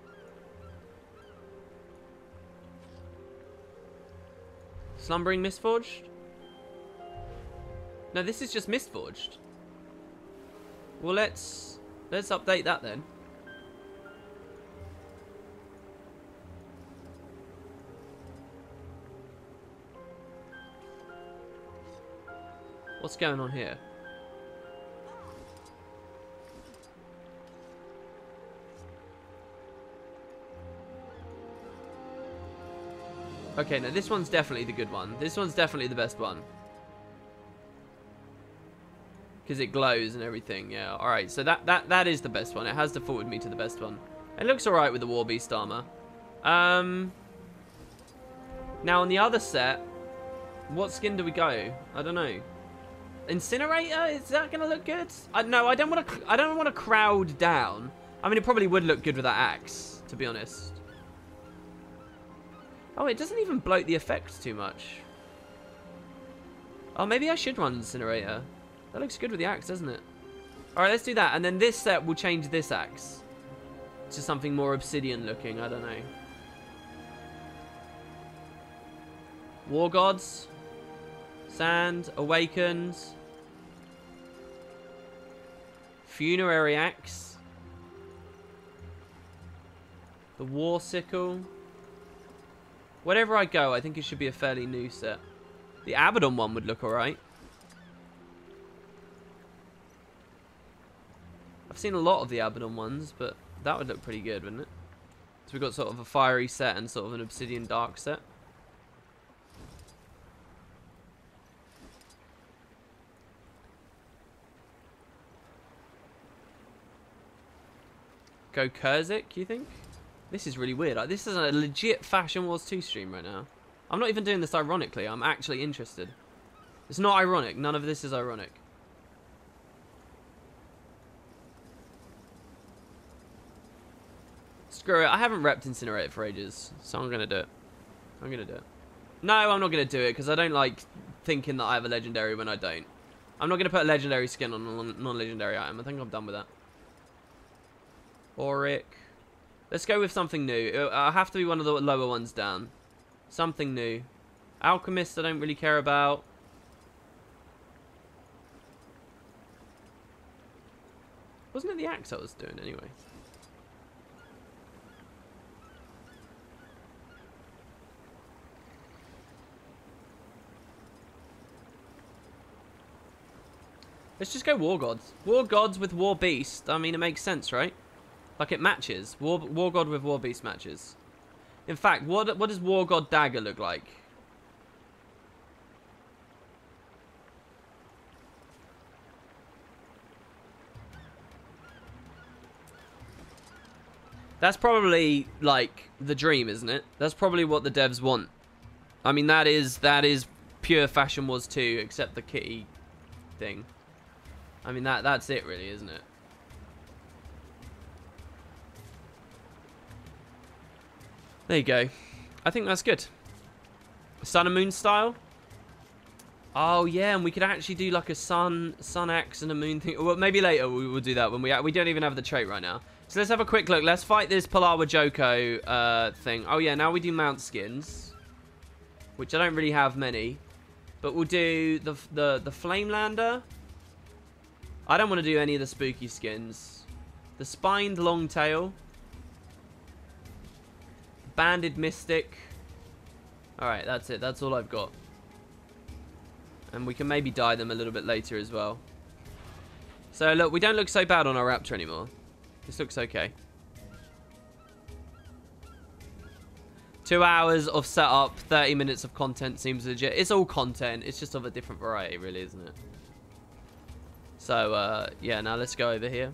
Slumbering Mistforged? No, this is just Mistforged. Well, let's update that then. What's going on here? Okay, no, this one's definitely the good one. This one's definitely the best one. Because it glows and everything, yeah. Alright, so that is the best one. It has defaulted me to the best one. It looks alright with the War Beast armor. Now, on the other set, what skin do we go? I don't know. Incinerator? Is that going to look good? No, I don't want to crowd down. I mean, it probably would look good with that axe, to be honest. Oh, it doesn't even bloat the effects too much. Oh, maybe I should run Incinerator. That looks good with the axe, doesn't it? Alright, let's do that. And then this set will change this axe to something more obsidian looking. I don't know. War Gods. Sand. Awakened. Funerary Axe. The War Sickle. Wherever I go, I think it should be a fairly new set. The Abaddon one would look alright. I've seen a lot of the Abaddon ones, but that would look pretty good, wouldn't it? So we've got sort of a fiery set and sort of an obsidian dark set. Go Kurzik, you think? This is really weird. Like, this is a legit Fashion Wars 2 stream right now. I'm not even doing this ironically. I'm actually interested. It's not ironic. None of this is ironic. Screw it. I haven't repped Incinerate for ages, so I'm going to do it. I'm going to do it. No, I'm not going to do it because I don't like thinking that I have a legendary when I don't. I'm not going to put a legendary skin on a non-legendary item. I think I'm done with that. Auric. Let's go with something new. I have to be one of the lower ones down. Something new. Alchemist I don't really care about. Wasn't it the axe I was doing anyway? Let's just go War Gods. War Gods with War Beast. I mean, it makes sense, right? Like, it matches. War God with War Beast matches. In fact, what does War God Dagger look like? That's probably, like, the dream, isn't it? That's probably what the devs want. I mean, that is pure Fashion Wars 2, except the kitty thing. I mean, that's it, really, isn't it? There you go. I think that's good. Sun and Moon style. Oh yeah, and we could actually do like a sun axe and a moon thing. Well, maybe later we will do that when we don't even have the trait right now. So let's have a quick look. Let's fight this Palawa Joko thing. Oh yeah, now we do mount skins, which I don't really have many, but we'll do the Flamelander. I don't want to do any of the spooky skins. The Spined Longtail. Banded Mystic. Alright, that's it. That's all I've got. And we can maybe dye them a little bit later as well. So, look, we don't look so bad on our Raptor anymore. This looks okay. 2 hours of setup, 30 minutes of content seems legit. It's all content. It's just of a different variety, really, isn't it? So, yeah, now let's go over here.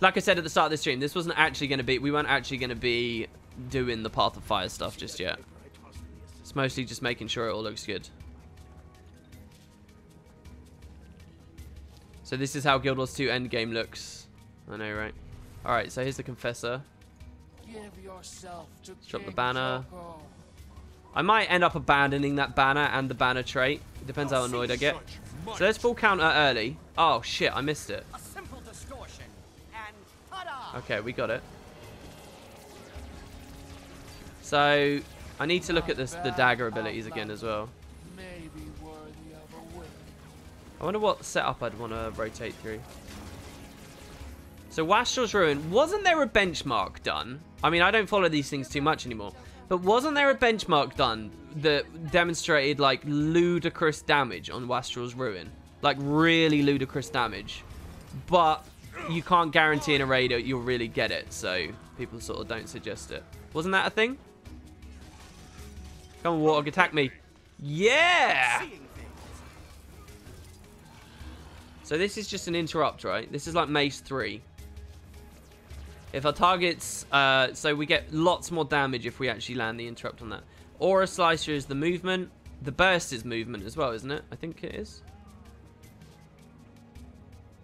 Like I said at the start of the stream, this wasn't actually going to be... We weren't actually going to be doing the Path of Fire stuff just yet. It's mostly just making sure it all looks good. So this is how Guild Wars 2 Endgame looks. I know, right? Alright, so here's the Confessor. Drop the banner. I might end up abandoning that banner and the banner trait. It depends how annoyed I get. So let's full counter early. Oh shit, I missed it. Okay, we got it. So I need to look at the dagger abilities again as well. I wonder what setup I'd want to rotate through. So Wastrel's Ruin, wasn't there a benchmark done? I mean, I don't follow these things too much anymore. But wasn't there a benchmark done that demonstrated like ludicrous damage on Wastrel's Ruin? Like, really ludicrous damage. But you can't guarantee in a raid you'll really get it. So, people sort of don't suggest it. Wasn't that a thing? Come on, Warthog, attack me. Yeah! So this is just an interrupt, right? This is like Mace 3. If our targets... so we get lots more damage if we actually land the interrupt on that. Aura Slicer is the movement. The burst is movement as well, isn't it? I think it is.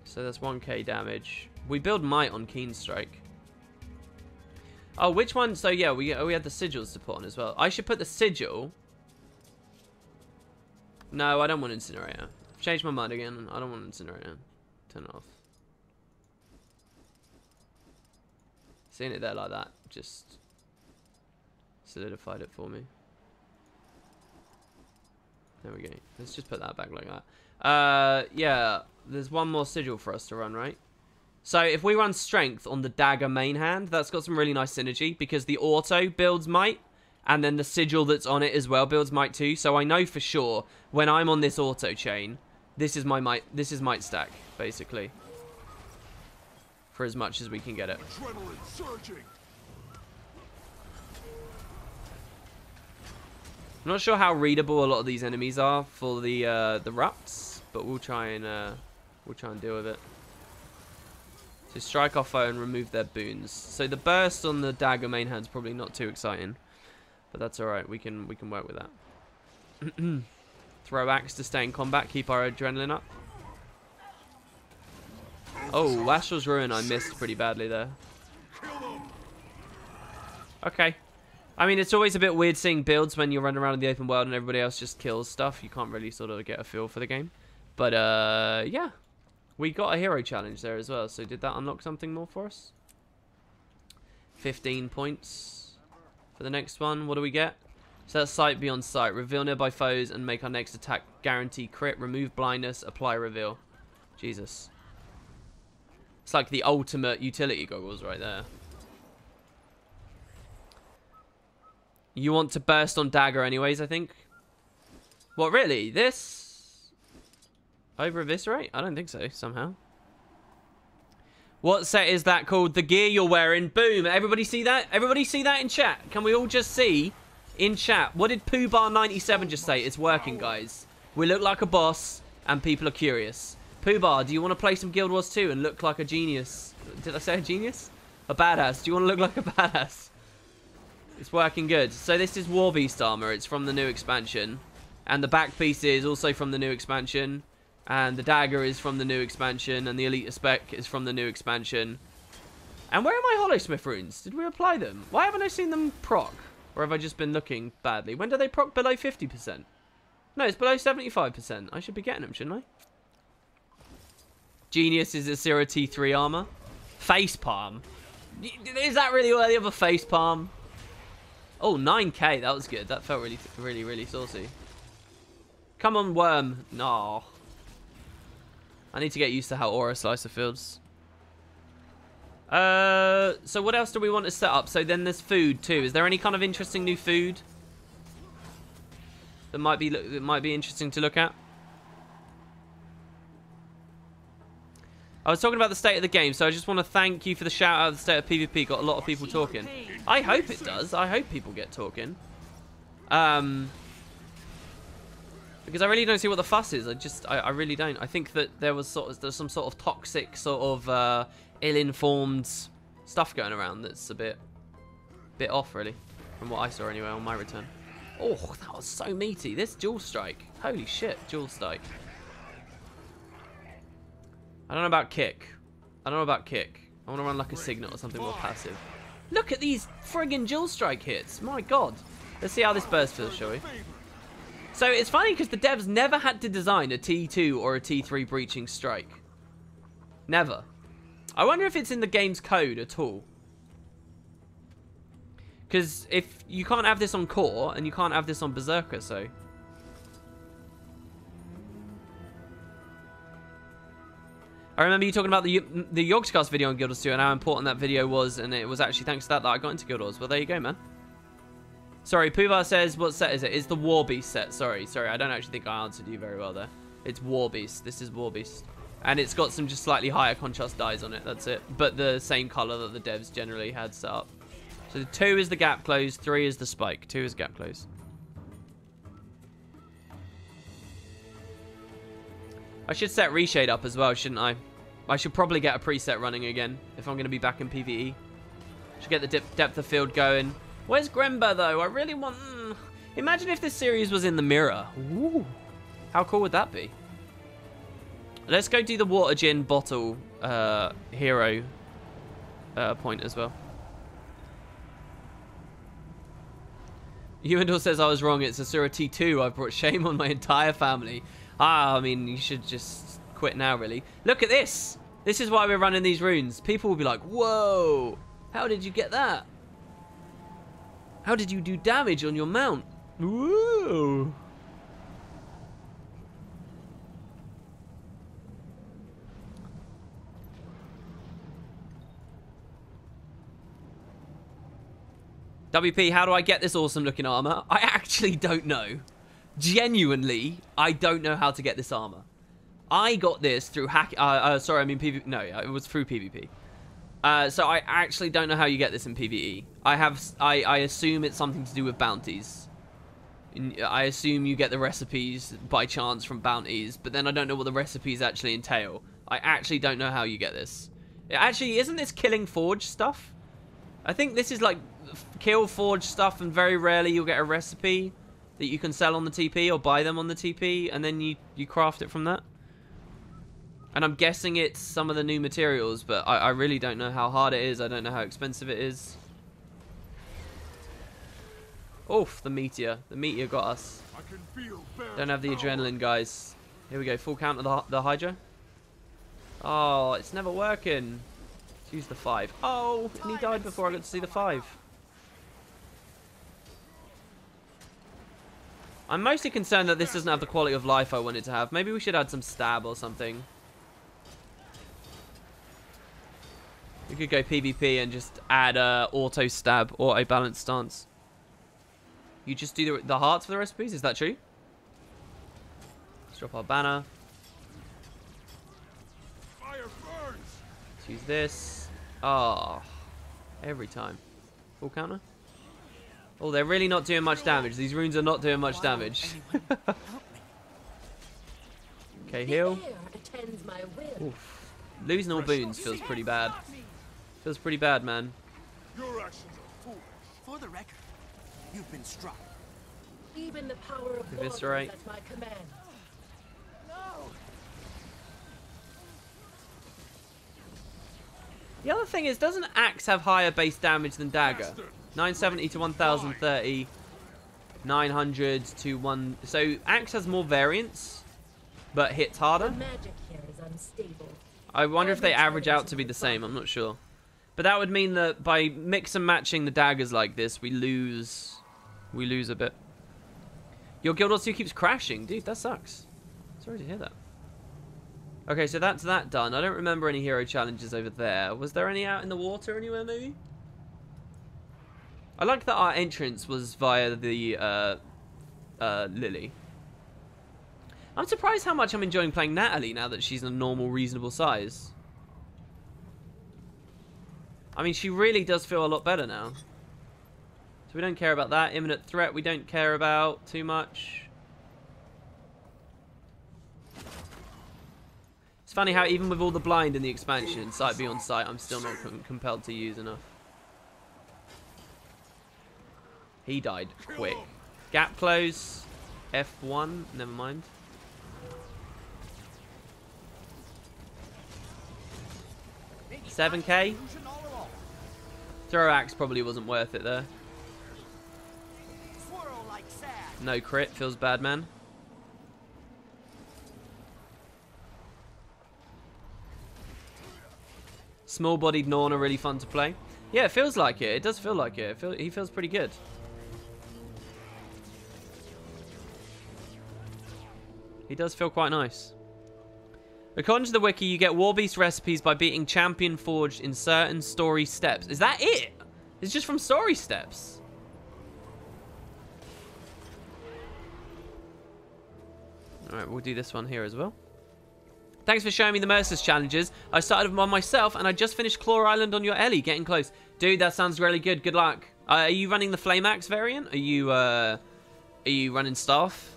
So that's 1k damage. We build Might on Keen Strike. Oh, which one? So yeah, we had the sigils to put on as well. I should put the sigil. No, I don't want Incinerator. I've changed my mind again. I don't want Incinerator. Turn it off. Seeing it there like that just solidified it for me. There we go. Let's just put that back like that. Yeah, there's one more sigil for us to run, right? So if we run strength on the dagger main hand, that's got some really nice synergy because the auto builds might, and then the sigil that's on it as well builds might too. So I know for sure when I'm on this auto chain, this is my might. This is might stack basically, for as much as we can get it. Adrenaline surging. I'm not sure how readable a lot of these enemies are for the rupts, but we'll try and deal with it. So strike our foe and remove their boons. So the burst on the dagger main hand's probably not too exciting, but that's all right. We can work with that. Throw axe to stay in combat, keep our adrenaline up. Oh, Astral's Ruin I missed pretty badly there. Okay. I mean, it's always a bit weird seeing builds when you're running around in the open world and everybody else just kills stuff. You can't really sort of get a feel for the game. But, yeah. We got a hero challenge there as well. So did that unlock something more for us? 15 points for the next one. What do we get? So that's sight beyond sight. Reveal nearby foes and make our next attack guarantee crit. Remove blindness. Apply reveal. Jesus. It's like the ultimate utility goggles right there. You want to burst on dagger anyways, I think. What, really? This? Over eviscerate? I don't think so, somehow. What set is that called? The gear you're wearing. Boom. Everybody see that? Everybody see that in chat? Can we all just see in chat? What did Poohbar97 just say? It's working, guys. We look like a boss and people are curious. Poohbar, do you want to play some Guild Wars 2 and look like a genius? Did I say a genius? A badass. Do you want to look like a badass? It's working good. So this is War Beast armor. It's from the new expansion. And the back piece is also from the new expansion. And the dagger is from the new expansion. And the Elite spec is from the new expansion. And where are my Hollowsmith runes? Did we apply them? Why haven't I seen them proc? Or have I just been looking badly? When do they proc below 50%? No, it's below 75%. I should be getting them, shouldn't I? Genius is Asira T3 armor. Facepalm. Is that really worthy of a facepalm? Oh, 9k. That was good. That felt really saucy. Come on, worm. No. I need to get used to how Aura Slicer feels. So what else do we want to set up? So then there's food too. Is there any kind of interesting new food that might be interesting to look at? I was talking about the state of the game, so I just want to thank you for the shout out of the state of PvP. Got a lot of people talking. I hope it does. I hope people get talking. Because I really don't see what the fuss is. I really don't. I think that there's some sort of toxic, sort of ill-informed stuff going around that's a bit off, really, from what I saw anyway on my return. Oh, that was so meaty. This dual strike. Holy shit, dual strike. I don't know about kick. I want to run like a signal or something more passive. Look at these friggin' dual strike hits. My god. Let's see how this burst feels, shall we? So it's funny because the devs never had to design a T2 or a T3 breaching strike. Never. I wonder if it's in the game's code at all. Because if you can't have this on core and you can't have this on berserker, so... I remember you talking about the Yogscast video on Guild Wars 2 and how important that video was, and it was actually thanks to that I got into Guild Wars. Well, there you go, man. Sorry, Poohbar says, what set is it? It's the War Beast set. Sorry, I don't actually think I answered you very well there. It's War Beast. This is War Beast. And it's got some just slightly higher contrast dyes on it. That's it. But the same color that the devs generally had set up. So 2 is the gap close, 3 is the spike. 2 is gap close. I should set reshade up as well, shouldn't I? I should probably get a preset running again if I'm going to be back in PvE. Should get the depth of field going. Where's Gremba though? I really want... Imagine if this series was in the mirror. Ooh. How cool would that be? Let's go do the water gin bottle hero point as well. Ewendor says I was wrong. It's Asura T2. I've brought shame on my entire family. I mean, you should just quit now, really. Look at this. This is why we're running these runes. People will be like, whoa, how did you get that? How did you do damage on your mount? Whoa. WP, how do I get this awesome looking armor? I actually don't know. Genuinely, I don't know how to get this armor. I got this through hack. Sorry, I mean PvP. No, yeah, it was through PvP. So I actually don't know how you get this in PvE. I assume it's something to do with bounties. I assume you get the recipes by chance from bounties, but then I don't know what the recipes actually entail. I actually don't know how you get this. Actually, isn't this killing forge stuff? I think this is like kill forge stuff, and very rarely you'll get a recipe that you can sell on the TP or buy them on the TP, and then you craft it from that. And I'm guessing it's some of the new materials, but I really don't know how hard it is. I don't know how expensive it is. Oof, the meteor. The meteor got us. I can feel Don't have the adrenaline, guys. Here we go. Full count of the Hydra. Oh, it's never working. Let's use the 5. Oh, and he died before I got to see the 5. I'm mostly concerned that this doesn't have the quality of life I want it to have. Maybe we should add some stab or something. We could go PvP and just add auto stab, auto balance stance. You just do the hearts for the recipes? Is that true? Let's drop our banner. fire burns. Let's use this. Oh, every time. Full counter. Oh, they're really not doing much damage. These runes are not doing much damage. Okay, heal. Oof. Losing all boons feels pretty bad. Feels pretty bad, man. Your actions are foolish. For the record, you've been struck. Even the power of Eviscerate. at my command. The other thing is, doesn't Axe have higher base damage than Dagger? 970 to 1030, 900 to 1. So Axe has more variance, but hits harder. Magic here is unstable. I wonder if they average out to be the same. I'm not sure. But that would mean that by mix and matching the daggers like this, we lose a bit. Your guild also keeps crashing. Dude, that sucks. Sorry to hear that. Okay, so that's that done. I don't remember any hero challenges over there. Was there any out in the water anywhere, maybe? I like that our entrance was via the Lily. I'm surprised how much I'm enjoying playing Natalie now that she's a normal, reasonable size. I mean, she really does feel a lot better now. So we don't care about that. Imminent threat we don't care about too much. It's funny how even with all the blind in the expansion, sight beyond sight, I'm still not compelled to use enough. He died quick. Gap close. F1. Never mind. $7K. Throw axe probably wasn't worth it there. No crit. Feels bad, man. Small-bodied Norn are really fun to play. Yeah, it feels like it. It does feel like it. He feels pretty good. He does feel quite nice. According to the wiki, you get Warbeast recipes by beating Champion Forged in certain story steps. Is that it? It's just from story steps. Alright, we'll do this one here as well. Thanks for showing me the Merciless challenges. I started one myself, and I just finished Claw Island on your Ellie. Getting close. Dude, that sounds really good. Good luck. Are you running the Flame Axe variant? Are you running Staff?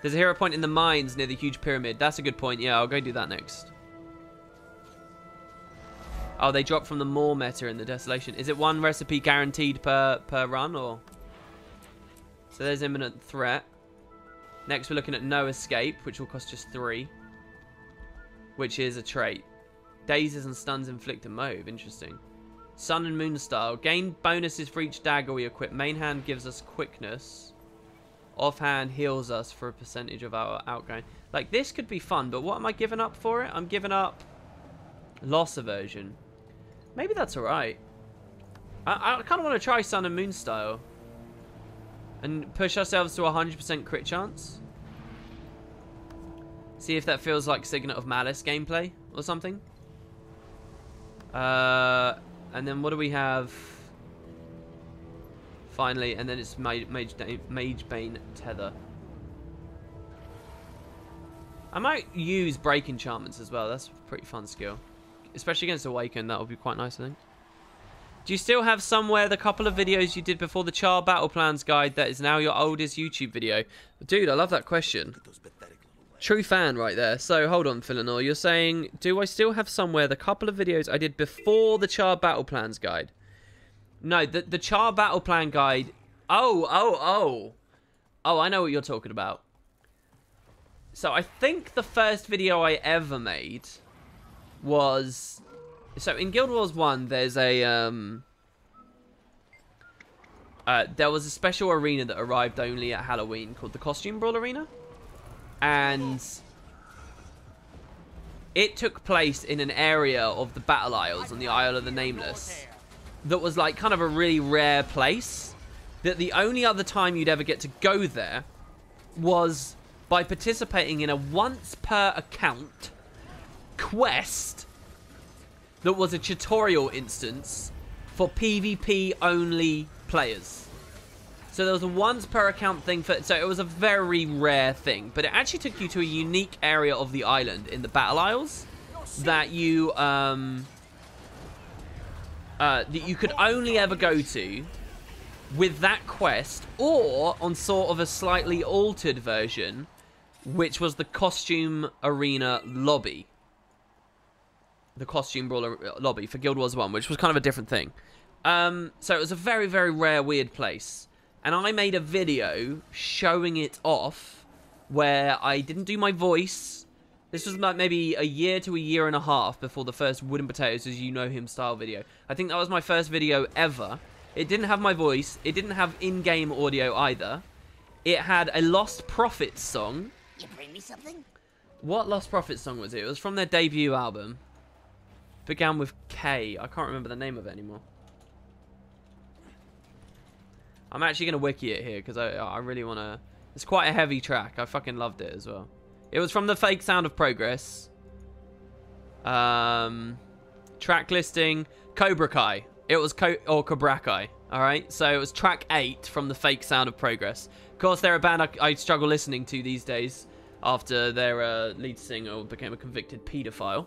There's a hero point in the mines near the huge pyramid. That's a good point. Yeah, I'll go do that next. Oh, they drop from the more meta in the Desolation. Is it one recipe guaranteed per run, or? So there's Imminent Threat. Next, we're looking at No Escape, which will cost just 3. Which is a trait. Dazes and stuns inflict a mauve. Interesting. Sun and Moon style. Gain bonuses for each dagger we equip. Main hand gives us quickness. Offhand heals us for a percentage of our outgoing. Like, this could be fun, but what am I giving up for it? I'm giving up loss aversion. Maybe that's alright. I kind of want to try Sun and Moon style. And push ourselves to 100% crit chance. See if that feels like Signet of Malice gameplay or something. And then what do we have? Finally, and then it's Mage Bane Tether. I might use Break Enchantments as well. That's a pretty fun skill. Especially against Awaken, that would be quite nice, I think. Do you still have somewhere the couple of videos you did before the Char Battle Plans guide that is now your oldest YouTube video? Dude, I love that question. True fan right there. So, hold on, Philanor. You're saying, do I still have somewhere the couple of videos I did before the Char Battle Plans guide? No, the Char Battle Plan guide... Oh, I know what you're talking about. So, I think the first video I ever made was... So, in Guild Wars 1, there's a... there was a special arena that arrived only at Halloween called the Costume Brawl Arena. And it took place in an area of the Battle Isles on the Isle of the Nameless that was like kind of a really rare place, that the only other time you'd ever get to go there was by participating in a once per account quest that was a tutorial instance for PvP only players. So there was a once per account thing for, so it was a very rare thing, but it actually took you to a unique area of the island in the Battle Isles that you could only ever go to with that quest, or on sort of a slightly altered version, which was the Costume Arena lobby. The Costume Brawler lobby for Guild Wars 1, which was kind of a different thing. So it was a very, very rare, weird place. And I made a video showing it off where I didn't do my voice. This was like maybe a year to a year and a half before the first Wooden Potatoes As You Know Him style video. I think that was my first video ever. It didn't have my voice. It didn't have in-game audio either. It had a Lost Prophets song. You bring me something? What Lost Prophets song was it? It was from their debut album. Began with K. I can't remember the name of it anymore. I'm actually going to wiki it here because I really want to... It's quite a heavy track. I fucking loved it as well. It was from the Fake Sound of Progress. Track listing, Cobra Kai. It was Cobra Kai. Alright, so it was track 8 from the Fake Sound of Progress. Of course, they're a band I struggle listening to these days after their lead singer became a convicted paedophile.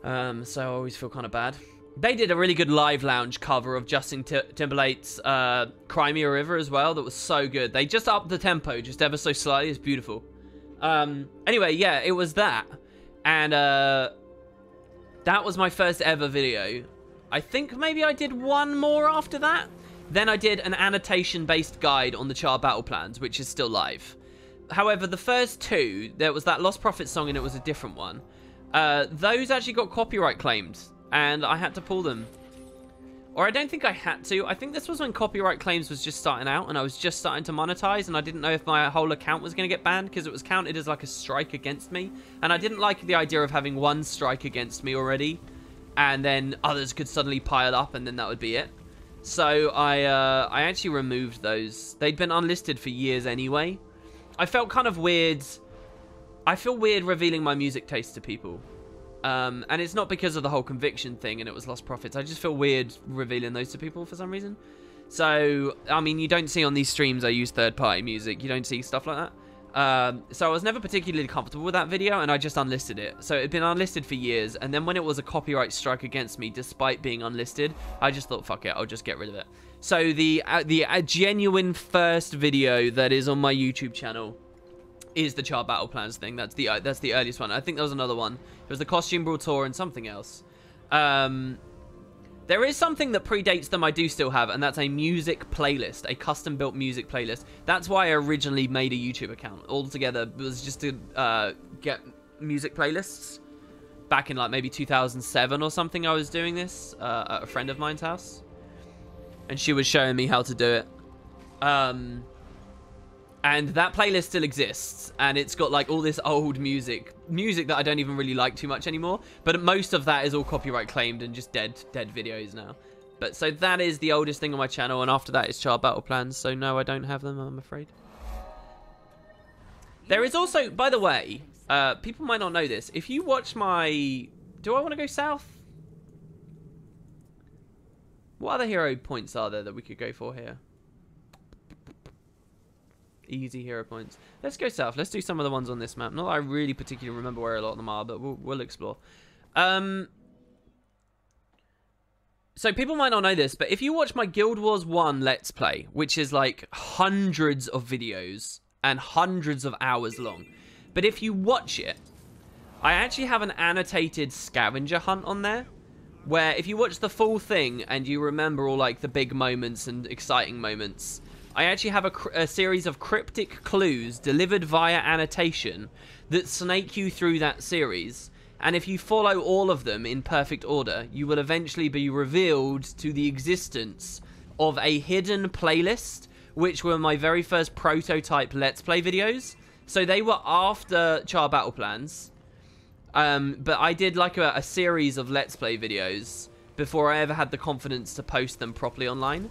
So I always feel kind of bad. They did a really good live lounge cover of Justin Timberlake's Cry Me a River as well. That was so good. They just upped the tempo just ever so slightly. It's beautiful. Anyway, yeah, it was that. And that was my first ever video. I think maybe I did one more after that. Then I did an annotation-based guide on the Char Battle Plans, which is still live. However, the first two, there was that Lost Prophet song and it was a different one. Those actually got copyright claimed. And I had to pull them. Or I don't think I had to. I think this was when copyright claims was just starting out and I was just starting to monetize and I didn't know if my whole account was going to get banned because it was counted as like a strike against me. And I didn't like the idea of having one strike against me already and then others could suddenly pile up and then that would be it. So I actually removed those. They'd been unlisted for years anyway. I felt kind of weird. I feel weird revealing my music taste to people. And it's not because of the whole conviction thing and it was Lost Prophets. I just feel weird revealing those to people for some reason. So, I mean, you don't see on these streams I use third-party music. You don't see stuff like that. So I was never particularly comfortable with that video, and I just unlisted it. So it had been unlisted for years, and then when it was a copyright strike against me, despite being unlisted, I just thought, fuck it, I'll just get rid of it. So the genuine first video that is on my YouTube channel is the Char Battle Plans thing. That's the earliest one. I think there was another one. There was the Costume Brawl Tour and something else. There is something that predates them I do still have, and that's a music playlist, a custom-built music playlist. That's why I originally made a YouTube account. Altogether, it was just to get music playlists. Back in, like, maybe 2007 or something, I was doing this at a friend of mine's house. And she was showing me how to do it. And that playlist still exists, and it's got like all this old music that I don't even really like too much anymore, but most of that is all copyright claimed and just dead videos now. But so that is the oldest thing on my channel, and after that is Char Battle Plans, so no, I don't have them, I'm afraid. There is also, by the way, people might not know this, if you watch my... Do I want to go south? What other hero points are there that we could go for here? Easy hero points. Let's go south. Let's do some of the ones on this map. Not that I really particularly remember where a lot of them are, but we'll explore. So people might not know this, but if you watch my Guild Wars 1 Let's Play, which is like hundreds of videos and hundreds of hours long, but if you watch it, I actually have an annotated scavenger hunt on there, where if you watch the full thing and you remember all like the big moments and exciting moments, I actually have a series of cryptic clues delivered via annotation that snake you through that series. And if you follow all of them in perfect order, you will eventually be revealed to the existence of a hidden playlist, which were my very first prototype Let's Play videos. So they were after Char Battle Plans. But I did like a series of Let's Play videos before I ever had the confidence to post them properly online.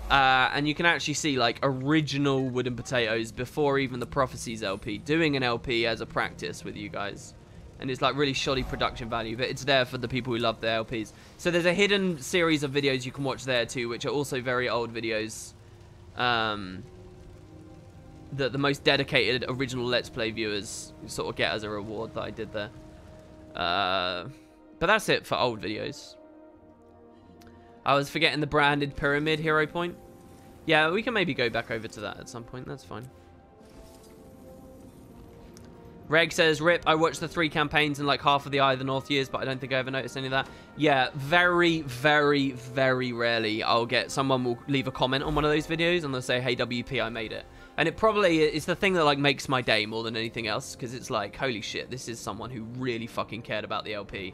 And you can actually see like original Wooden Potatoes before even the Prophecies LP, doing an LP as a practice with you guys. And it's like really shoddy production value, but it's there for the people who love their LPs. So there's a hidden series of videos you can watch there too, which are also very old videos. That the most dedicated original Let's Play viewers sort of get as a reward that I did there. But that's it for old videos. I was forgetting the branded pyramid hero point. Yeah, we can maybe go back over to that at some point. That's fine. Reg says, "Rip, I watched the 3 campaigns in like half of the Eye of the North years, but I don't think I ever noticed any of that." Yeah, very, very, very rarely I'll get someone will leave a comment on one of those videos and they'll say, "Hey, WP, I made it." And it probably is the thing that like makes my day more than anything else, because it's like, holy shit, this is someone who really fucking cared about the LP.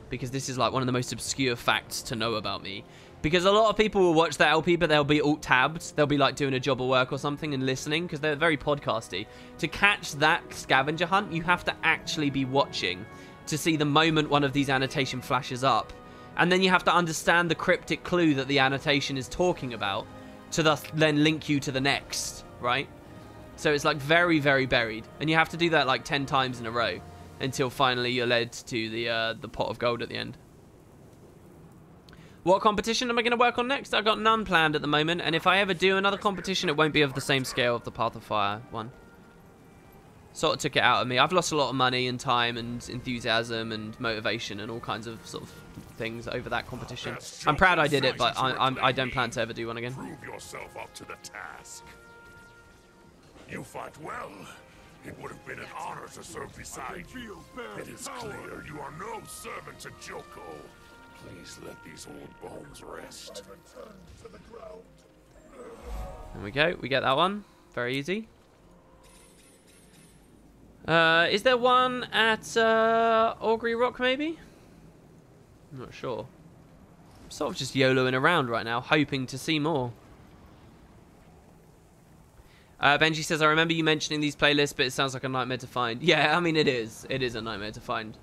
Because this is like one of the most obscure facts to know about me. Because a lot of people will watch that LP, but they'll be alt-tabbed. They'll be like doing a job of work or something and listening, because they're very podcasty. To catch that scavenger hunt, you have to actually be watching to see the moment one of these annotation flashes up. And then you have to understand the cryptic clue that the annotation is talking about to thus then link you to the next, right? So it's like very, very buried. And you have to do that like 10 times in a row until finally you're led to the pot of gold at the end. What competition am I going to work on next? I've got none planned at the moment, and if I ever do another competition, it won't be of the same scale of the Path of Fire one. Sort of took it out of me. I've lost a lot of money and time and enthusiasm and motivation and all kinds of sort of things over that competition. I'm proud I did it, but I don't plan to ever do one again. Prove yourself up to the task. You fight well. It would have been an honor to serve beside you. It is clear you are no servant to Joko. Please let these old bones rest. There we go. We get that one. Very easy. Is there one at Augury Rock, maybe? I'm not sure. I'm sort of just YOLOing around right now, hoping to see more. Benji says, I remember you mentioning these playlists, but it sounds like a nightmare to find. Yeah, I mean, it is. It is a nightmare to find.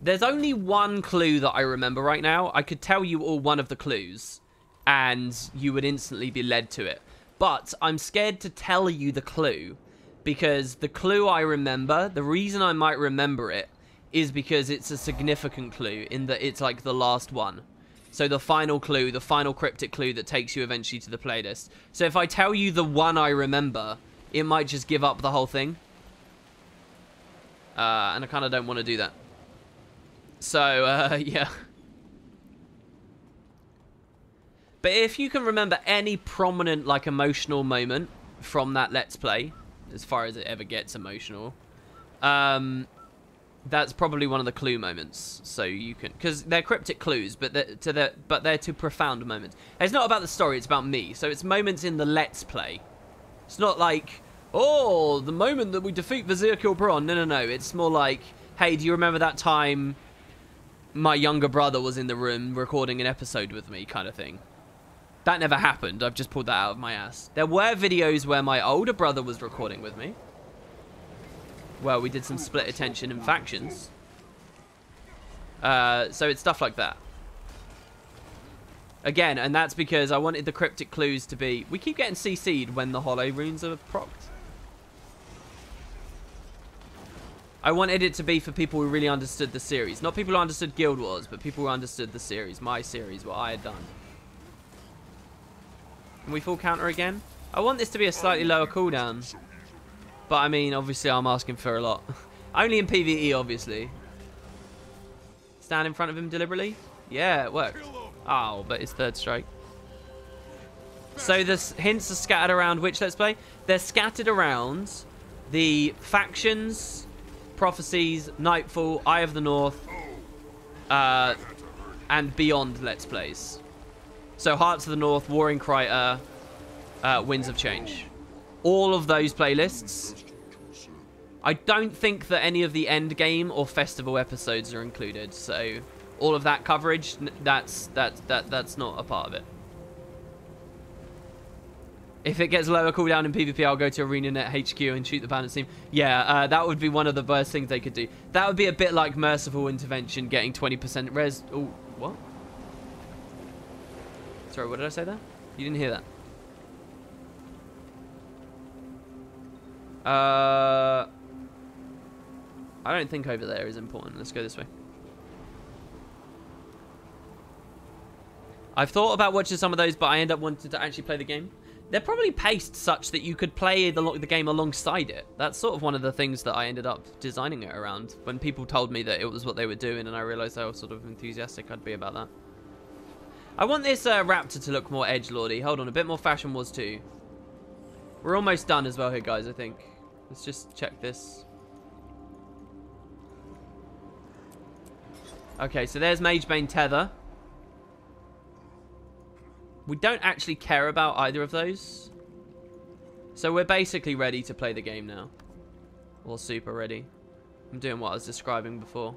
There's only one clue that I remember right now. I could tell you all one of the clues, and you would instantly be led to it. But I'm scared to tell you the clue, because the clue I remember, the reason I might remember it, is because it's a significant clue, in that it's like the last one. So the final clue, the final cryptic clue that takes you eventually to the playlist. So if I tell you the one I remember, it might just give up the whole thing. And I kind of don't want to do that. So, yeah. But if you can remember any prominent, like, emotional moment from that Let's Play, as far as it ever gets emotional, that's probably one of the clue moments. So you can, because they're cryptic clues, but they're to profound moments. It's not about the story; it's about me. So it's moments in the Let's Play. It's not like, oh, the moment that we defeat Vizier Kilbron. No, no, no. It's more like, hey, do you remember that time my younger brother was in the room recording an episode with me, kind of thing. That never happened. I've just pulled that out of my ass. There were videos where my older brother was recording with me. Well, we did some split attention and factions. So it's stuff like that. Again, and that's because I wanted the cryptic clues to be... We keep getting CC'd when the hollow runes are procced. I wanted it to be for people who really understood the series. Not people who understood Guild Wars, but people who understood the series. My series, what I had done. Can we full counter again? I want this to be a slightly lower cooldown. But I mean, obviously I'm asking for a lot. Only in PvE, obviously. Stand in front of him deliberately? Yeah, it worked. Oh, but it's third strike. So the hints are scattered around which Let's Play? They're scattered around the factions, prophecies, Nightfall, Eye of the North, and beyond Let's Plays. So Hearts of the North, Warring Criter, Winds of Change. All of those playlists. I don't think that any of the end game or festival episodes are included. So all of that coverage, that's not a part of it. If it gets lower cooldown in PvP, I'll go to ArenaNet HQ and shoot the balance team. Yeah, that would be one of the worst things they could do. That would be a bit like Merciful Intervention getting 20% res. Oh, what? Sorry, what did I say there? You didn't hear that. I don't think over there is important. Let's go this way. I've thought about watching some of those, but I end up wanting to actually play the game. They're probably paced such that you could play the game alongside it. That's sort of one of the things that I ended up designing it around. When people told me that it was what they were doing, and I realised how sort of enthusiastic I'd be about that. I want this Raptor to look more edgelordy. Hold on, a bit more Fashion Wars 2. We're almost done as well here, guys, I think. Let's just check this. Okay, so there's Magebane Tether. We don't actually care about either of those. So we're basically ready to play the game now. Or super ready. I'm doing what I was describing before.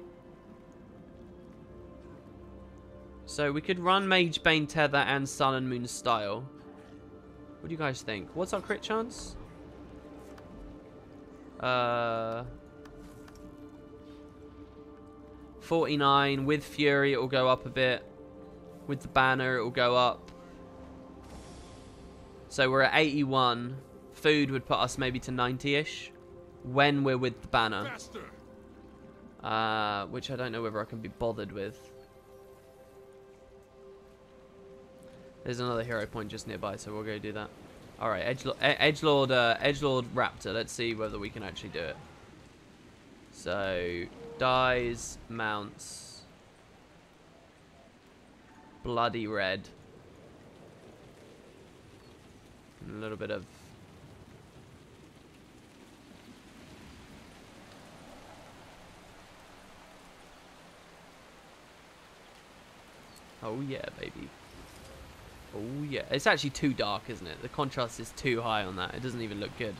So we could run Magebane Tether and Sun and Moon style. What do you guys think? What's our crit chance? 49. With Fury, it will go up a bit. With the banner, it will go up. So we're at 81. Food would put us maybe to 90-ish when we're with the banner. Which I don't know whether I can be bothered with. There's another hero point just nearby, so we'll go do that. Alright, Edgelord Raptor. Let's see whether we can actually do it. So, dies, mounts. Bloody red. And a little bit of... Oh yeah, baby. Oh yeah. It's actually too dark, isn't it? The contrast is too high on that. It doesn't even look good.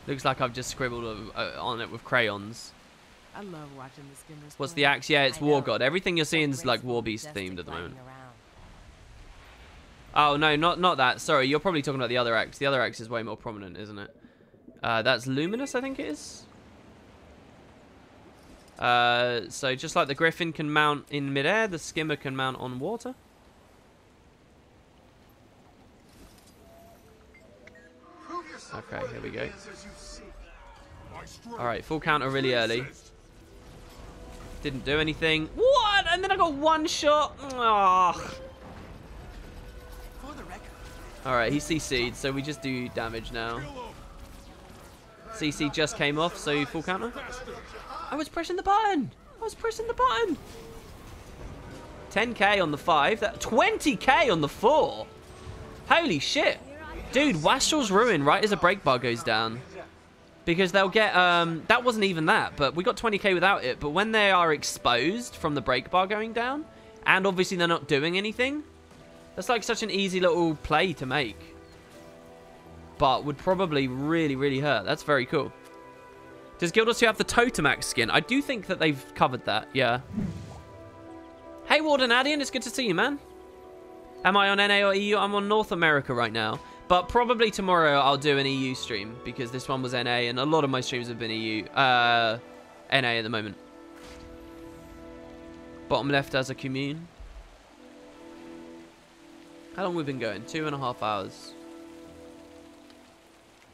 Looks like I've just scribbled on it with crayons. I love watching the skimmers. What's the axe? Yeah, it's War God. Everything you're seeing is like War Beast themed at the moment. Oh no, not that. Sorry, you're probably talking about the other axe. The other axe is way more prominent, isn't it? That's Luminous, I think it is. So just like the Griffin can mount in midair, the Skimmer can mount on water. Okay, here we go. Alright, full counter really early. Didn't do anything. What? And then I got one shot. Oh. Alright, he CC'd, so we just do damage now. CC just came off, so full counter. I was pressing the button! I was pressing the button! 10k on the 5. 20k on the 4! Holy shit! Dude, Wastrel's Ruin right as a break bar goes down. Because they'll get, that wasn't even that, but we got 20k without it. But when they are exposed from the break bar going down, and obviously they're not doing anything, that's like such an easy little play to make. But would probably really, really hurt. That's very cool. Does Guilders 2 have the Totemax skin? I do think that they've covered that, yeah. Hey, Warden Adian, it's good to see you, man. Am I on NA or EU? I'm on North America right now. But probably tomorrow I'll do an EU stream, because this one was NA, and a lot of my streams have been EU. NA at the moment. Bottom left as a commune. How long have we been going? 2.5 hours.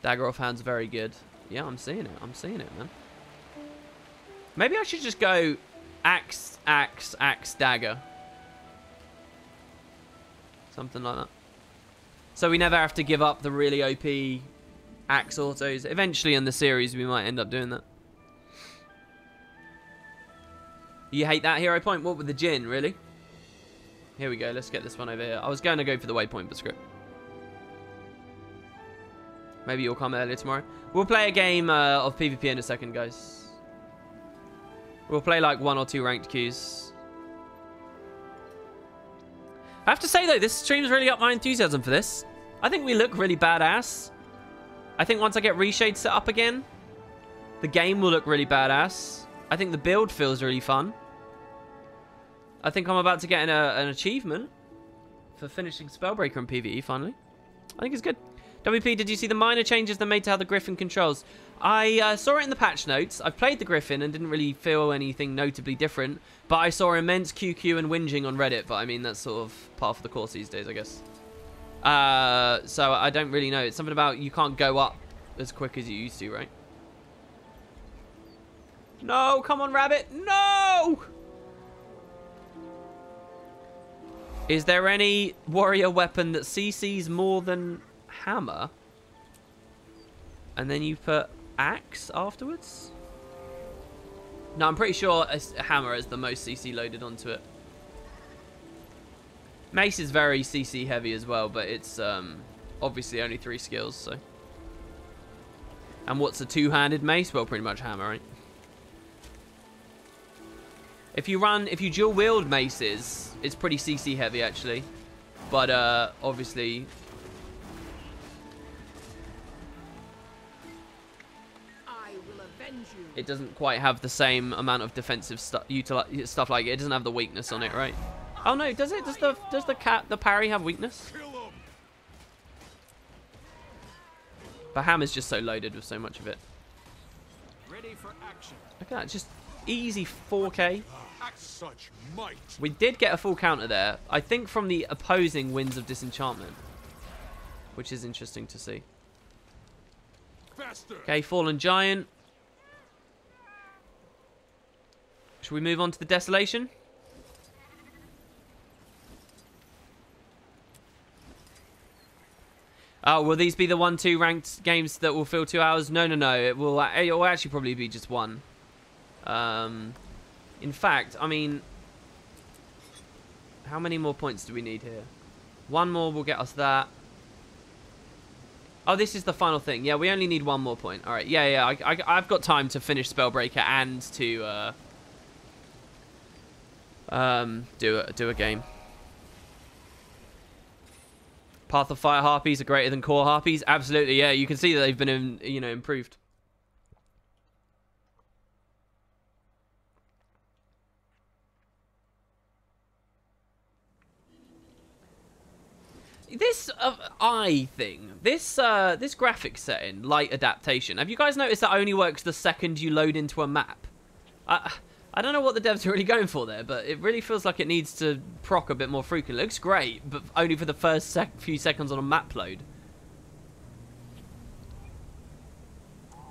Dagger off hand's very good. Yeah, I'm seeing it. I'm seeing it, man. Maybe I should just go axe, axe, axe, dagger. Something like that. So we never have to give up the really OP axe autos. Eventually in the series, we might end up doing that. You hate that hero point? What with the Jin, really? Here we go. Let's get this one over here. I was going to go for the waypoint, but script. Maybe you'll come earlier tomorrow. We'll play a game of PvP in a second, guys. We'll play like 1 or 2 ranked queues. I have to say, though, this stream's really up my enthusiasm for this. I think we look really badass. I think once I get reshade set up again, the game will look really badass. I think the build feels really fun. I think I'm about to get an achievement for finishing Spellbreaker in PvE, finally. I think it's good. WP, did you see the minor changes they made to how the Griffin controls? I saw it in the patch notes. I've played the Griffin and didn't really feel anything notably different. But I saw immense QQ and whinging on Reddit. But I mean, that's sort of par for the course these days, I guess. So I don't really know. It's something about you can't go up as quick as you used to, right? No, come on, rabbit. No! Is there any warrior weapon that CCs more than hammer? And then you put axe afterwards? No, I'm pretty sure a hammer is the most CC loaded onto it. Mace is very CC heavy as well, but it's obviously only 3 skills, so. And what's a 2-handed mace? Well, pretty much hammer, right? If you dual wield maces, it's pretty CC heavy actually. But obviously it doesn't quite have the same amount of defensive stuff like it. It doesn't have the weakness on it, right? Oh no, does it? Does the parry have weakness? But hammer's just so loaded with so much of it. Ready for action. Look at that, just easy 4k. Such might. We did get a full counter there. I think from the opposing Winds of Disenchantment, which is interesting to see. Faster. Okay, Fallen Giant. Should we move on to the Desolation? Oh, will these be the 1-2 ranked games that will fill 2 hours? No. It will actually probably be just 1. In fact, I mean, how many more points do we need here? 1 more will get us that. Oh, this is the final thing. Yeah, we only need 1 more point. All right. Yeah. I've got time to finish Spellbreaker and to do a game. Path of Fire Harpies are greater than Core Harpies. Absolutely. Yeah, you can see that they've been improved. This this graphic setting, light adaptation. Have you guys noticed that only works the second you load into a map? I don't know what the devs are really going for there, but it really feels like it needs to proc a bit more frequently. It looks great, but only for the first few seconds on a map load.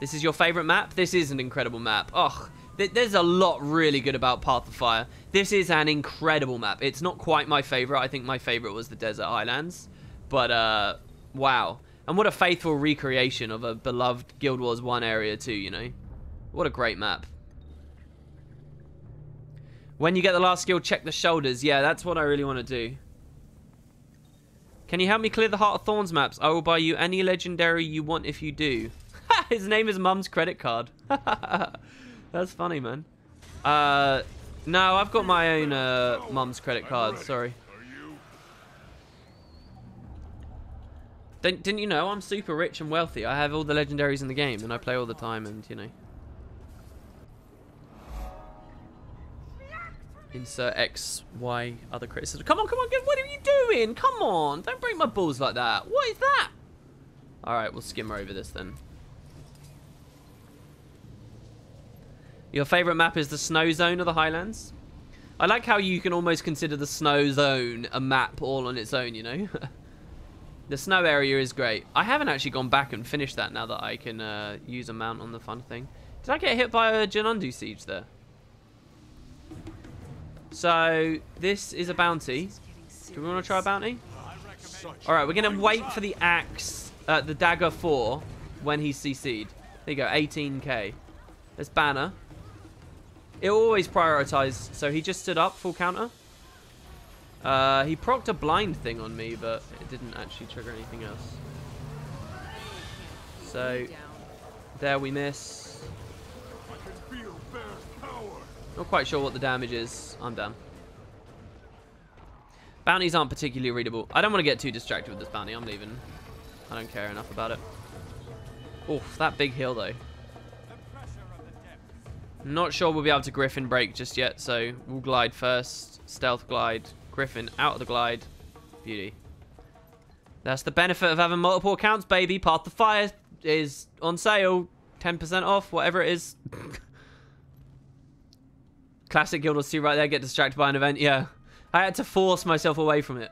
This is your favorite map? This is an incredible map. Oh, there's a lot really good about Path of Fire. This is an incredible map. It's not quite my favorite. I think my favorite was the Desert Highlands. But Wow. And what a faithful recreation of a beloved Guild Wars 1 area too, you know? What a great map. When you get the last skill, check the shoulders. Yeah, that's what I really want to do. Can you help me clear the Heart of Thorns maps? I will buy you any legendary you want if you do. His name is Mum's credit card. That's funny, man. No, I've got my own Mum's credit card. Sorry. Didn't you know I'm super rich and wealthy? I have all the legendaries in the game, and I play all the time, and you know. Insert X, Y, other criticism. Come on, come on, what are you doing? Come on, don't break my balls like that. What is that? All right, we'll skim over this then. Your favorite map is the Snow Zone or the Highlands? I like how you can almost consider the Snow Zone a map all on its own, you know? The snow area is great. I haven't actually gone back and finished that now that I can use a mount on the fun thing. Did I get hit by a Janundu siege there? So, this is a bounty. Do we want to try a bounty? Alright, we're going to wait for the axe, the dagger 4 when he's CC'd. There you go, 18k. There's banner. It'll always prioritize. So he just stood up, full counter. He procced a blind thing on me, but it didn't actually trigger anything else. So, there we miss. Not quite sure what the damage is. I'm done. Bounties aren't particularly readable. I don't want to get too distracted with this bounty. I'm leaving. I don't care enough about it. Oof, that big hill though. Not sure we'll be able to Griffin break just yet, so we'll glide first. Stealth glide. Griffin out of the glide. Beauty. That's the benefit of having multiple accounts, baby. Path to Fire is on sale. 10% off, whatever it is. Classic Guild Wars 2 right there. Get distracted by an event. Yeah. I had to force myself away from it.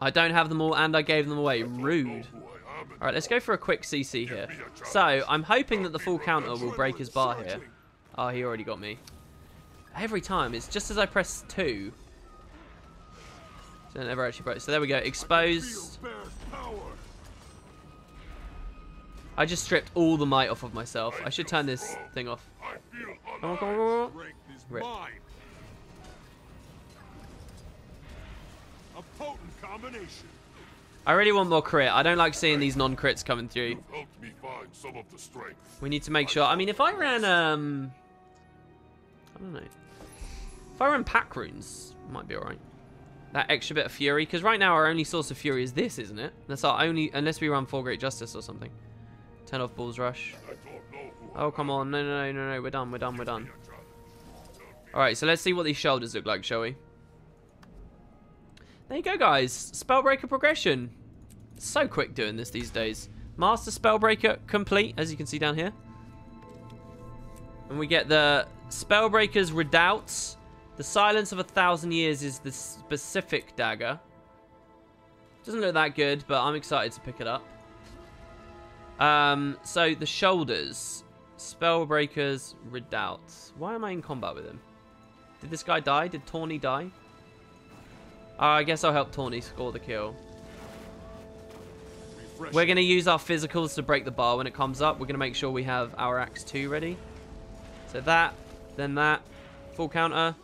I don't have them all and I gave them away. Rude. Alright, let's go for a quick CC here. So, I'm hoping that the full counter will break his bar here. Oh, he already got me. Every time, it's just as I press 2. So it never actually broke. So there we go, exposed. I just stripped all the might off of myself. I should turn this thing off. Come on, come on, come on. Rip. A potent combination. I really want more crit. I don't like seeing these non-crits coming through. Helped me find some of the strength. We need to make sure. I mean, if I ran, I don't know. If I ran pack runes, it might be alright. That extra bit of fury, because right now our only source of fury is this, isn't it? That's our only, unless we run 4 Great Justice or something. Turn off Bull's Rush. Oh, come on. No, no, no, no, no. We're done, we're done, we're done. Alright, so let's see what these shoulders look like, shall we? There you go, guys. Spellbreaker progression. So quick doing this these days. Master Spellbreaker complete, as you can see down here. And we get the Spellbreaker's Redoubts. The Silence of 1,000 Years is the specific dagger. Doesn't look that good, but I'm excited to pick it up. So the shoulders. Spellbreaker's Redoubts. Why am I in combat with him? Did this guy die? Did Tawny die? I guess I'll help Tawny score the kill. We're going to use our physicals to break the bar when it comes up. We're going to make sure we have our Axe 2 ready. So that, then that. Full counter.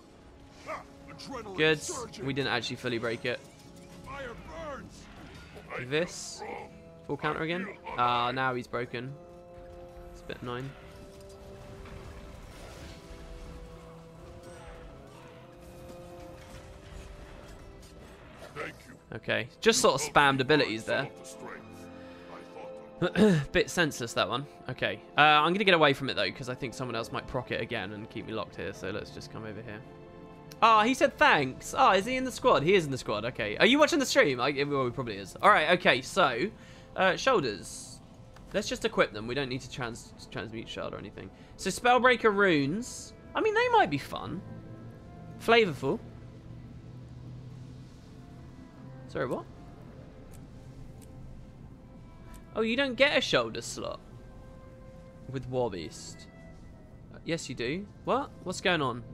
Good. We didn't actually fully break it. This. Full counter again. Ah, now he's broken. It's a bit annoying. Okay, just sort of spammed abilities there. Bit senseless, that one. Okay, I'm going to get away from it, though, because I think someone else might proc it again and keep me locked here, so let's just come over here. Ah, he said thanks. Ah, is he in the squad? He is in the squad, okay. Are you watching the stream? Well, he probably is. Alright, okay, so, shoulders. Let's just equip them. We don't need to transmute shard or anything. So, Spellbreaker runes. I mean, they might be fun. Flavorful. Sorry, what? Oh, you don't get a shoulder slot with Warbeast. Yes, you do. What? What's going on?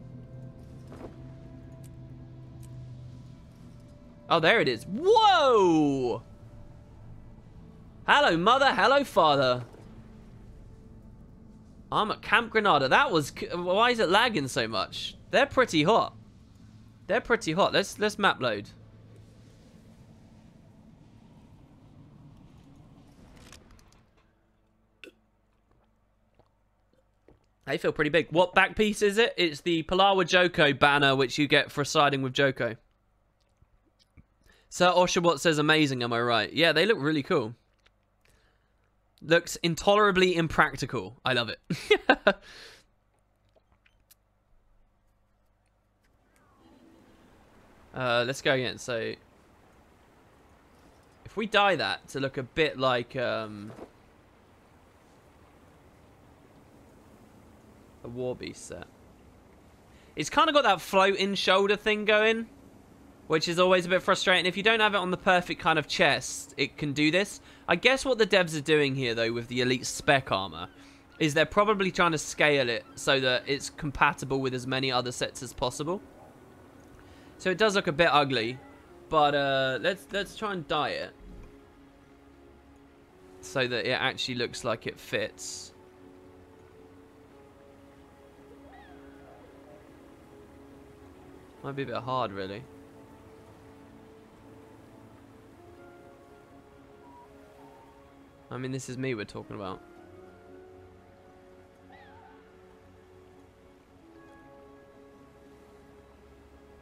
Oh, there it is. Whoa! Hello, mother. Hello, father. I'm at Camp Granada. That was... Why is it lagging so much? They're pretty hot. They're pretty hot. Let's map load. They feel pretty big. What back piece is it? It's the Palawa Joko banner, which you get for siding with Joko. Sir Oshawott says amazing, am I right? Yeah, they look really cool. Looks intolerably impractical. I love it. Let's go again. So, if we dye that to look a bit like a War Beast set. It's kind of got that floating shoulder thing going, which is always a bit frustrating. If you don't have it on the perfect kind of chest, it can do this. I guess what the devs are doing here, though, with the Elite spec armor, is they're probably trying to scale it so that it's compatible with as many other sets as possible. So it does look a bit ugly, but let's try and dye it so that it actually looks like it fits. Might be a bit hard, really. I mean, this is me we're talking about.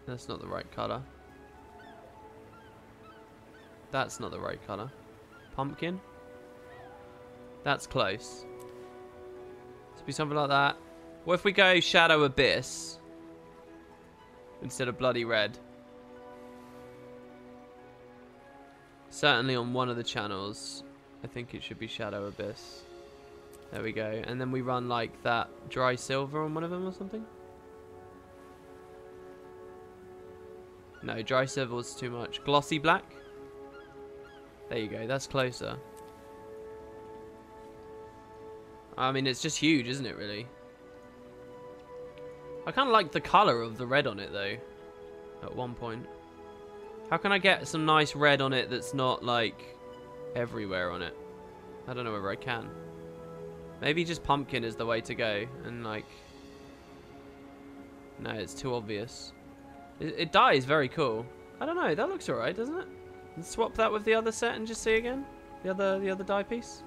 That's not the right colour. That's not the right colour. Pumpkin? That's close. Let's be something like that. What if we go Shadow Abyss instead of bloody red? Certainly on one of the channels, I think it should be Shadow Abyss. There we go. And then we run like that dry silver on one of them or something. No, dry silver was too much. Glossy black. There you go. That's closer. I mean, it's just huge, isn't it, really? I kind of like the colour of the red on it, though, at one point. How can I get some nice red on it that's not, like, everywhere on it? I don't know whether I can. Maybe just pumpkin is the way to go, and, like... No, it's too obvious. It dies very cool. I don't know, that looks alright, doesn't it? Let's swap that with the other set and just see again. The other dye piece.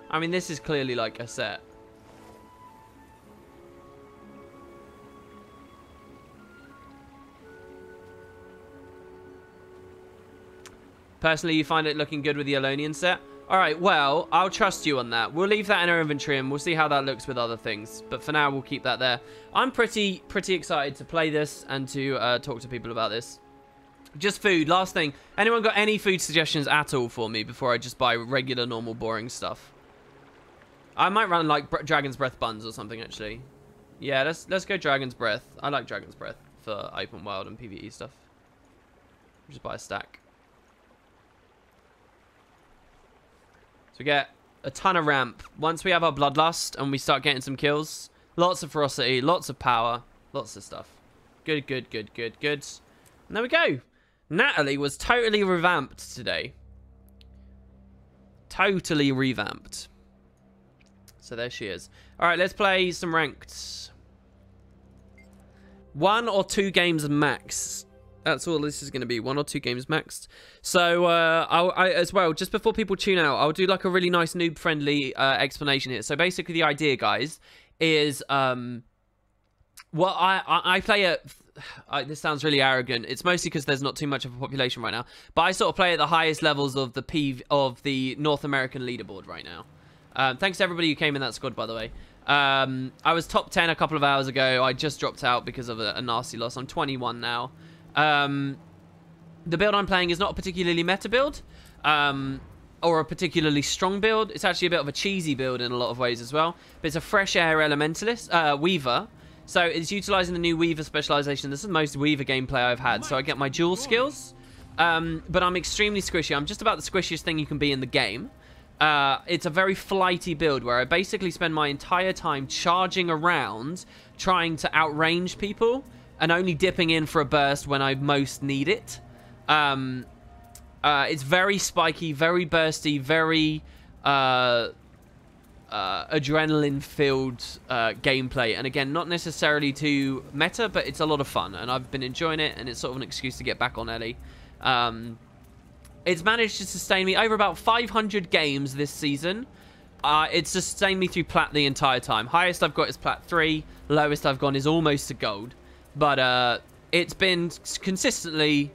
I mean, this is clearly like a set. Personally, you find it looking good with the Alonian set? Alright, well, I'll trust you on that. We'll leave that in our inventory and we'll see how that looks with other things. But for now, we'll keep that there. I'm pretty excited to play this and to talk to people about this. Just food, last thing. Anyone got any food suggestions at all for me before I just buy regular, normal, boring stuff? I might run, like, Dragon's Breath buns or something, actually. Yeah, let's go Dragon's Breath. I like Dragon's Breath for open world and PvE stuff. Just buy a stack. So we get a ton of ramp. Once we have our bloodlust and we start getting some kills, lots of ferocity, lots of power, lots of stuff. Good. And there we go. Natalie was totally revamped today. Totally revamped. So there she is. Alright, let's play some ranked. 1 or 2 games max. That's all this is going to be. 1 or 2 games maxed. So, I as well, just before people tune out, I'll do like a really nice noob-friendly explanation here. So basically the idea, guys, is... well, I play at... this sounds really arrogant. It's mostly because there's not too much of a population right now. But I sort of play at the highest levels of the North American leaderboard right now. Thanks to everybody who came in that squad, by the way. I was top 10 a couple of hours ago. I just dropped out because of a nasty loss. I'm 21 now. The build I'm playing is not a particularly meta build, or a particularly strong build. It's actually a bit of a cheesy build in a lot of ways as well. But it's a fresh air elementalist, Weaver. So it's utilizing the new Weaver specialization. This is the most Weaver gameplay I've had. So I get my dual skills, but I'm extremely squishy. I'm just about the squishiest thing you can be in the game. It's a very flighty build where I basically spend my entire time charging around, trying to outrange people. and only dipping in for a burst when I most need it. It's very spiky, very bursty, very adrenaline-filled gameplay. And again, not necessarily too meta, but it's a lot of fun. And I've been enjoying it, and it's sort of an excuse to get back on Ellie. It's managed to sustain me over about 500 games this season. It's sustained me through Plat the entire time. Highest I've got is Plat 3. Lowest I've gone is almost to Gold. But it's been consistently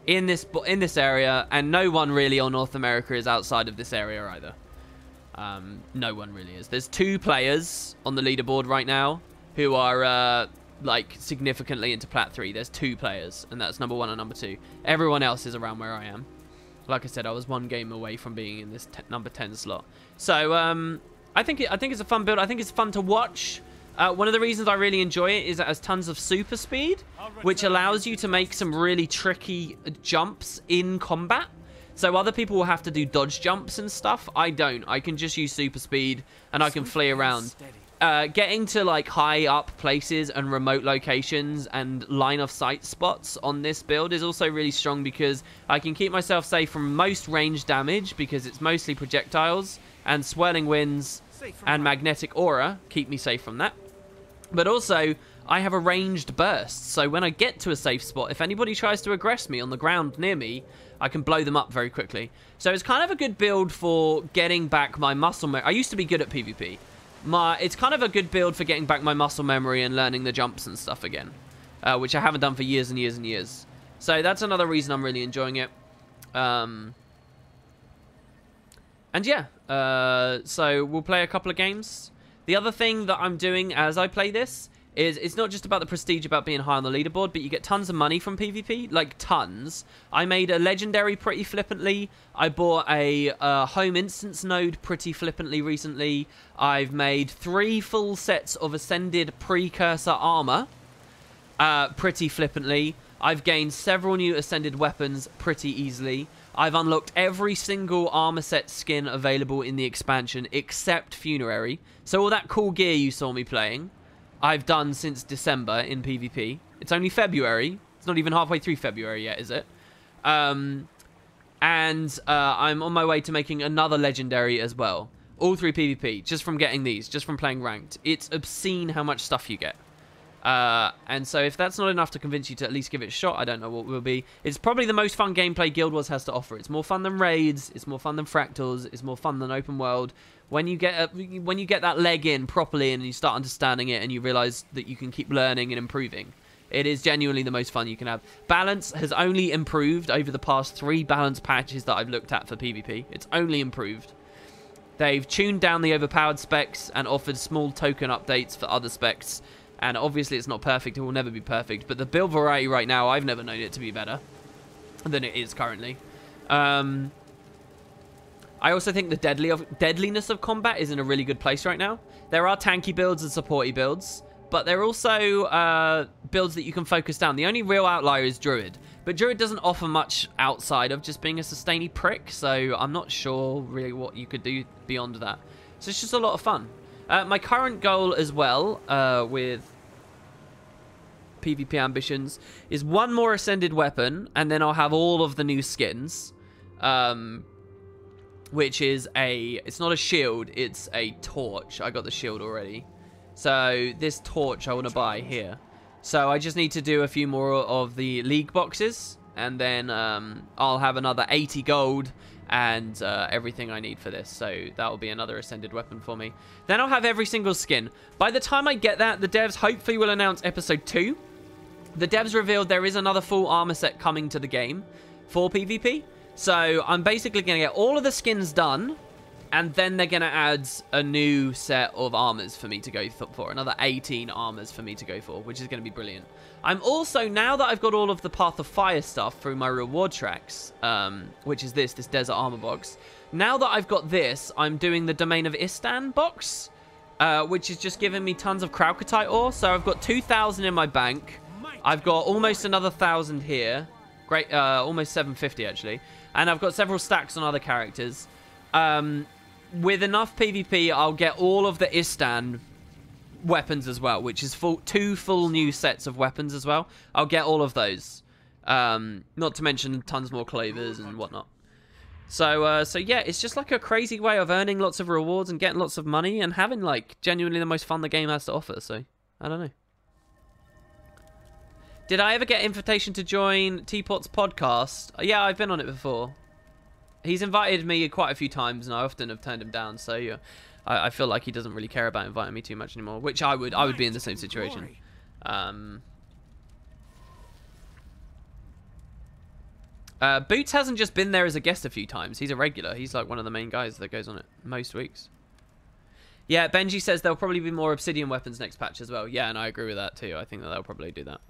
in this area, and no one really on North America is outside of this area either. No one really is. There's 2 players on the leaderboard right now who are like significantly into Plat 3. There's 2 players, and that's number 1 and number 2. Everyone else is around where I am. Like I said, I was 1 game away from being in this number 10 slot. So I think it's a fun build. I think it's fun to watch. One of the reasons I really enjoy it is that it has tons of super speed, which allows you to make some really tricky jumps in combat. So other people will have to do dodge jumps and stuff. I don't. I can just use super speed, and I can flee around. Getting to like high up places and remote locations and line of sight spots on this build is also really strong, because I can keep myself safe from most range damage because it's mostly projectiles, and swirling winds and magnetic aura keep me safe from that. But also, I have a ranged burst, so when I get to a safe spot, if anybody tries to aggress me on the ground near me, I can blow them up very quickly. So it's kind of a good build for getting back my muscle memory. I used to be good at PvP. It's kind of a good build for getting back my muscle memory and learning the jumps and stuff again, which I haven't done for years and years and years. So that's another reason I'm really enjoying it. And yeah, so we'll play a couple of games. The other thing that I'm doing as I play this is it's not just about the prestige about being high on the leaderboard, but you get tons of money from PvP, like tons. I made a legendary pretty flippantly. I bought a home instance node pretty flippantly recently. I've made 3 full sets of ascended precursor armor pretty flippantly. I've gained several new ascended weapons pretty easily. I've unlocked every single armor set skin available in the expansion except Funerary. So all that cool gear you saw me playing, I've done since December in PvP. It's only February. It's not even halfway through February yet, is it? I'm on my way to making another legendary as well. All through PvP, just from getting these, just from playing ranked. It's obscene how much stuff you get. And so if that's not enough to convince you to at least give it a shot, I don't know what will be. It's probably the most fun gameplay Guild Wars has to offer. It's more fun than raids. It's more fun than fractals. It's more fun than open world. When you get that leg in properly and you start understanding it and you realize that you can keep learning and improving, it is genuinely the most fun you can have. Balance has only improved over the past 3 balance patches that I've looked at for PvP. It's only improved. They've tuned down the overpowered specs and offered small token updates for other specs. And obviously it's not perfect, it will never be perfect, but the build variety right now, I've never known it to be better than it is currently. I also think the deadliness of combat is in a really good place right now. There are tanky builds and supporty builds, but there are also builds that you can focus down. The only real outlier is Druid, but Druid doesn't offer much outside of just being a sustainy prick, so I'm not sure really what you could do beyond that. So it's just a lot of fun. My current goal as well, with PvP ambitions, is 1 more ascended weapon, and then I'll have all of the new skins. Which is it's not a shield, it's a torch. I got the shield already. So this torch I want to buy here. So I just need to do a few more of the league boxes, and then I'll have another 80 gold and everything I need for this. So that will be another ascended weapon for me. Then I'll have every single skin. By the time I get that, the devs hopefully will announce episode 2. The devs revealed there is another full armor set coming to the game for PvP. So I'm basically going to get all of the skins done, and then they're going to add a new set of armors for me to go for. Another 18 armors for me to go for, which is going to be brilliant. I'm also, now that I've got all of the Path of Fire stuff through my reward tracks, which is this Desert Armor box. Now that I've got this, I'm doing the Domain of Istan box, which is just giving me tons of Kralkatite ore. So I've got 2,000 in my bank. I've got almost another 1,000 here. Great, almost 750 actually. And I've got several stacks on other characters. With enough PvP, I'll get all of the Istan weapons as well, which is two full new sets of weapons as well. I'll get all of those. Not to mention tons more clovers and whatnot. So yeah, it's just like a crazy way of earning lots of rewards and getting lots of money and having like genuinely the most fun the game has to offer. So I don't know. Did I ever get invitation to join Teapot's podcast? Yeah, I've been on it before. He's invited me quite a few times, and I often have turned him down. So yeah, I feel like he doesn't really care about inviting me too much anymore, which I would be in the same situation. Boots hasn't just been there as a guest a few times. He's a regular. He's like one of the main guys that goes on it most weeks. Yeah, Benji says there'll probably be more obsidian weapons next patch as well. Yeah, and I agree with that too. I think that they'll probably do that.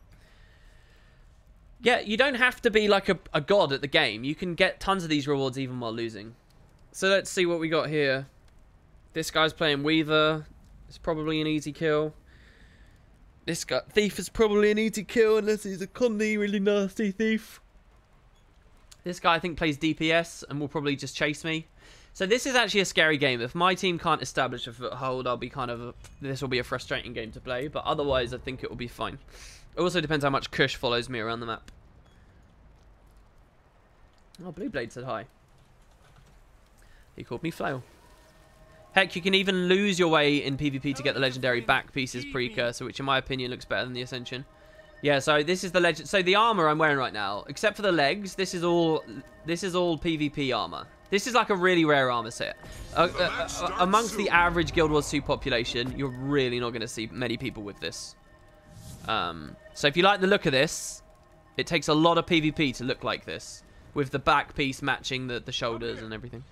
Yeah, you don't have to be like a god at the game. You can get tons of these rewards even while losing. So let's see what we got here. This guy's playing Weaver. It's probably an easy kill. This guy, Thief, is probably an easy kill unless he's a condy, really nasty thief. This guy, I think, plays DPS and will probably just chase me. So this is actually a scary game. If my team can't establish a foothold, I'll be kind of... this will be a frustrating game to play. But otherwise, I think it will be fine. It also depends how much Kush follows me around the map. Oh, Blue Blade said hi. He called me Flail. Heck, you can even lose your way in PvP to get the legendary back pieces precursor, which in my opinion looks better than the Ascension. Yeah, so this is the legend. So the armor I'm wearing right now, except for the legs, this is all PvP armor. This is like a really rare armor set. Amongst the average Guild Wars 2 population, you're really not going to see many people with this. So if you like the look of this, it takes a lot of PvP to look like this, with the back piece matching the shoulders and everything.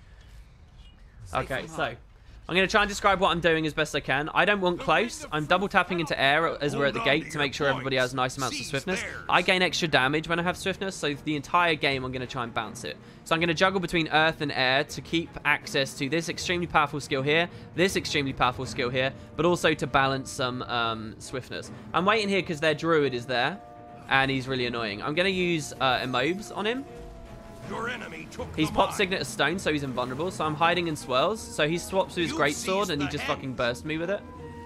Okay, so I'm going to try and describe what I'm doing as best I can. I don't want close. I'm double tapping into air as we're at the gate to make sure everybody has nice amounts of swiftness. I gain extra damage when I have swiftness, so the entire game I'm going to try and bounce it. So I'm going to juggle between earth and air to keep access to this extremely powerful skill here, this extremely powerful skill here, but also to balance some swiftness. I'm waiting here because their druid is there, and he's really annoying. I'm going to use Emote on him. He's pop signet as stone, so he's invulnerable. So I'm hiding in swirls. So he swaps to his greatsword and he just fucking bursts me with it.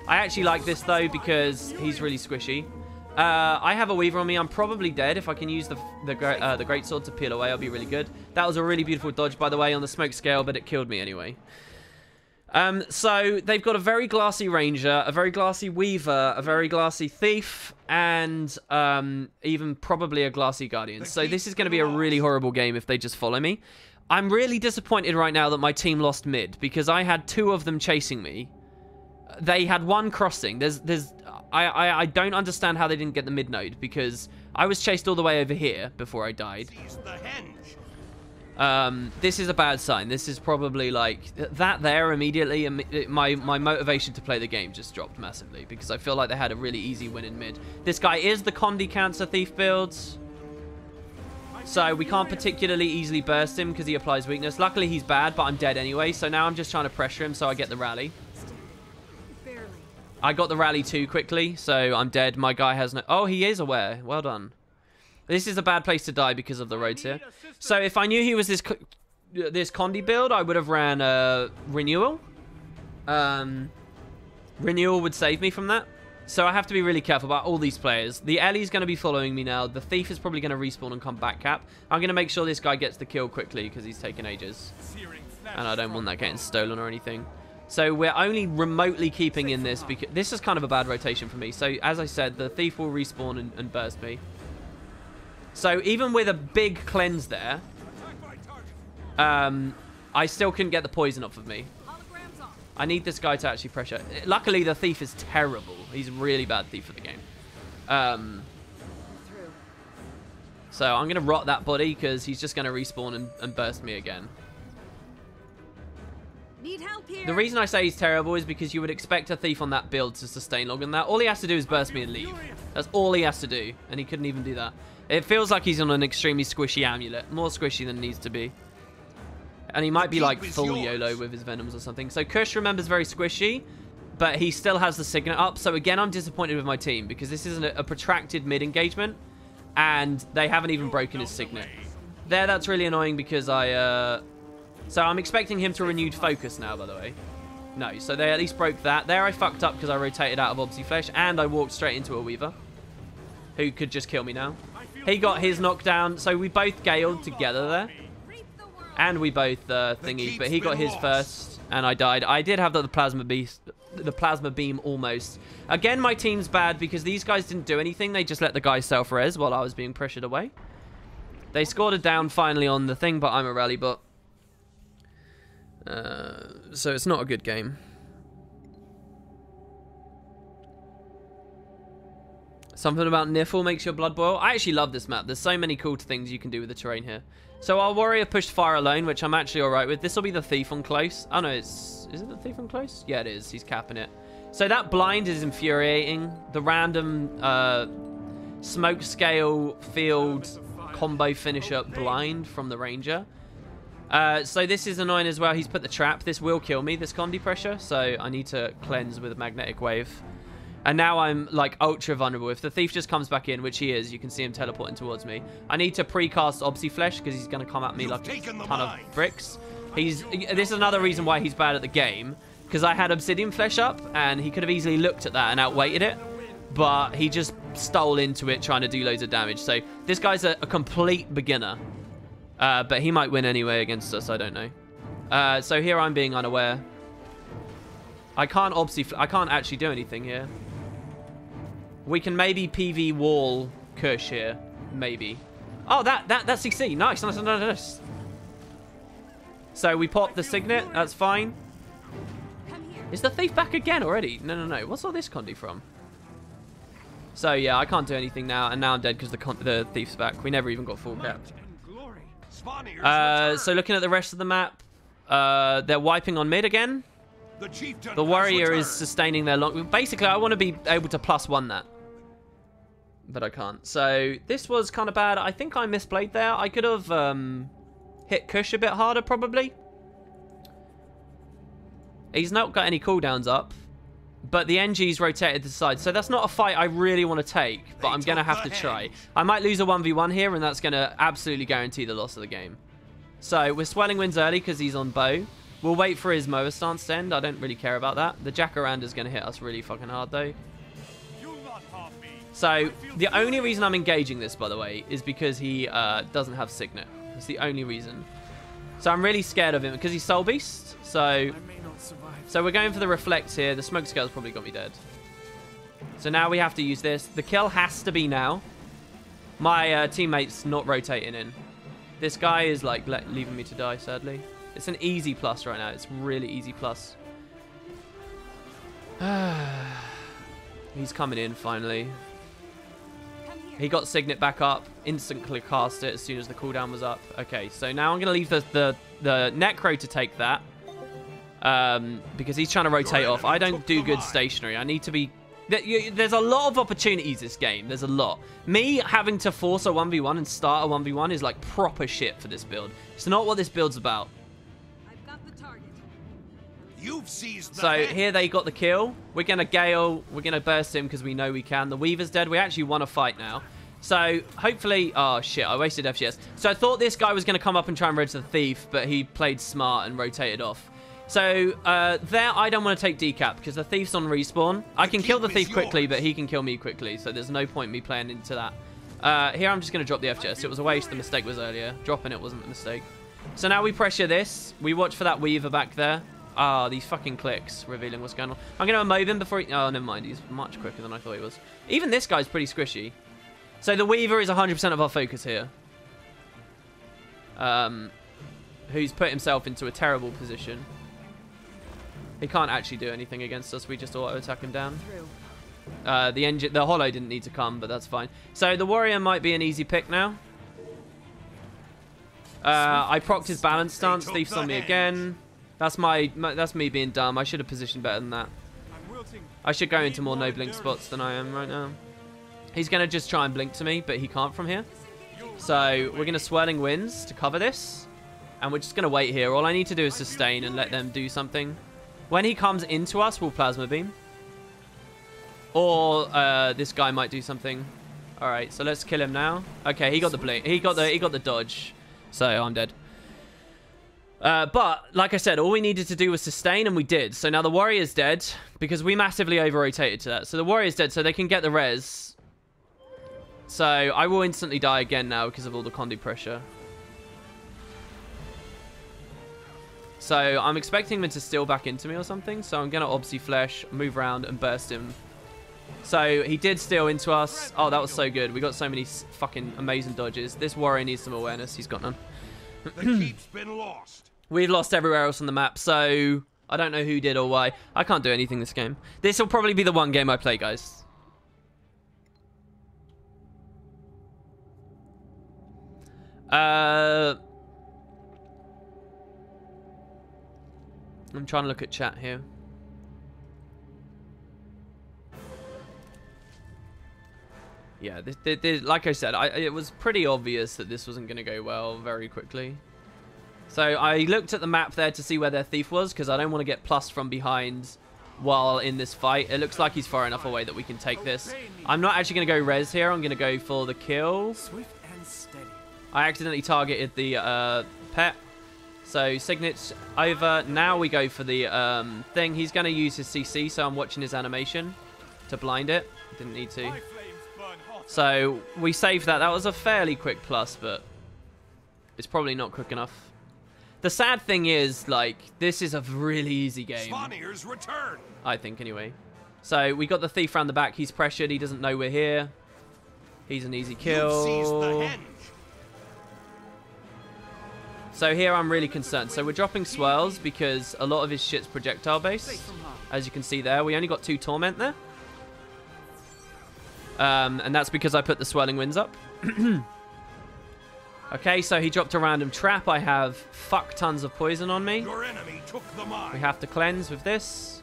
I actually like this though because he's really squishy. I have a Weaver on me. I'm probably dead. If I can use the greatsword to peel away, I'll be really good. That was a really beautiful dodge, by the way, on the smoke scale, but it killed me anyway. So they've got a very glassy ranger, a very glassy weaver, a very glassy thief, and even probably a glassy guardian. So this is going to be a really horrible game if they just follow me. I'm really disappointed right now that my team lost mid because I had two of them chasing me. They had one crossing. I don't understand how they didn't get the mid node because I was chased all the way over here before I died. This is a bad sign. This is probably like that there immediately. My motivation to play the game just dropped massively because I feel like they had a really easy win in mid. This guy is the Condi Cancer Thief builds, so we can't particularly easily burst him because he applies weakness. Luckily he's bad, but I'm dead anyway, so now I'm just trying to pressure him so I get the rally. I got the rally too quickly, so I'm dead. My guy has no... Oh, he is aware. Well done. This is a bad place to die because of the roads here. So if I knew he was this Condi build, I would have ran Renewal. Renewal would save me from that. So I have to be really careful about all these players. The Ellie's going to be following me now. The Thief is probably going to respawn and come back cap. I'm going to make sure this guy gets the kill quickly because he's taking ages. And I don't want that getting stolen or anything. So we're only remotely keeping in this because this is kind of a bad rotation for me. So as I said, the Thief will respawn and burst me. So even with a big cleanse there, I still couldn't get the poison off of me. I need this guy to actually pressure. Luckily, the Thief is terrible. He's a really bad Thief for the game. So I'm going to rot that body because he's just going to respawn and burst me again. Need help here. The reason I say he's terrible is because you would expect a Thief on that build to sustain longer than that. All he has to do is burst me and leave. That's all he has to do, and he couldn't even do that. It feels like he's on an extremely squishy amulet. More squishy than it needs to be. And he might be like full YOLO with his venoms or something. So Kush, remembers, very squishy, but he still has the signet up. So again, I'm disappointed with my team because this isn't a protracted mid engagement, and they haven't even broken his signet. That's really annoying because so I'm expecting him to renewed focus now, by the way. No, so they at least broke that. There I fucked up because I rotated out of Obsi Flesh, and I walked straight into a Weaver, who could just kill me now. He got his knockdown, so we both galed together there. And we both thingied, but he got his first, and I died. I did have the plasma beam almost. Again, my team's bad because these guys didn't do anything. They just let the guy self-res while I was being pressured away. They scored a down finally on the thing, but I'm a rally bot. So it's not a good game. Something about Niffle makes your blood boil. I actually love this map. There's so many cool things you can do with the terrain here. So our warrior pushed fire alone, which I'm actually alright with. This will be the thief on close. Oh no, is it the thief on close? Yeah, it is. He's capping it. So that blind is infuriating. The random smoke scale field combo finisher blind from the ranger. So this is annoying as well. He's put the trap. This will kill me, this condi pressure. So I need to cleanse with a magnetic wave. And now I'm like ultra vulnerable. If the thief just comes back in, which he is, you can see him teleporting towards me. I need to precast Obsi Flesh because he's going to come at me like a ton of bricks. This is another reason why he's bad at the game, because I had Obsidian Flesh up and he could have easily looked at that and outweighted it, but he just stole into it trying to do loads of damage. So this guy's a complete beginner, but he might win anyway against us. I don't know. So here I'm being unaware. I can't actually do anything here. We can maybe PV wall Kush here. Maybe. Oh, that's CC. Nice, nice, nice, nice. So we pop the signet. That's fine. Is the thief back again already? No, no, no. What's all this condi from? So yeah, I can't do anything now. And now I'm dead because the thief's back. We never even got full cap. So looking at the rest of the map, they're wiping on mid again. The warrior is sustaining their long... Basically, I want to be able to +1 that. But I can't. So, this was kind of bad. I think I misplayed there. I could have hit Kush a bit harder, probably. He's not got any cooldowns up. But the NG's rotated to the side. So, that's not a fight I really want to take. But I'm going to have to try. I might lose a 1v1 here, and that's going to absolutely guarantee the loss of the game. So, we're swelling wins early because he's on bow. We'll wait for his Moa stance to end. I don't really care about that. The Jacaranda's going to hit us really fucking hard, though. So, the only reason I'm engaging this, by the way, is because he doesn't have Signet. That's the only reason. So, I'm really scared of him because he's Soul Beast. So we're going for the Reflect here. The Smoke Scale's probably got me dead. So, now we have to use this. The kill has to be now. My teammate's not rotating in. This guy is, like, leaving me to die, sadly. It's an easy plus right now. It's really easy plus. He's coming in finally. He got Signet back up. Instantly cast it as soon as the cooldown was up. Okay, so now I'm going to leave the Necro to take that. Because he's trying to rotate off. I don't do good stationary. I need to be... There's a lot of opportunities this game. There's a lot. Me having to force a 1v1 and start a 1v1 is like proper shit for this build. It's not what this build's about. You've seized the So head. here they got the kill. We're going to Gale. We're going to burst him because we know we can. The Weaver's dead. We actually won a fight now. So hopefully... Oh, shit. I wasted FGS. So I thought this guy was going to come up and try and register the thief, but he played smart and rotated off. So there, I don't want to take decap because the thief's on respawn. I can kill the thief quickly, but he can kill me quickly. So there's no point me playing into that. Here I'm just going to drop the FGS. It was a waste. The mistake was earlier. Dropping it wasn't a mistake. So now we pressure this. We watch for that Weaver back there. Ah, these fucking clicks revealing what's going on. I'm going to emote him before he... Oh, never mind. He's much quicker than I thought he was. Even this guy's pretty squishy. So the Weaver is 100% of our focus here. Who's put himself into a terrible position. He can't actually do anything against us. We just auto-attack him down. The Hollow didn't need to come, but that's fine. So the Warrior might be an easy pick now. I procced his balance stance. Thief's on me again. That's me being dumb. I should have positioned better than that. I should go into more no blink spots than I am right now. He's going to just try and blink to me, but he can't from here. So we're going to Swirling Winds to cover this. And we're just going to wait here. All I need to do is sustain and let them do something. When he comes into us, we'll Plasma Beam. Or this guy might do something. All right, so let's kill him now. Okay, he got the blink. He got the dodge. So I'm dead. But, like I said, all we needed to do was sustain, and we did. So now the warrior's dead, because we massively over-rotated to that. So the warrior's dead, so they can get the res. So I will instantly die again now because of all the Condu pressure. So I'm expecting him to steal back into me or something. So I'm going to Obsi Flesh, move around, and burst him. So he did steal into us. Oh, that was so good. We got so many fucking amazing dodges. This warrior needs some awareness. He's got none. The keep's been lost. We've lost everywhere else on the map, so I don't know who did or why. I can't do anything this game. This will probably be the one game I play, guys. I'm trying to look at chat here. Yeah, like I said, it was pretty obvious that this wasn't going to go well very quickly. So I looked at the map there to see where their thief was, because I don't want to get plus from behind while in this fight. It looks like he's far enough away that we can take this. I'm not actually going to go res here. I'm going to go for the kill. Swift and steady. I accidentally targeted the pet. So Signet's over. Now we go for the thing. He's going to use his CC, so I'm watching his animation to blind it. Didn't need to. So we saved that. That was a fairly quick plus, but it's probably not quick enough. The sad thing is, like, this is a really easy game. Return. I think, anyway. So we got the thief around the back. He's pressured. He doesn't know we're here. He's an easy kill. So here I'm really concerned. So we're dropping swirls because a lot of his shit's projectile based. As you can see there, we only got 2 torment there. And that's because I put the swirling winds up. Okay, so he dropped a random trap. I have fuck tons of poison on me. Your enemy took the mine. We have to cleanse with this.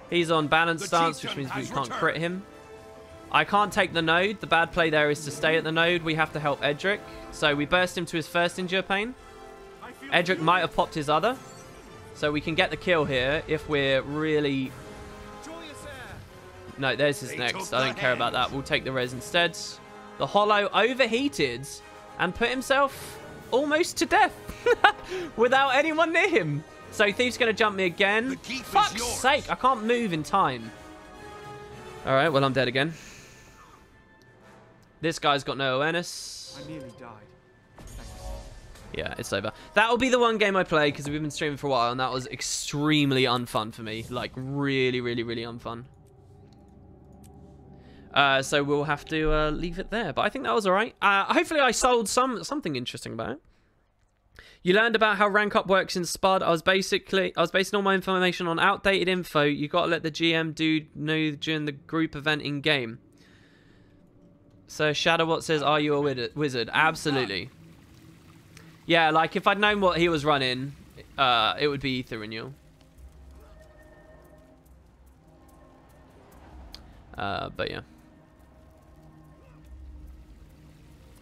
He's on balance stance, which means we can't crit him. I can't take the node. The bad play there is to stay at the node. We have to help Edric. So we burst him to his first Endure Pain. Edric might have popped his other. So we can get the kill here if we're really... No, there's his next. I don't care about that. We'll take the res instead. The Hollow overheated and put himself almost to death without anyone near him. So Thief's going to jump me again. Fuck's sake, I can't move in time. All right, well, I'm dead again. This guy's got no awareness. I nearly died. Yeah, it's over. That'll be the one game I play because we've been streaming for a while, and that was extremely unfun for me. Like, really, really, really unfun. So we'll have to leave it there. But I think that was all right. Hopefully I sold something interesting about it. You learned about how rank up works in Spud. I was basing all my information on outdated info. You got to let the GM dude know during the group event in game. So Shadowwatt says, "Are you a wizard?" Absolutely. Yeah, like if I'd known what he was running, it would be Ether Renewal. But yeah.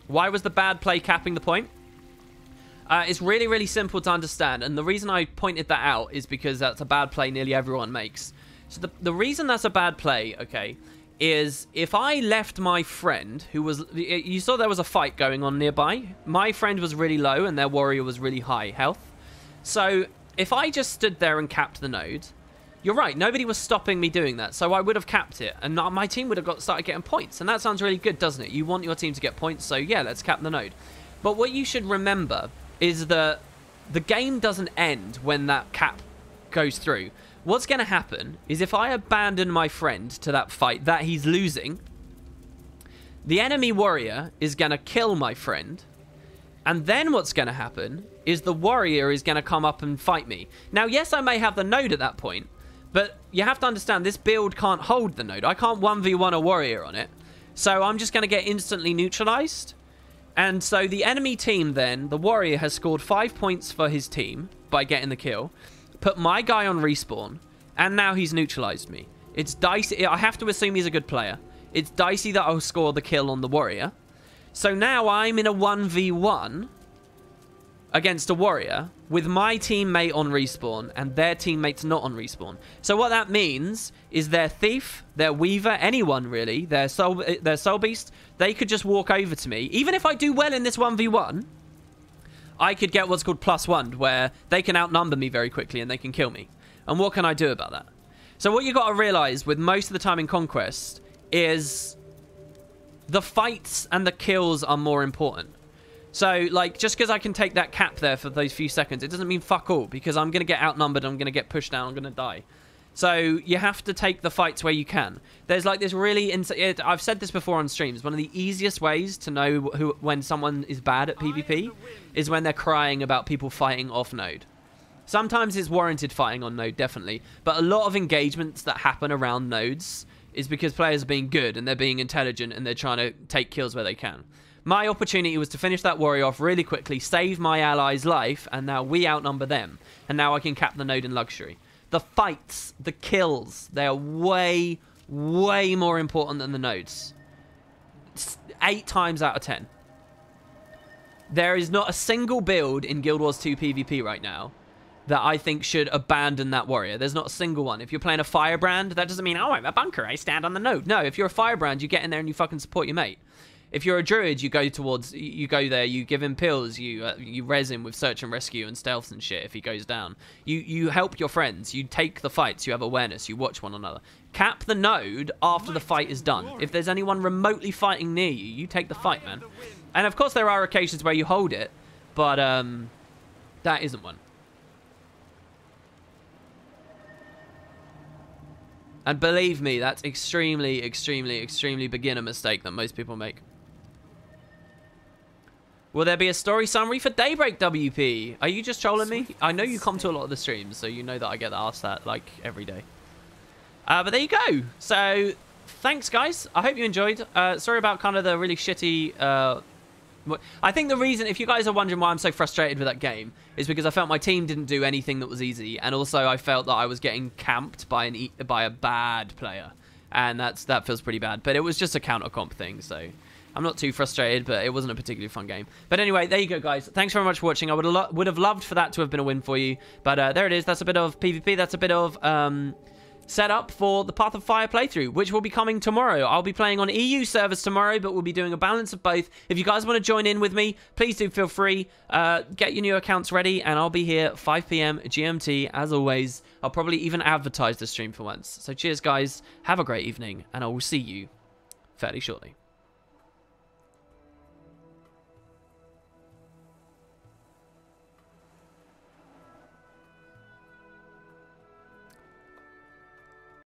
Why was the bad play capping the point? It's really, really simple to understand. And the reason I pointed that out is because that's a bad play nearly everyone makes. So the reason that's a bad play, okay, is if I left my friend who was... You saw there was a fight going on nearby. My friend was really low and their warrior was really high health. So if I just stood there and capped the node... You're right, nobody was stopping me doing that, so I would have capped it, and my team would have started getting points, and that sounds really good, doesn't it? You want your team to get points, so yeah, let's cap the node. But what you should remember is that the game doesn't end when that cap goes through. What's going to happen is if I abandon my friend to that fight that he's losing, the enemy warrior is going to kill my friend, and then what's going to happen is the warrior is going to come up and fight me. Now, yes, I may have the node at that point, but you have to understand, this build can't hold the node. I can't 1v1 a warrior on it. So I'm just going to get instantly neutralized. And so the enemy team then, the warrior has scored 5 points for his team by getting the kill. Put my guy on respawn. And now he's neutralized me. It's dicey. I have to assume he's a good player. It's dicey that I'll score the kill on the warrior. So now I'm in a 1v1 against a warrior with my teammate on respawn and their teammates not on respawn. So what that means is their thief, their weaver, anyone really, their soul beast, they could just walk over to me. Even if I do well in this 1v1, I could get what's called +1, where they can outnumber me very quickly and they can kill me. And what can I do about that? So what you got to realize with most of the time in Conquest is the fights and the kills are more important. So, like, just because I can take that cap there for those few seconds, it doesn't mean fuck all, because I'm going to get outnumbered, I'm going to get pushed down, I'm going to die. So, you have to take the fights where you can. There's, like, this really... I've said this before on streams. One of the easiest ways to know when someone is bad at PvP is when they're crying about people fighting off node. Sometimes it's warranted fighting on node, definitely. But a lot of engagements that happen around nodes is because players are being good and they're being intelligent and they're trying to take kills where they can. My opportunity was to finish that warrior off really quickly, save my ally's life, and now we outnumber them. And now I can cap the node in luxury. The fights, the kills, they are way, way more important than the nodes. 8 times out of 10. There is not a single build in Guild Wars 2 PvP right now that I think should abandon that warrior. There's not a single one. If you're playing a firebrand, that doesn't mean, oh, I'm a bunker, I stand on the node. No, if you're a firebrand, you get in there and you fucking support your mate. If you're a druid, you go there, you give him pills, you res him with search and rescue and stealth and shit if he goes down. You help your friends, you take the fights, you have awareness, you watch one another. Cap the node after the fight is done. If there's anyone remotely fighting near you, you take the fight, man. And of course there are occasions where you hold it, but that isn't one. And believe me, that's extremely, extremely, extremely beginner mistake that most people make. Will there be a story summary for Daybreak, WP? Are you just trolling me? I know you come to a lot of the streams, so you know that I get asked that, like, every day. But there you go. So, thanks, guys. I hope you enjoyed. Sorry about kind of the really shitty... I think the reason, if you guys are wondering why I'm so frustrated with that game, is because I felt my team didn't do anything that was easy, and also I felt that I was getting camped by a bad player, and that feels pretty bad. But it was just a counter comp thing, so I'm not too frustrated, but it wasn't a particularly fun game. But anyway, there you go, guys. Thanks very much for watching. I would have loved for that to have been a win for you, but there it is. That's a bit of PvP. That's a bit of set up for the Path of Fire playthrough, which will be coming tomorrow. I'll be playing on EU servers tomorrow, but we'll be doing a balance of both. If you guys want to join in with me, please do feel free. Get your new accounts ready, and I'll be here 5 PM GMT, as always. I'll probably even advertise the stream for once. So cheers, guys. Have a great evening, and I will see you fairly shortly.